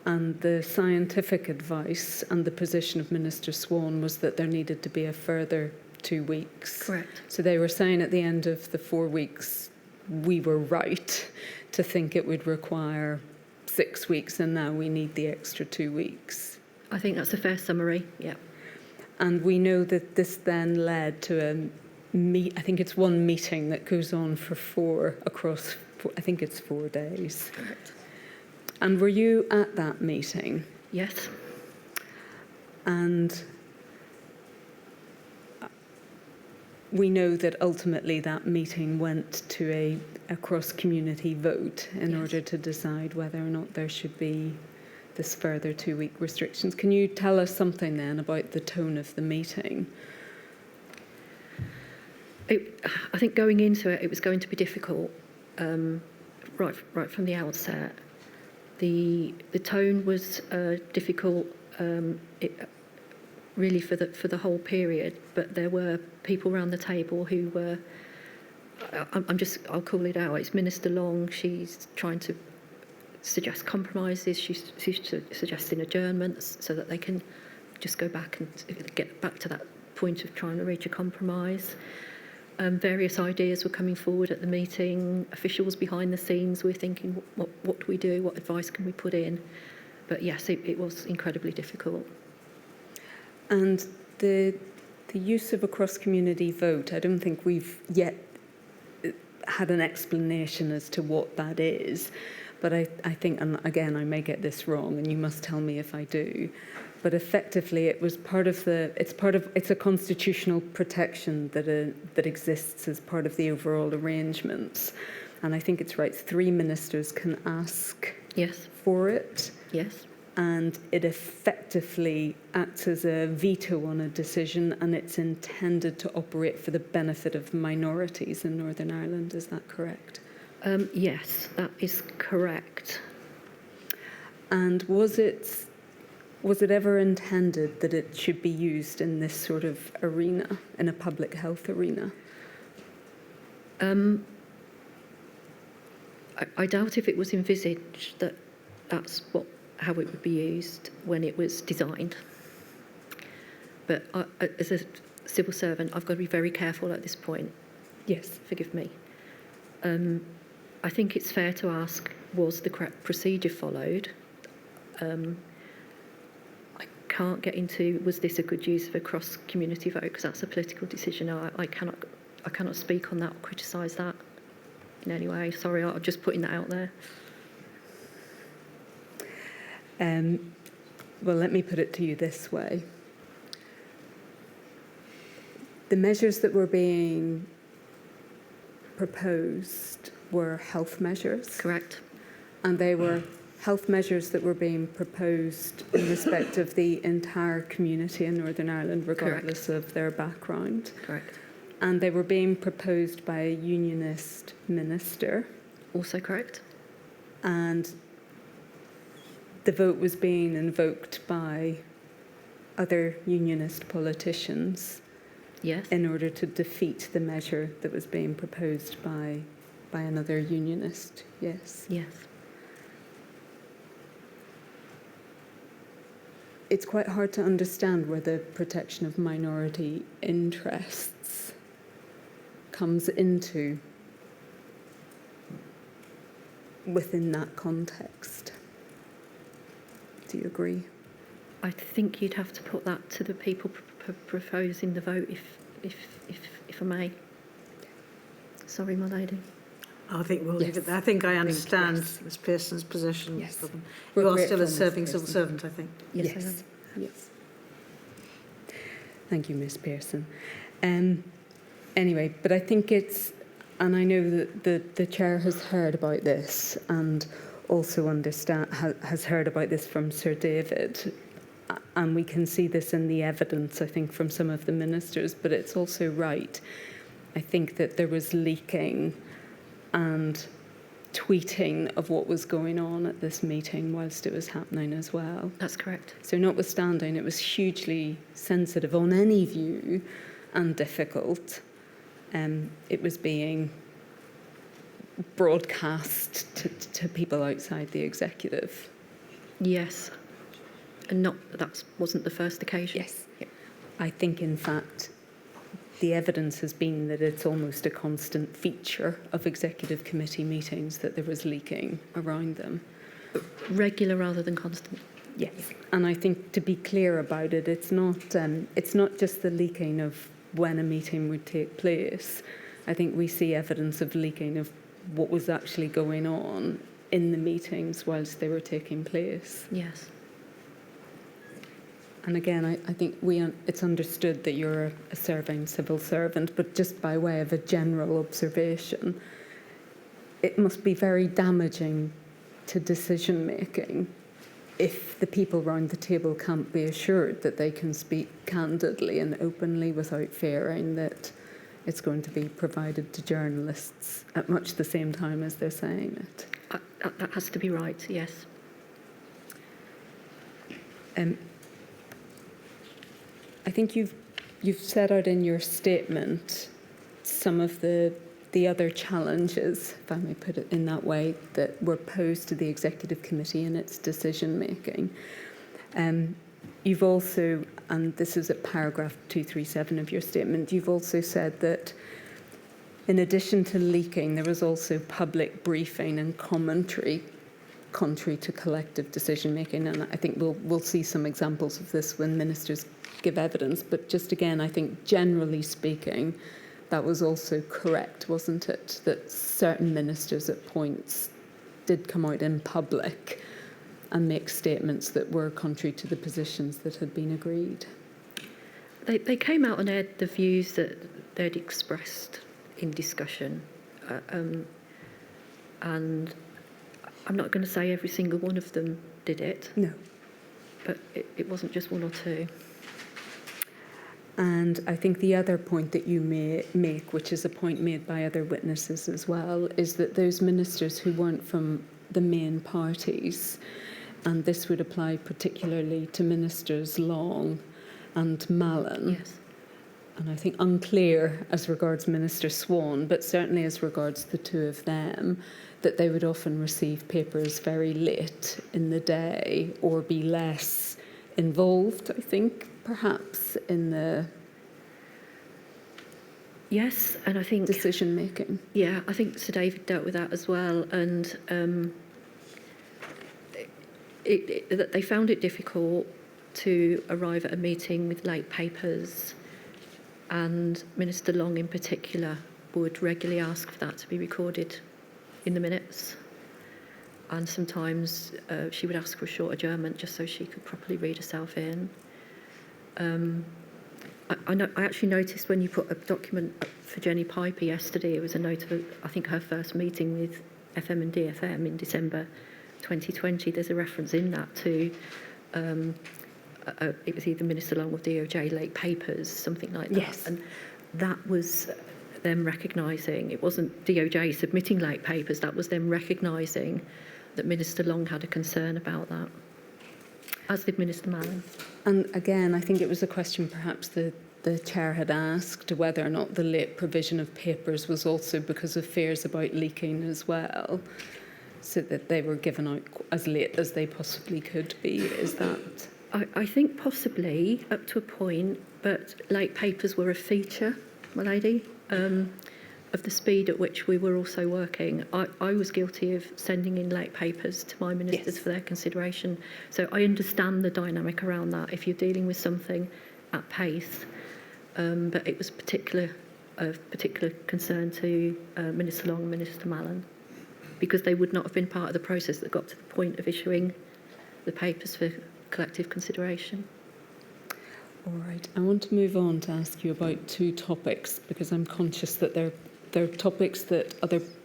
Speaker 1: And the scientific advice and the position of Minister Swan was that there needed to be a further 2 weeks.
Speaker 3: Correct.
Speaker 1: So they were saying at the end of the 4 weeks, we were right to think it would require 6 weeks, and now we need the extra 2 weeks.
Speaker 3: I think that's a fair summary, yeah.
Speaker 1: And we know that this then led to I think it's one meeting that goes on for I think it's 4 days.
Speaker 3: Correct.
Speaker 1: And were you at that meeting?
Speaker 3: Yes.
Speaker 1: And we know that ultimately that meeting went to a cross-community vote in order to decide whether or not there should be this further 2-week restrictions. Can you tell us something then about the tone of the meeting?
Speaker 3: I think going into it, it was going to be difficult right from the outset. The tone was difficult really for the whole period, but there were people around the table who were, I'll call it out, it's Minister Long. She's trying to suggest compromises. She's suggesting adjournments so that they can just go back and get back to that point of trying to reach a compromise. Various ideas were coming forward at the meeting. Officials behind the scenes were thinking, what do we do? What advice can we put in? But yes, it was incredibly difficult.
Speaker 1: And the use of a cross-community vote, I don't think we've yet had an explanation as to what that is. But I think, and again, I may get this wrong, and you must tell me if I do, but effectively it was it's a constitutional protection that exists as part of the overall arrangements. And I think it's right, 3 ministers can ask for it.
Speaker 3: Yes.
Speaker 1: And it effectively acts as a veto on a decision, and it's intended to operate for the benefit of minorities in Northern Ireland. Is that correct?
Speaker 3: Yes, that is correct.
Speaker 1: And was it ever intended that it should be used in this sort of arena, in a public health arena?
Speaker 3: I doubt if it was envisaged that that's how it would be used when it was designed. But as a civil servant, I've got to be very careful at this point.
Speaker 1: Yes.
Speaker 3: Forgive me. I think it's fair to ask, was the correct procedure followed? I can't get into, was this a good use of a cross-community vote, because that's a political decision. I cannot speak on that or criticise that in any way. Sorry, I'm just putting that out there.
Speaker 1: Well, let me put it to you this way. The measures that were being proposed were health measures.
Speaker 3: Correct.
Speaker 1: And they were health measures that were being proposed in respect of the entire community in Northern Ireland, regardless of their background.
Speaker 3: Correct.
Speaker 1: And they were being proposed by a unionist minister.
Speaker 3: Also correct.
Speaker 1: And the vote was being invoked by other unionist politicians
Speaker 3: Yes.
Speaker 1: in order to defeat the measure that was being proposed by another unionist. Yes.
Speaker 3: Yes.
Speaker 1: It's quite hard to understand where the protection of minority interests comes into within that context. Do you agree?
Speaker 3: I think you'd have to put that to the people proposing the vote, if I may. Sorry, my lady.
Speaker 2: I think we'll leave it there. I think I understand Ms Pearson's position.
Speaker 1: Yes.
Speaker 2: You
Speaker 1: We're
Speaker 2: are still
Speaker 1: grateful,
Speaker 2: a
Speaker 1: Ms.
Speaker 2: serving
Speaker 1: Pearson.
Speaker 2: civil servant, I think.
Speaker 3: Yes, I
Speaker 1: Yes.
Speaker 3: am.
Speaker 1: Yes. Thank you, Ms. Pearson. Anyway, but I think it's, and I know that the chair has heard about this and also has heard about this from Sir David, and we can see this in the evidence, I think, from some of the ministers, but it's also right. I think that there was leaking and tweeting of what was going on at this meeting whilst it was happening as well.
Speaker 3: That's correct.
Speaker 1: So notwithstanding, it was hugely sensitive on any view and difficult. It was being broadcast to people outside the executive.
Speaker 3: Yes. And that wasn't the first occasion.
Speaker 1: Yes. I think, in fact, the evidence has been that it's almost a constant feature of executive committee meetings that there was leaking around them.
Speaker 3: Regular rather than constant.
Speaker 1: Yes, and I think, to be clear about it, it's not just the leaking of when a meeting would take place. I think we see evidence of leaking of what was actually going on in the meetings whilst they were taking place.
Speaker 3: Yes.
Speaker 1: And again, I think it's understood that you're a serving civil servant, but just by way of a general observation, it must be very damaging to decision making if the people round the table can't be assured that they can speak candidly and openly without fearing that it's going to be provided to journalists at much the same time as they're saying it.
Speaker 3: That has to be right, yes.
Speaker 1: I think you've set out in your statement some of the other challenges, if I may put it in that way, that were posed to the executive committee in its decision making. You've also, and this is at paragraph 237 of your statement, you've also said that in addition to leaking, there was also public briefing and commentary contrary to collective decision making, and I think we'll see some examples of this when ministers give evidence. But just again, I think generally speaking, that was also correct, wasn't it? That certain ministers at points did come out in public and make statements that were contrary to the positions that had been agreed.
Speaker 3: They came out and aired the views that they'd expressed in discussion. And I'm not going to say every single one of them did it.
Speaker 1: No.
Speaker 3: But it wasn't just one or two.
Speaker 1: And I think the other point that you may make, which is a point made by other witnesses as well, is that those ministers who weren't from the main parties, and this would apply particularly to Ministers Long and Mallon,
Speaker 3: Yes.
Speaker 1: and I think unclear as regards Minister Swan, but certainly as regards the two of them, that they would often receive papers very late in the day or be less involved, I think, perhaps in the
Speaker 3: Yes, and I think
Speaker 1: decision making?
Speaker 3: yeah, I think Sir David dealt with that as well, and that they found it difficult to arrive at a meeting with late papers, and Minister Long in particular would regularly ask for that to be recorded in the minutes, and sometimes she would ask for a short adjournment just so she could properly read herself in. I actually noticed when you put a document up for Jenny Piper yesterday, it was a note of, I think, her first meeting with FM and DFM in December 2020. There's a reference in that to, it was either Minister Long or DOJ late papers, something like that.
Speaker 1: Yes.
Speaker 3: And that was them recognising, it wasn't DOJ submitting late papers, that was them recognising that Minister Long had a concern about that, as did Minister Mallon.
Speaker 1: And again, I think it was a question perhaps the chair had asked, whether or not the late provision of papers was also because of fears about leaking as well, so that they were given out as late as they possibly could be. Is that?
Speaker 3: I think possibly up to a point, but late papers were a feature, my lady, of the speed at which we were also working. I was guilty of sending in late papers to my ministers
Speaker 1: Yes.
Speaker 3: for their consideration. So I understand the dynamic around that if you're dealing with something at pace. But it was of particular concern to Minister Long and Minister Mallon, because they would not have been part of the process that got to the point of issuing the papers for collective consideration.
Speaker 1: All right. I want to move on to ask you about two topics, because I'm conscious that they're topics that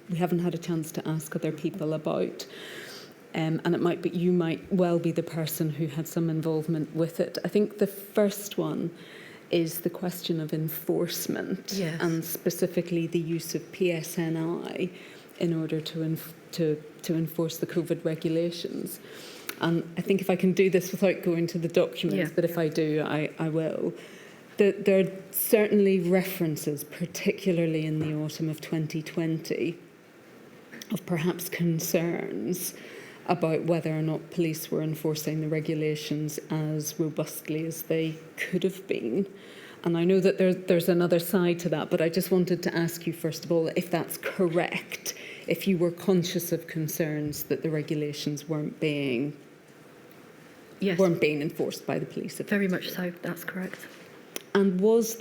Speaker 1: we haven't had a chance to ask other people about. And it might be, you might well be the person who had some involvement with it. I think the first one is the question of enforcement,
Speaker 3: Yes.
Speaker 1: and specifically the use of PSNI in order to enforce the COVID regulations. And I think if I can do this without going to the documents, but if I do, I will. There are certainly references, particularly in the autumn of 2020, of perhaps concerns about whether or not police were enforcing the regulations as robustly as they could have been. And I know that there's another side to that, but I just wanted to ask you, first of all, if that's correct, if you were conscious of concerns that the regulations weren't being
Speaker 3: Yes,
Speaker 1: enforced by the police.
Speaker 3: very much so, that's correct.
Speaker 1: And was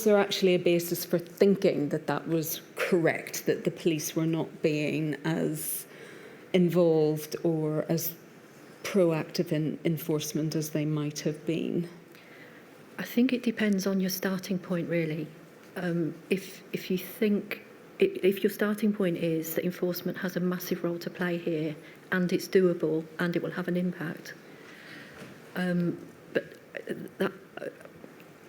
Speaker 1: there actually a basis for thinking that that was correct, that the police were not being as involved or as proactive in enforcement as they might have been?
Speaker 3: I think it depends on your starting point, really. If you think, if your starting point is that enforcement has a massive role to play here and it's doable and it will have an impact, but that,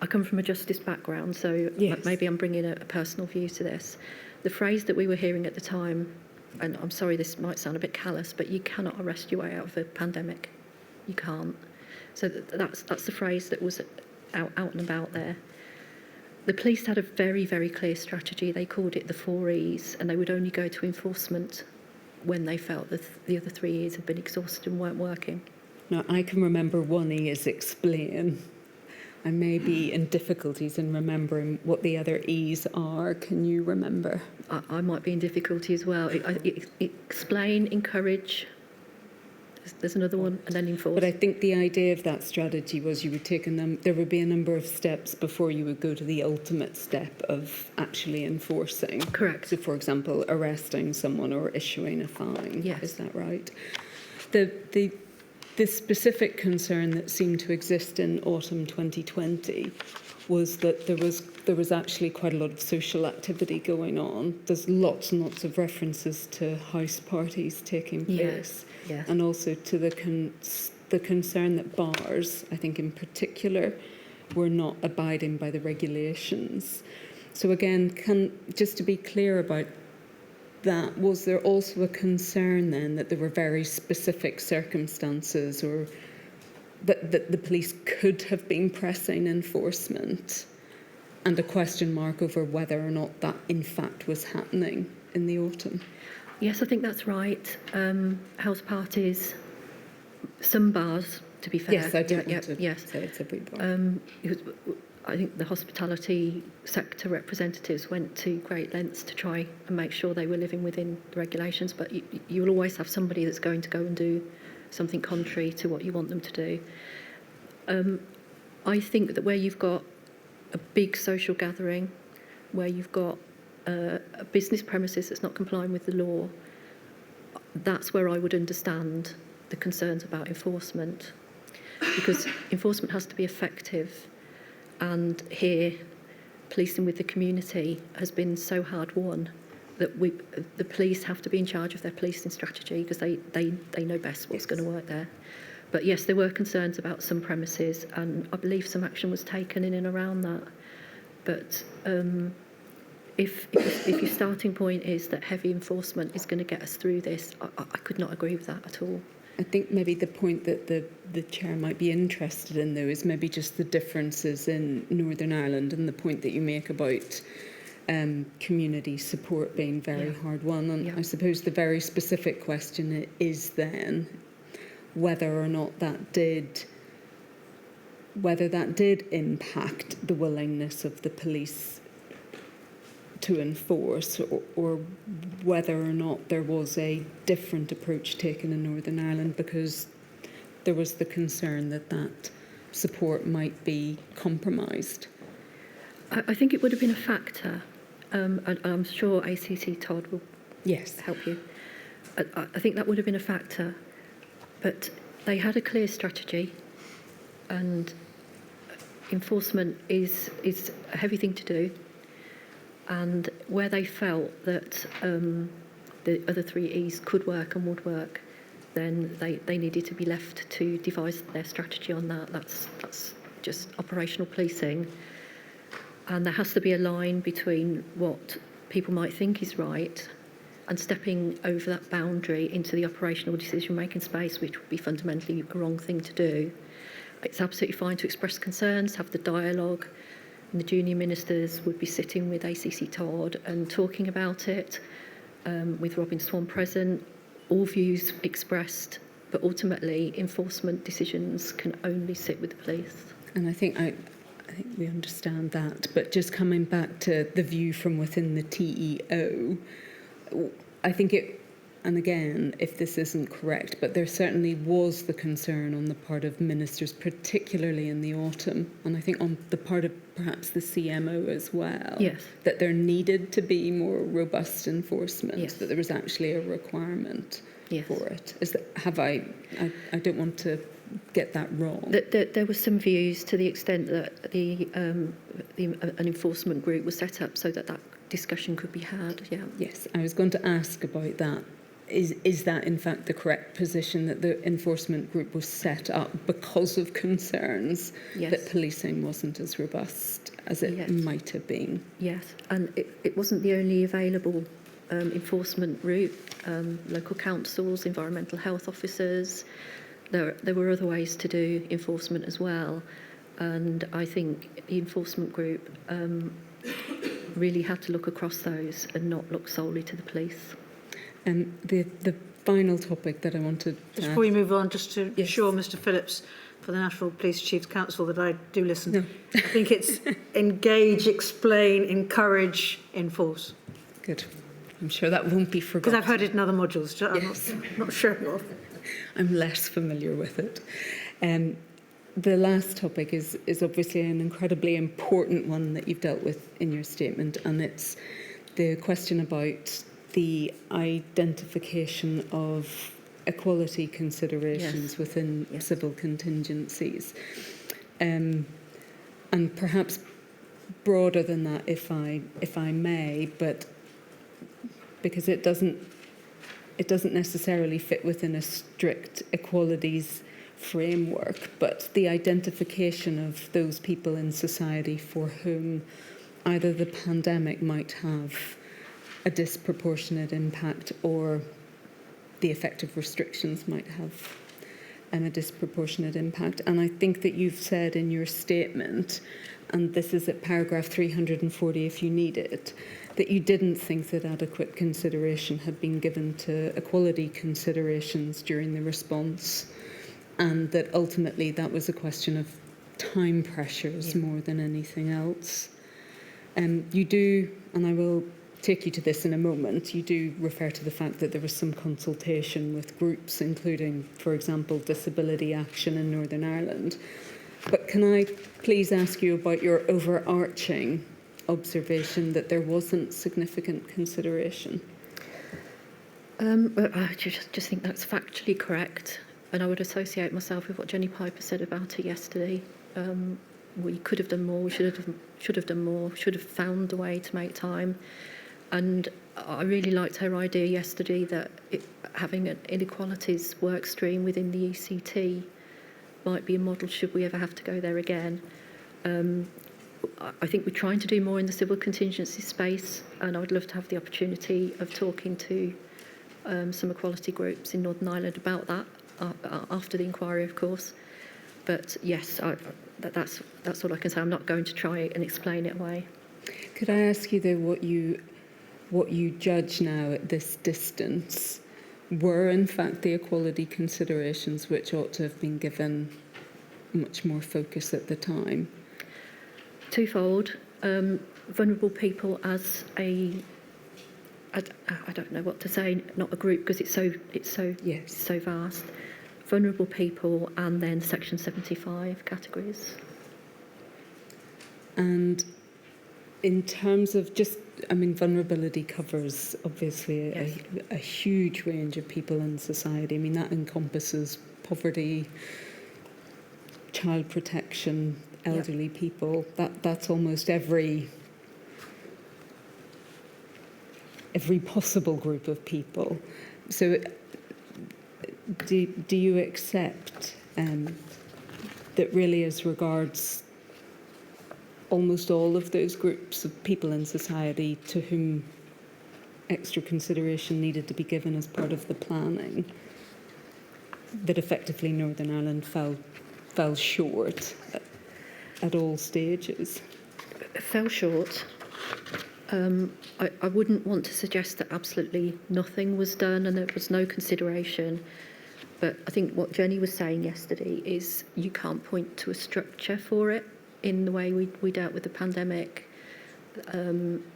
Speaker 3: I come from a justice background, so
Speaker 1: Yes.
Speaker 3: maybe I'm bringing a personal view to this. The phrase that we were hearing at the time, and I'm sorry this might sound a bit callous, but you cannot arrest your way out of a pandemic. You can't. So that's the phrase that was out and about there. The police had a very, very clear strategy. They called it the 4 E's, and they would only go to enforcement when they felt that the other 3 E's had been exhausted and weren't working.
Speaker 1: Now, I can remember one E is explain. I may be in difficulties in remembering what the other E's are. Can you remember?
Speaker 3: I might be in difficulty as well. Explain, encourage. There's another one, and then enforce.
Speaker 1: But I think the idea of that strategy was you would take there would be a number of steps before you would go to the ultimate step of actually enforcing.
Speaker 3: Correct.
Speaker 1: So, for example, arresting someone or issuing a fine.
Speaker 3: Yes.
Speaker 1: Is that right? The specific concern that seemed to exist in autumn 2020 was that there was actually quite a lot of social activity going on. There's lots and lots of references to house parties taking place.
Speaker 3: Yes.
Speaker 1: And also to the concern that bars, I think in particular, were not abiding by the regulations. So again, just to be clear about that, was there also a concern then that there were very specific circumstances or that the police could have been pressing enforcement, and a question mark over whether or not that in fact was happening in the autumn?
Speaker 3: Yes, I think that's right. House parties, some bars, to be fair.
Speaker 1: Yes, I don't want to
Speaker 3: yes.
Speaker 1: say it's every bar.
Speaker 3: I think the hospitality sector representatives went to great lengths to try and make sure they were living within the regulations, but you will always have somebody that's going to go and do something contrary to what you want them to do. I think that where you've got a big social gathering, where you've got a business premises that's not complying with the law, that's where I would understand the concerns about enforcement, because enforcement has to be effective, and here policing with the community has been so hard won that the police have to be in charge of their policing strategy, because they know best what's going to work there. But yes, there were concerns about some premises, and I believe some action was taken in and around that. But if your starting point is that heavy enforcement is going to get us through this, I could not agree with that at all.
Speaker 1: I think maybe the point that the chair might be interested in, though, is maybe just the differences in Northern Ireland and the point that you make about community support being very hard won. And I suppose the very specific question is then whether or not that did impact the willingness of the police to enforce, or whether or not there was a different approach taken in Northern Ireland, because there was the concern that support might be compromised.
Speaker 3: I think it would have been a factor. I'm sure ACC Todd will help you. I think that would have been a factor, but they had a clear strategy, and enforcement is a heavy thing to do. And where they felt that the other 3 E's could work and would work, then they needed to be left to devise their strategy on that. That's just operational policing. And there has to be a line between what people might think is right and stepping over that boundary into the operational decision-making space, which would be fundamentally a wrong thing to do. It's absolutely fine to express concerns, have the dialogue, and the junior ministers would be sitting with ACC Todd and talking about it, with Robin Swan present, all views expressed, but ultimately enforcement decisions can only sit with the police.
Speaker 1: And I think we understand that, but just coming back to the view from within the TEO, I think it, and again, if this isn't correct, but there certainly was the concern on the part of ministers, particularly in the autumn, and I think on the part of perhaps the CMO as well, that there needed to be more robust enforcement, that there was actually a requirement for it. I don't want to get that wrong.
Speaker 3: There were some views to the extent that an enforcement group was set up so that discussion could be had.
Speaker 1: Yes, I was going to ask about that. Is that in fact the correct position, that the enforcement group was set up because of concerns that policing wasn't as robust as it might have been?
Speaker 3: Yes, and it wasn't the only available enforcement route. Local councils, environmental health officers, there were other ways to do enforcement as well, and I think the enforcement group really had to look across those and not look solely to the police.
Speaker 1: And the final topic that I wanted to
Speaker 2: just before we move on, just to assure Mr Phillips for the National Police Chiefs Council that I do listen. No. I think it's engage, explain, encourage, enforce.
Speaker 1: Good. I'm sure that won't be forgotten.
Speaker 2: Because I've heard it in other modules. I'm not sure.
Speaker 1: I'm less familiar with it. The last topic is obviously an incredibly important one that you've dealt with in your statement, and it's the question about the identification of equality considerations within civil contingencies. And perhaps broader than that, if I may, but because it doesn't necessarily fit within a strict equalities framework, but the identification of those people in society for whom either the pandemic might have a disproportionate impact, or the effective restrictions might have a disproportionate impact. And I think that you've said in your statement, and this is at paragraph 340 if you need it, that you didn't think that adequate consideration had been given to equality considerations during the response, and that ultimately that was a question of time pressures more than anything else. You do, and I will take you to this in a moment, you do refer to the fact that there was some consultation with groups, including, for example, Disability Action in Northern Ireland. But can I please ask you about your overarching observation that there wasn't significant consideration?
Speaker 3: Well, I just think that's factually correct, and I would associate myself with what Jenny Piper said about it yesterday. We could have done more. We should have done more. Should have found a way to make time. And I really liked her idea yesterday that having an inequalities work stream within the ECT might be a model should we ever have to go there again. I think we're trying to do more in the civil contingency space, and I would love to have the opportunity of talking to some equality groups in Northern Ireland about that after the inquiry, of course. But yes, that's all I can say. I'm not going to try and explain it away.
Speaker 1: Could I ask you though what you judge now at this distance were in fact the equality considerations which ought to have been given much more focus at the time?
Speaker 3: Twofold. Vulnerable people as I don't know what to say, not a group because it's so vast. Vulnerable people and then Section 75 categories.
Speaker 1: And in terms of vulnerability covers obviously a huge range of people in society. I mean, that encompasses poverty, child protection, elderly people. That's almost every possible group of people. So do you accept that really as regards almost all of those groups of people in society to whom extra consideration needed to be given as part of the planning, that effectively Northern Ireland fell short at all stages?
Speaker 3: Fell short. I wouldn't want to suggest that absolutely nothing was done and there was no consideration. But I think what Jenny was saying yesterday is you can't point to a structure for it in the way we dealt with the pandemic.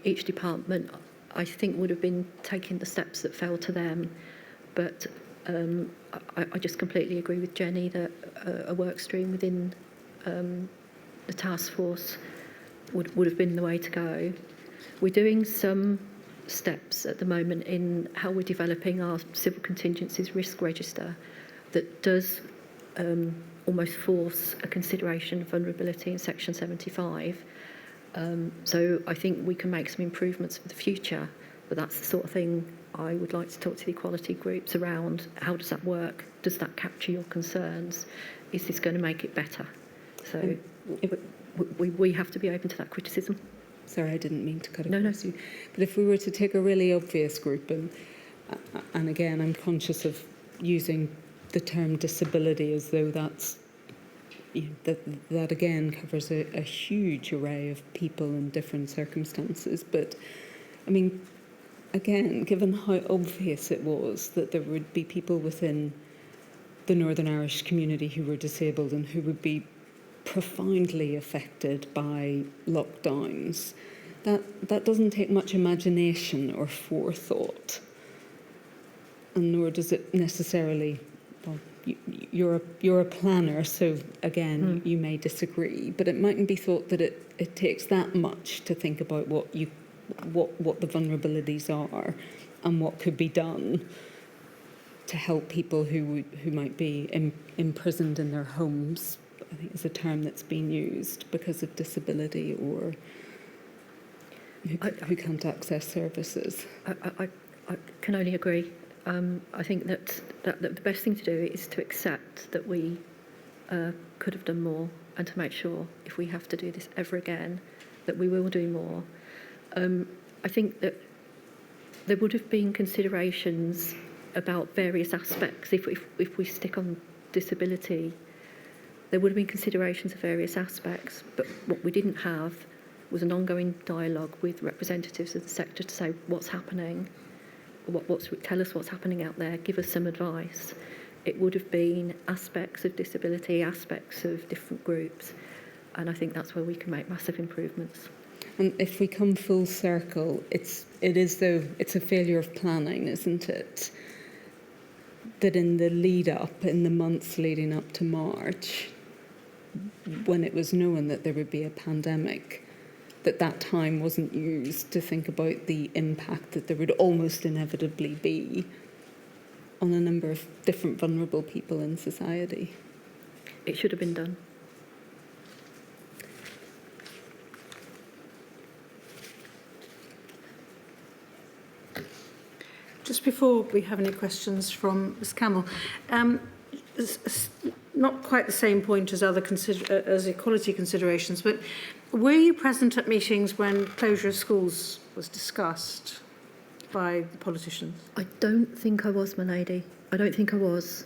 Speaker 3: Each department, I think, would have been taking the steps that fell to them. But I just completely agree with Jenny that a work stream within the task force would have been the way to go. We're doing some steps at the moment in how we're developing our civil contingencies risk register that does almost force a consideration of vulnerability in Section 75. So I think we can make some improvements for the future, but that's the sort of thing I would like to talk to the equality groups around. How does that work? Does that capture your concerns? Is this going to make it better? So we have to be open to that criticism.
Speaker 1: Sorry, I didn't mean to cut
Speaker 3: No.
Speaker 1: across you. But if we were to take a really obvious group, and again, I'm conscious of using the term disability as though that's, that again covers a huge array of people in different circumstances. But, I mean, again, given how obvious it was that there would be people within the Northern Irish community who were disabled and who would be profoundly affected by lockdowns, that doesn't take much imagination or forethought, and nor does it necessarily. Well, you're a planner, so again, you may disagree, but it mightn't be thought that it takes that much to think about what the vulnerabilities are and what could be done to help people who might be imprisoned in their homes. I think is a term that's been used because of disability or who can't access services.
Speaker 3: I can only agree. I think that the best thing to do is to accept that we could have done more and to make sure if we have to do this ever again that we will do more. I think that there would have been considerations about various aspects if we stick on disability. There would have been considerations of various aspects, but what we didn't have was an ongoing dialogue with representatives of the sector to say what's happening, tell us what's happening out there, give us some advice. it would have been aspects of disability, aspects of different groups, and I think that's where we can make massive improvements.
Speaker 1: And if we come full circle, it's a failure of planning, isn't it? That in the lead up, in the months leading up to March, when it was known that there would be a pandemic, that time wasn't used to think about the impact that there would almost inevitably be on a number of different vulnerable people in society.
Speaker 3: It should have been done.
Speaker 2: Just before we have any questions from Ms Campbell, not quite the same point as as equality considerations, but were you present at meetings when closure of schools was discussed by the politicians?
Speaker 3: I don't think I was, my lady. I don't think I was.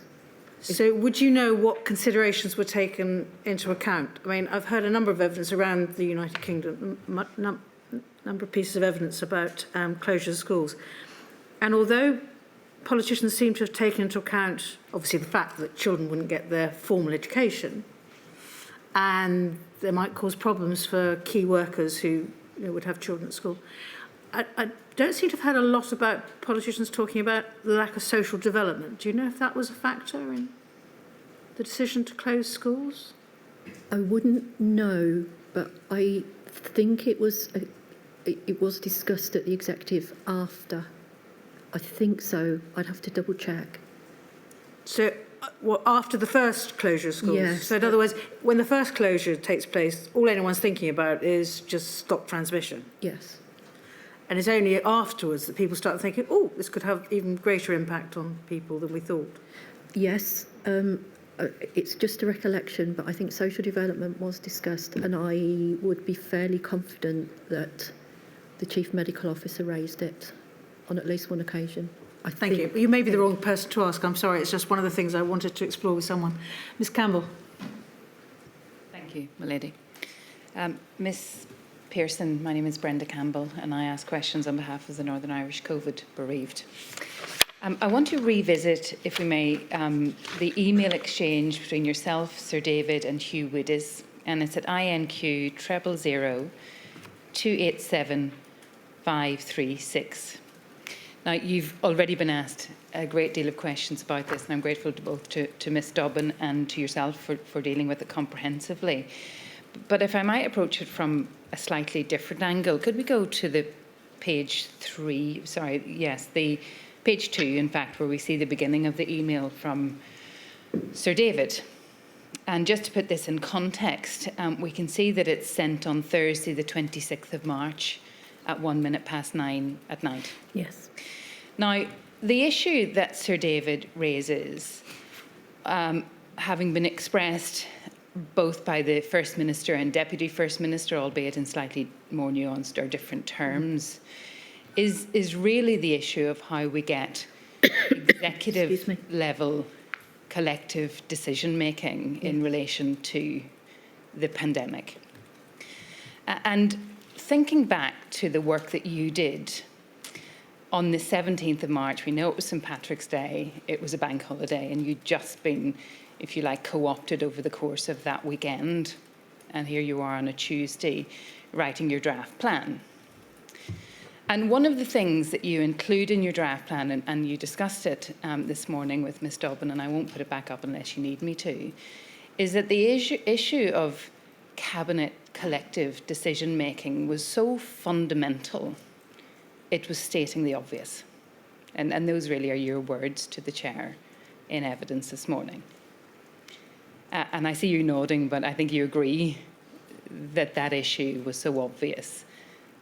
Speaker 2: So would you know what considerations were taken into account? I mean, I've heard a number of evidence around the United Kingdom, number of pieces of evidence about closure of schools. And although politicians seem to have taken into account, obviously, the fact that children wouldn't get their formal education, and they might cause problems for key workers who would have children at school, I don't seem to have had a lot about politicians talking about the lack of social development. Do you know if that was a factor in the decision to close schools?
Speaker 3: I wouldn't know, but I think it was discussed at the executive after. I think so. I'd have to double check.
Speaker 2: So, after the first closure of schools?
Speaker 3: Yes.
Speaker 2: So, in other words, when the first closure takes place, all anyone's thinking about is just stop transmission.
Speaker 3: Yes.
Speaker 2: And it's only afterwards that people start thinking, oh, this could have even greater impact on people than we thought.
Speaker 3: Yes. It's just a recollection, but I think social development was discussed, and I would be fairly confident that the Chief Medical Officer raised it on at least one occasion.
Speaker 2: Thank you. You may be the wrong person to ask. I'm sorry. It's just one of the things I wanted to explore with someone. Ms Campbell.
Speaker 5: Thank you, my lady. Ms Pearson, my name is Brenda Campbell, and I ask questions on behalf of the Northern Irish COVID bereaved. I want to revisit, if we may, the email exchange between yourself, Sir David, and Hugh Widdis, and it's at INQ 000 287 536. Now, you've already been asked a great deal of questions about this, and I'm grateful to both to Ms Dobbin and to yourself for dealing with it comprehensively. But if I might approach it from a slightly different angle, could we go to the page 3? Sorry, yes, the page 2, in fact, where we see the beginning of the email from Sir David. And just to put this in context, we can see that it's sent on Thursday, the 26th of March, at 9:01 at night.
Speaker 3: Yes.
Speaker 5: Now, the issue that Sir David raises, having been expressed both by the First Minister and Deputy First Minister, albeit in slightly more nuanced or different terms, is really the issue of how we get executive level collective decision making in relation to the pandemic. And thinking back to the work that you did on the 17th of March, we know it was St. Patrick's Day, it was a bank holiday, and you'd just been, if you like, co-opted over the course of that weekend. And here you are on a Tuesday writing your draft plan. And one of the things that you include in your draft plan, and you discussed it this morning with Ms Dobbin, and I won't put it back up unless you need me to, is that the issue of cabinet collective decision-making was so fundamental, it was stating the obvious. And those really are your words to the chair in evidence this morning. And I see you nodding, but I think you agree that that issue was so obvious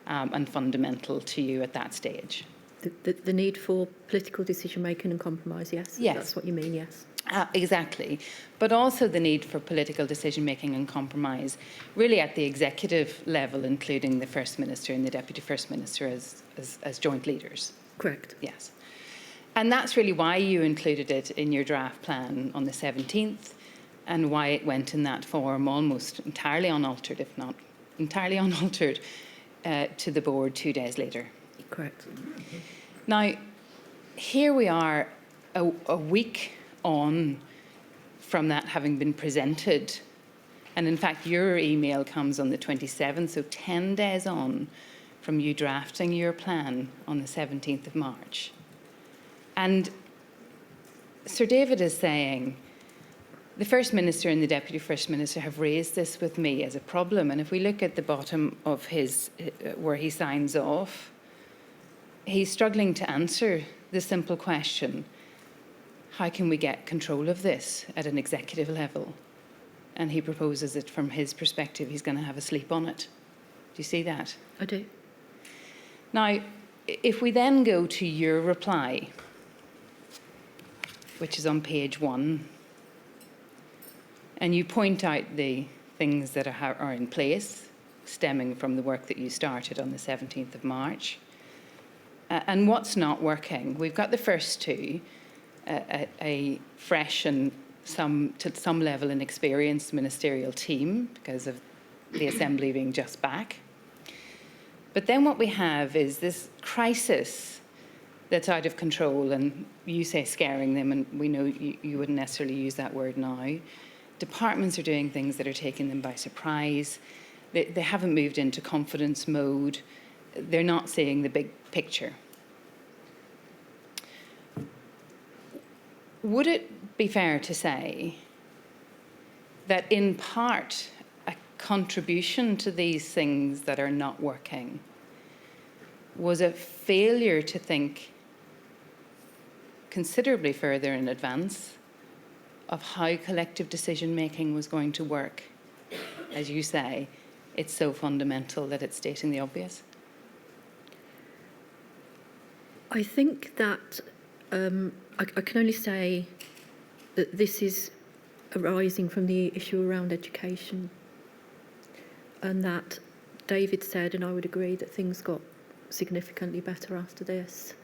Speaker 5: and fundamental to you at that stage.
Speaker 3: The need for political decision-making and compromise, yes?
Speaker 5: Yes.
Speaker 3: That's what you mean, yes.
Speaker 5: Exactly. But also the need for political decision-making and compromise, really at the executive level, including the First Minister and the Deputy First Minister as joint leaders.
Speaker 3: Correct.
Speaker 5: Yes. And that's really why you included it in your draft plan on the 17th, and why it went in that form, almost entirely unaltered, if not entirely unaltered, to the board 2 days later.
Speaker 3: Correct.
Speaker 5: Now, here we are a week on from that having been presented. And in fact, your email comes on the 27th, so 10 days on from you drafting your plan on the 17th of March. And Sir David is saying, the First Minister and the Deputy First Minister have raised this with me as a problem. And if we look at the bottom of his, where he signs off, he's struggling to answer the simple question, how can we get control of this at an executive level? And he proposes that from his perspective, he's going to have a sleep on it. Do you see that?
Speaker 3: I do.
Speaker 5: Now, if we then go to your reply, which is on page 1, and you point out the things that are in place, stemming from the work that you started on the 17th of March, and what's not working. We've got the first two, a fresh and to some level an experienced ministerial team because of the Assembly being just back. But then what we have is this crisis that's out of control, and you say scaring them, and we know you wouldn't necessarily use that word now. Departments are doing things that are taking them by surprise. They haven't moved into confidence mode. They're not seeing the big picture. Would it be fair to say that in part a contribution to these things that are not working was a failure to think considerably further in advance of how collective decision making was going to work? As you say, it's so fundamental that it's stating the obvious.
Speaker 3: I think that I can only say that this is arising from the issue around education, and that David said, and I would agree, that things got significantly better after this.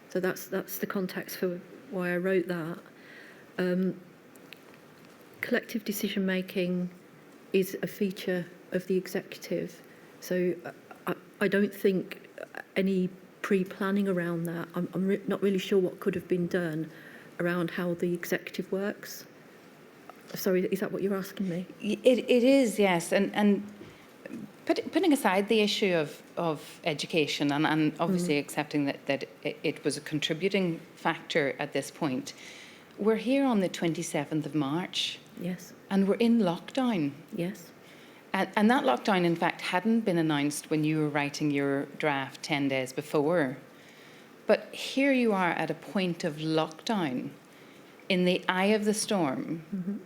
Speaker 3: So that's the context for why I wrote that. Collective decision making is a feature of the executive, so I don't think any pre-planning around that. I'm not really sure what could have been done around how the executive works. Sorry, is that what you're asking me?
Speaker 5: It is, yes. And putting aside the issue of education and obviously accepting that it was a contributing factor at this point, we're here on the 27th of March.
Speaker 3: Yes.
Speaker 5: And we're in lockdown.
Speaker 3: Yes.
Speaker 5: And that lockdown, in fact, hadn't been announced when you were writing your draft 10 days before. But here you are at a point of lockdown, in the eye of the storm,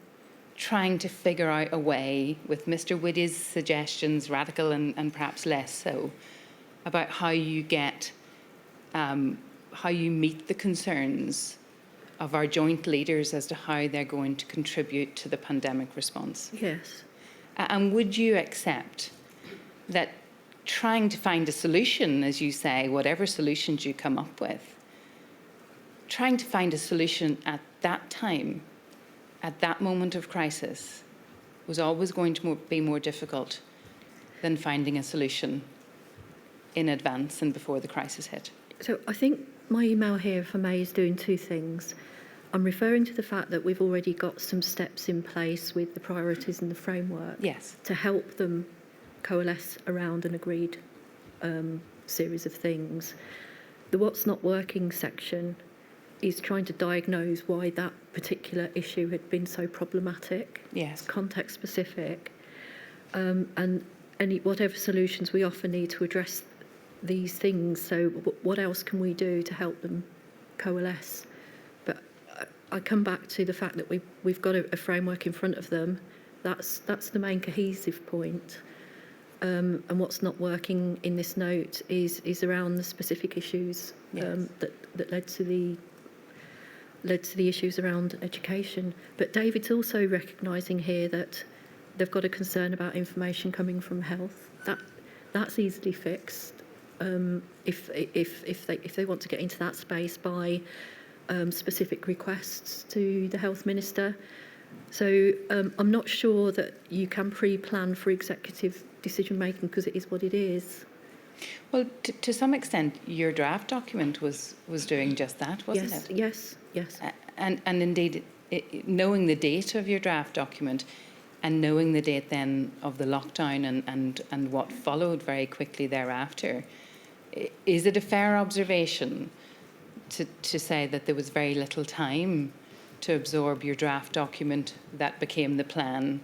Speaker 5: trying to figure out a way, with Mr. Whitty's suggestions, radical and perhaps less so, about how you get, how you meet the concerns of our joint leaders as to how they're going to contribute to the pandemic response.
Speaker 3: Yes.
Speaker 5: And would you accept that trying to find a solution, as you say, whatever solutions you come up with, trying to find a solution at that time, at that moment of crisis, was always going to be more difficult than finding a solution in advance and before the crisis hit?
Speaker 3: So I think my email here, if I may, is doing two things. I'm referring to the fact that we've already got some steps in place with the priorities and the framework to help them coalesce around an agreed series of things. The what's not working section is trying to diagnose why that particular issue had been so problematic.
Speaker 5: Yes.
Speaker 3: Context specific. And whatever solutions we offer need to address these things. So what else can we do to help them coalesce? But I come back to the fact that we've got a framework in front of them. That's the main cohesive point. And what's not working in this note is around the specific issues that led to the issues around education. But David's also recognising here that they've got a concern about information coming from health. That's easily fixed if they want to get into that space by specific requests to the health minister. So I'm not sure that you can pre-plan for executive decision making because it is what it is.
Speaker 5: Well, to some extent, your draft document was doing just that, wasn't it?
Speaker 3: Yes.
Speaker 5: And indeed, knowing the date of your draft document and knowing the date then of the lockdown and what followed very quickly thereafter, is it a fair observation to say that there was very little time to absorb your draft document that became the plan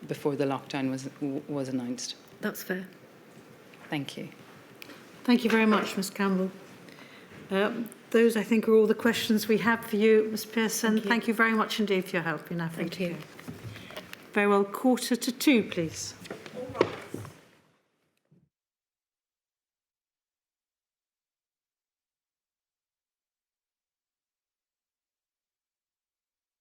Speaker 5: before the lockdown was announced?
Speaker 3: That's fair.
Speaker 5: Thank you.
Speaker 2: Thank you very much, Ms Campbell. Those, I think, are all the questions we have for you, Ms Pearson. Thank you very much indeed for your help. You're now free
Speaker 3: Thank
Speaker 2: to
Speaker 3: you.
Speaker 2: go. Very well, 1:45, please.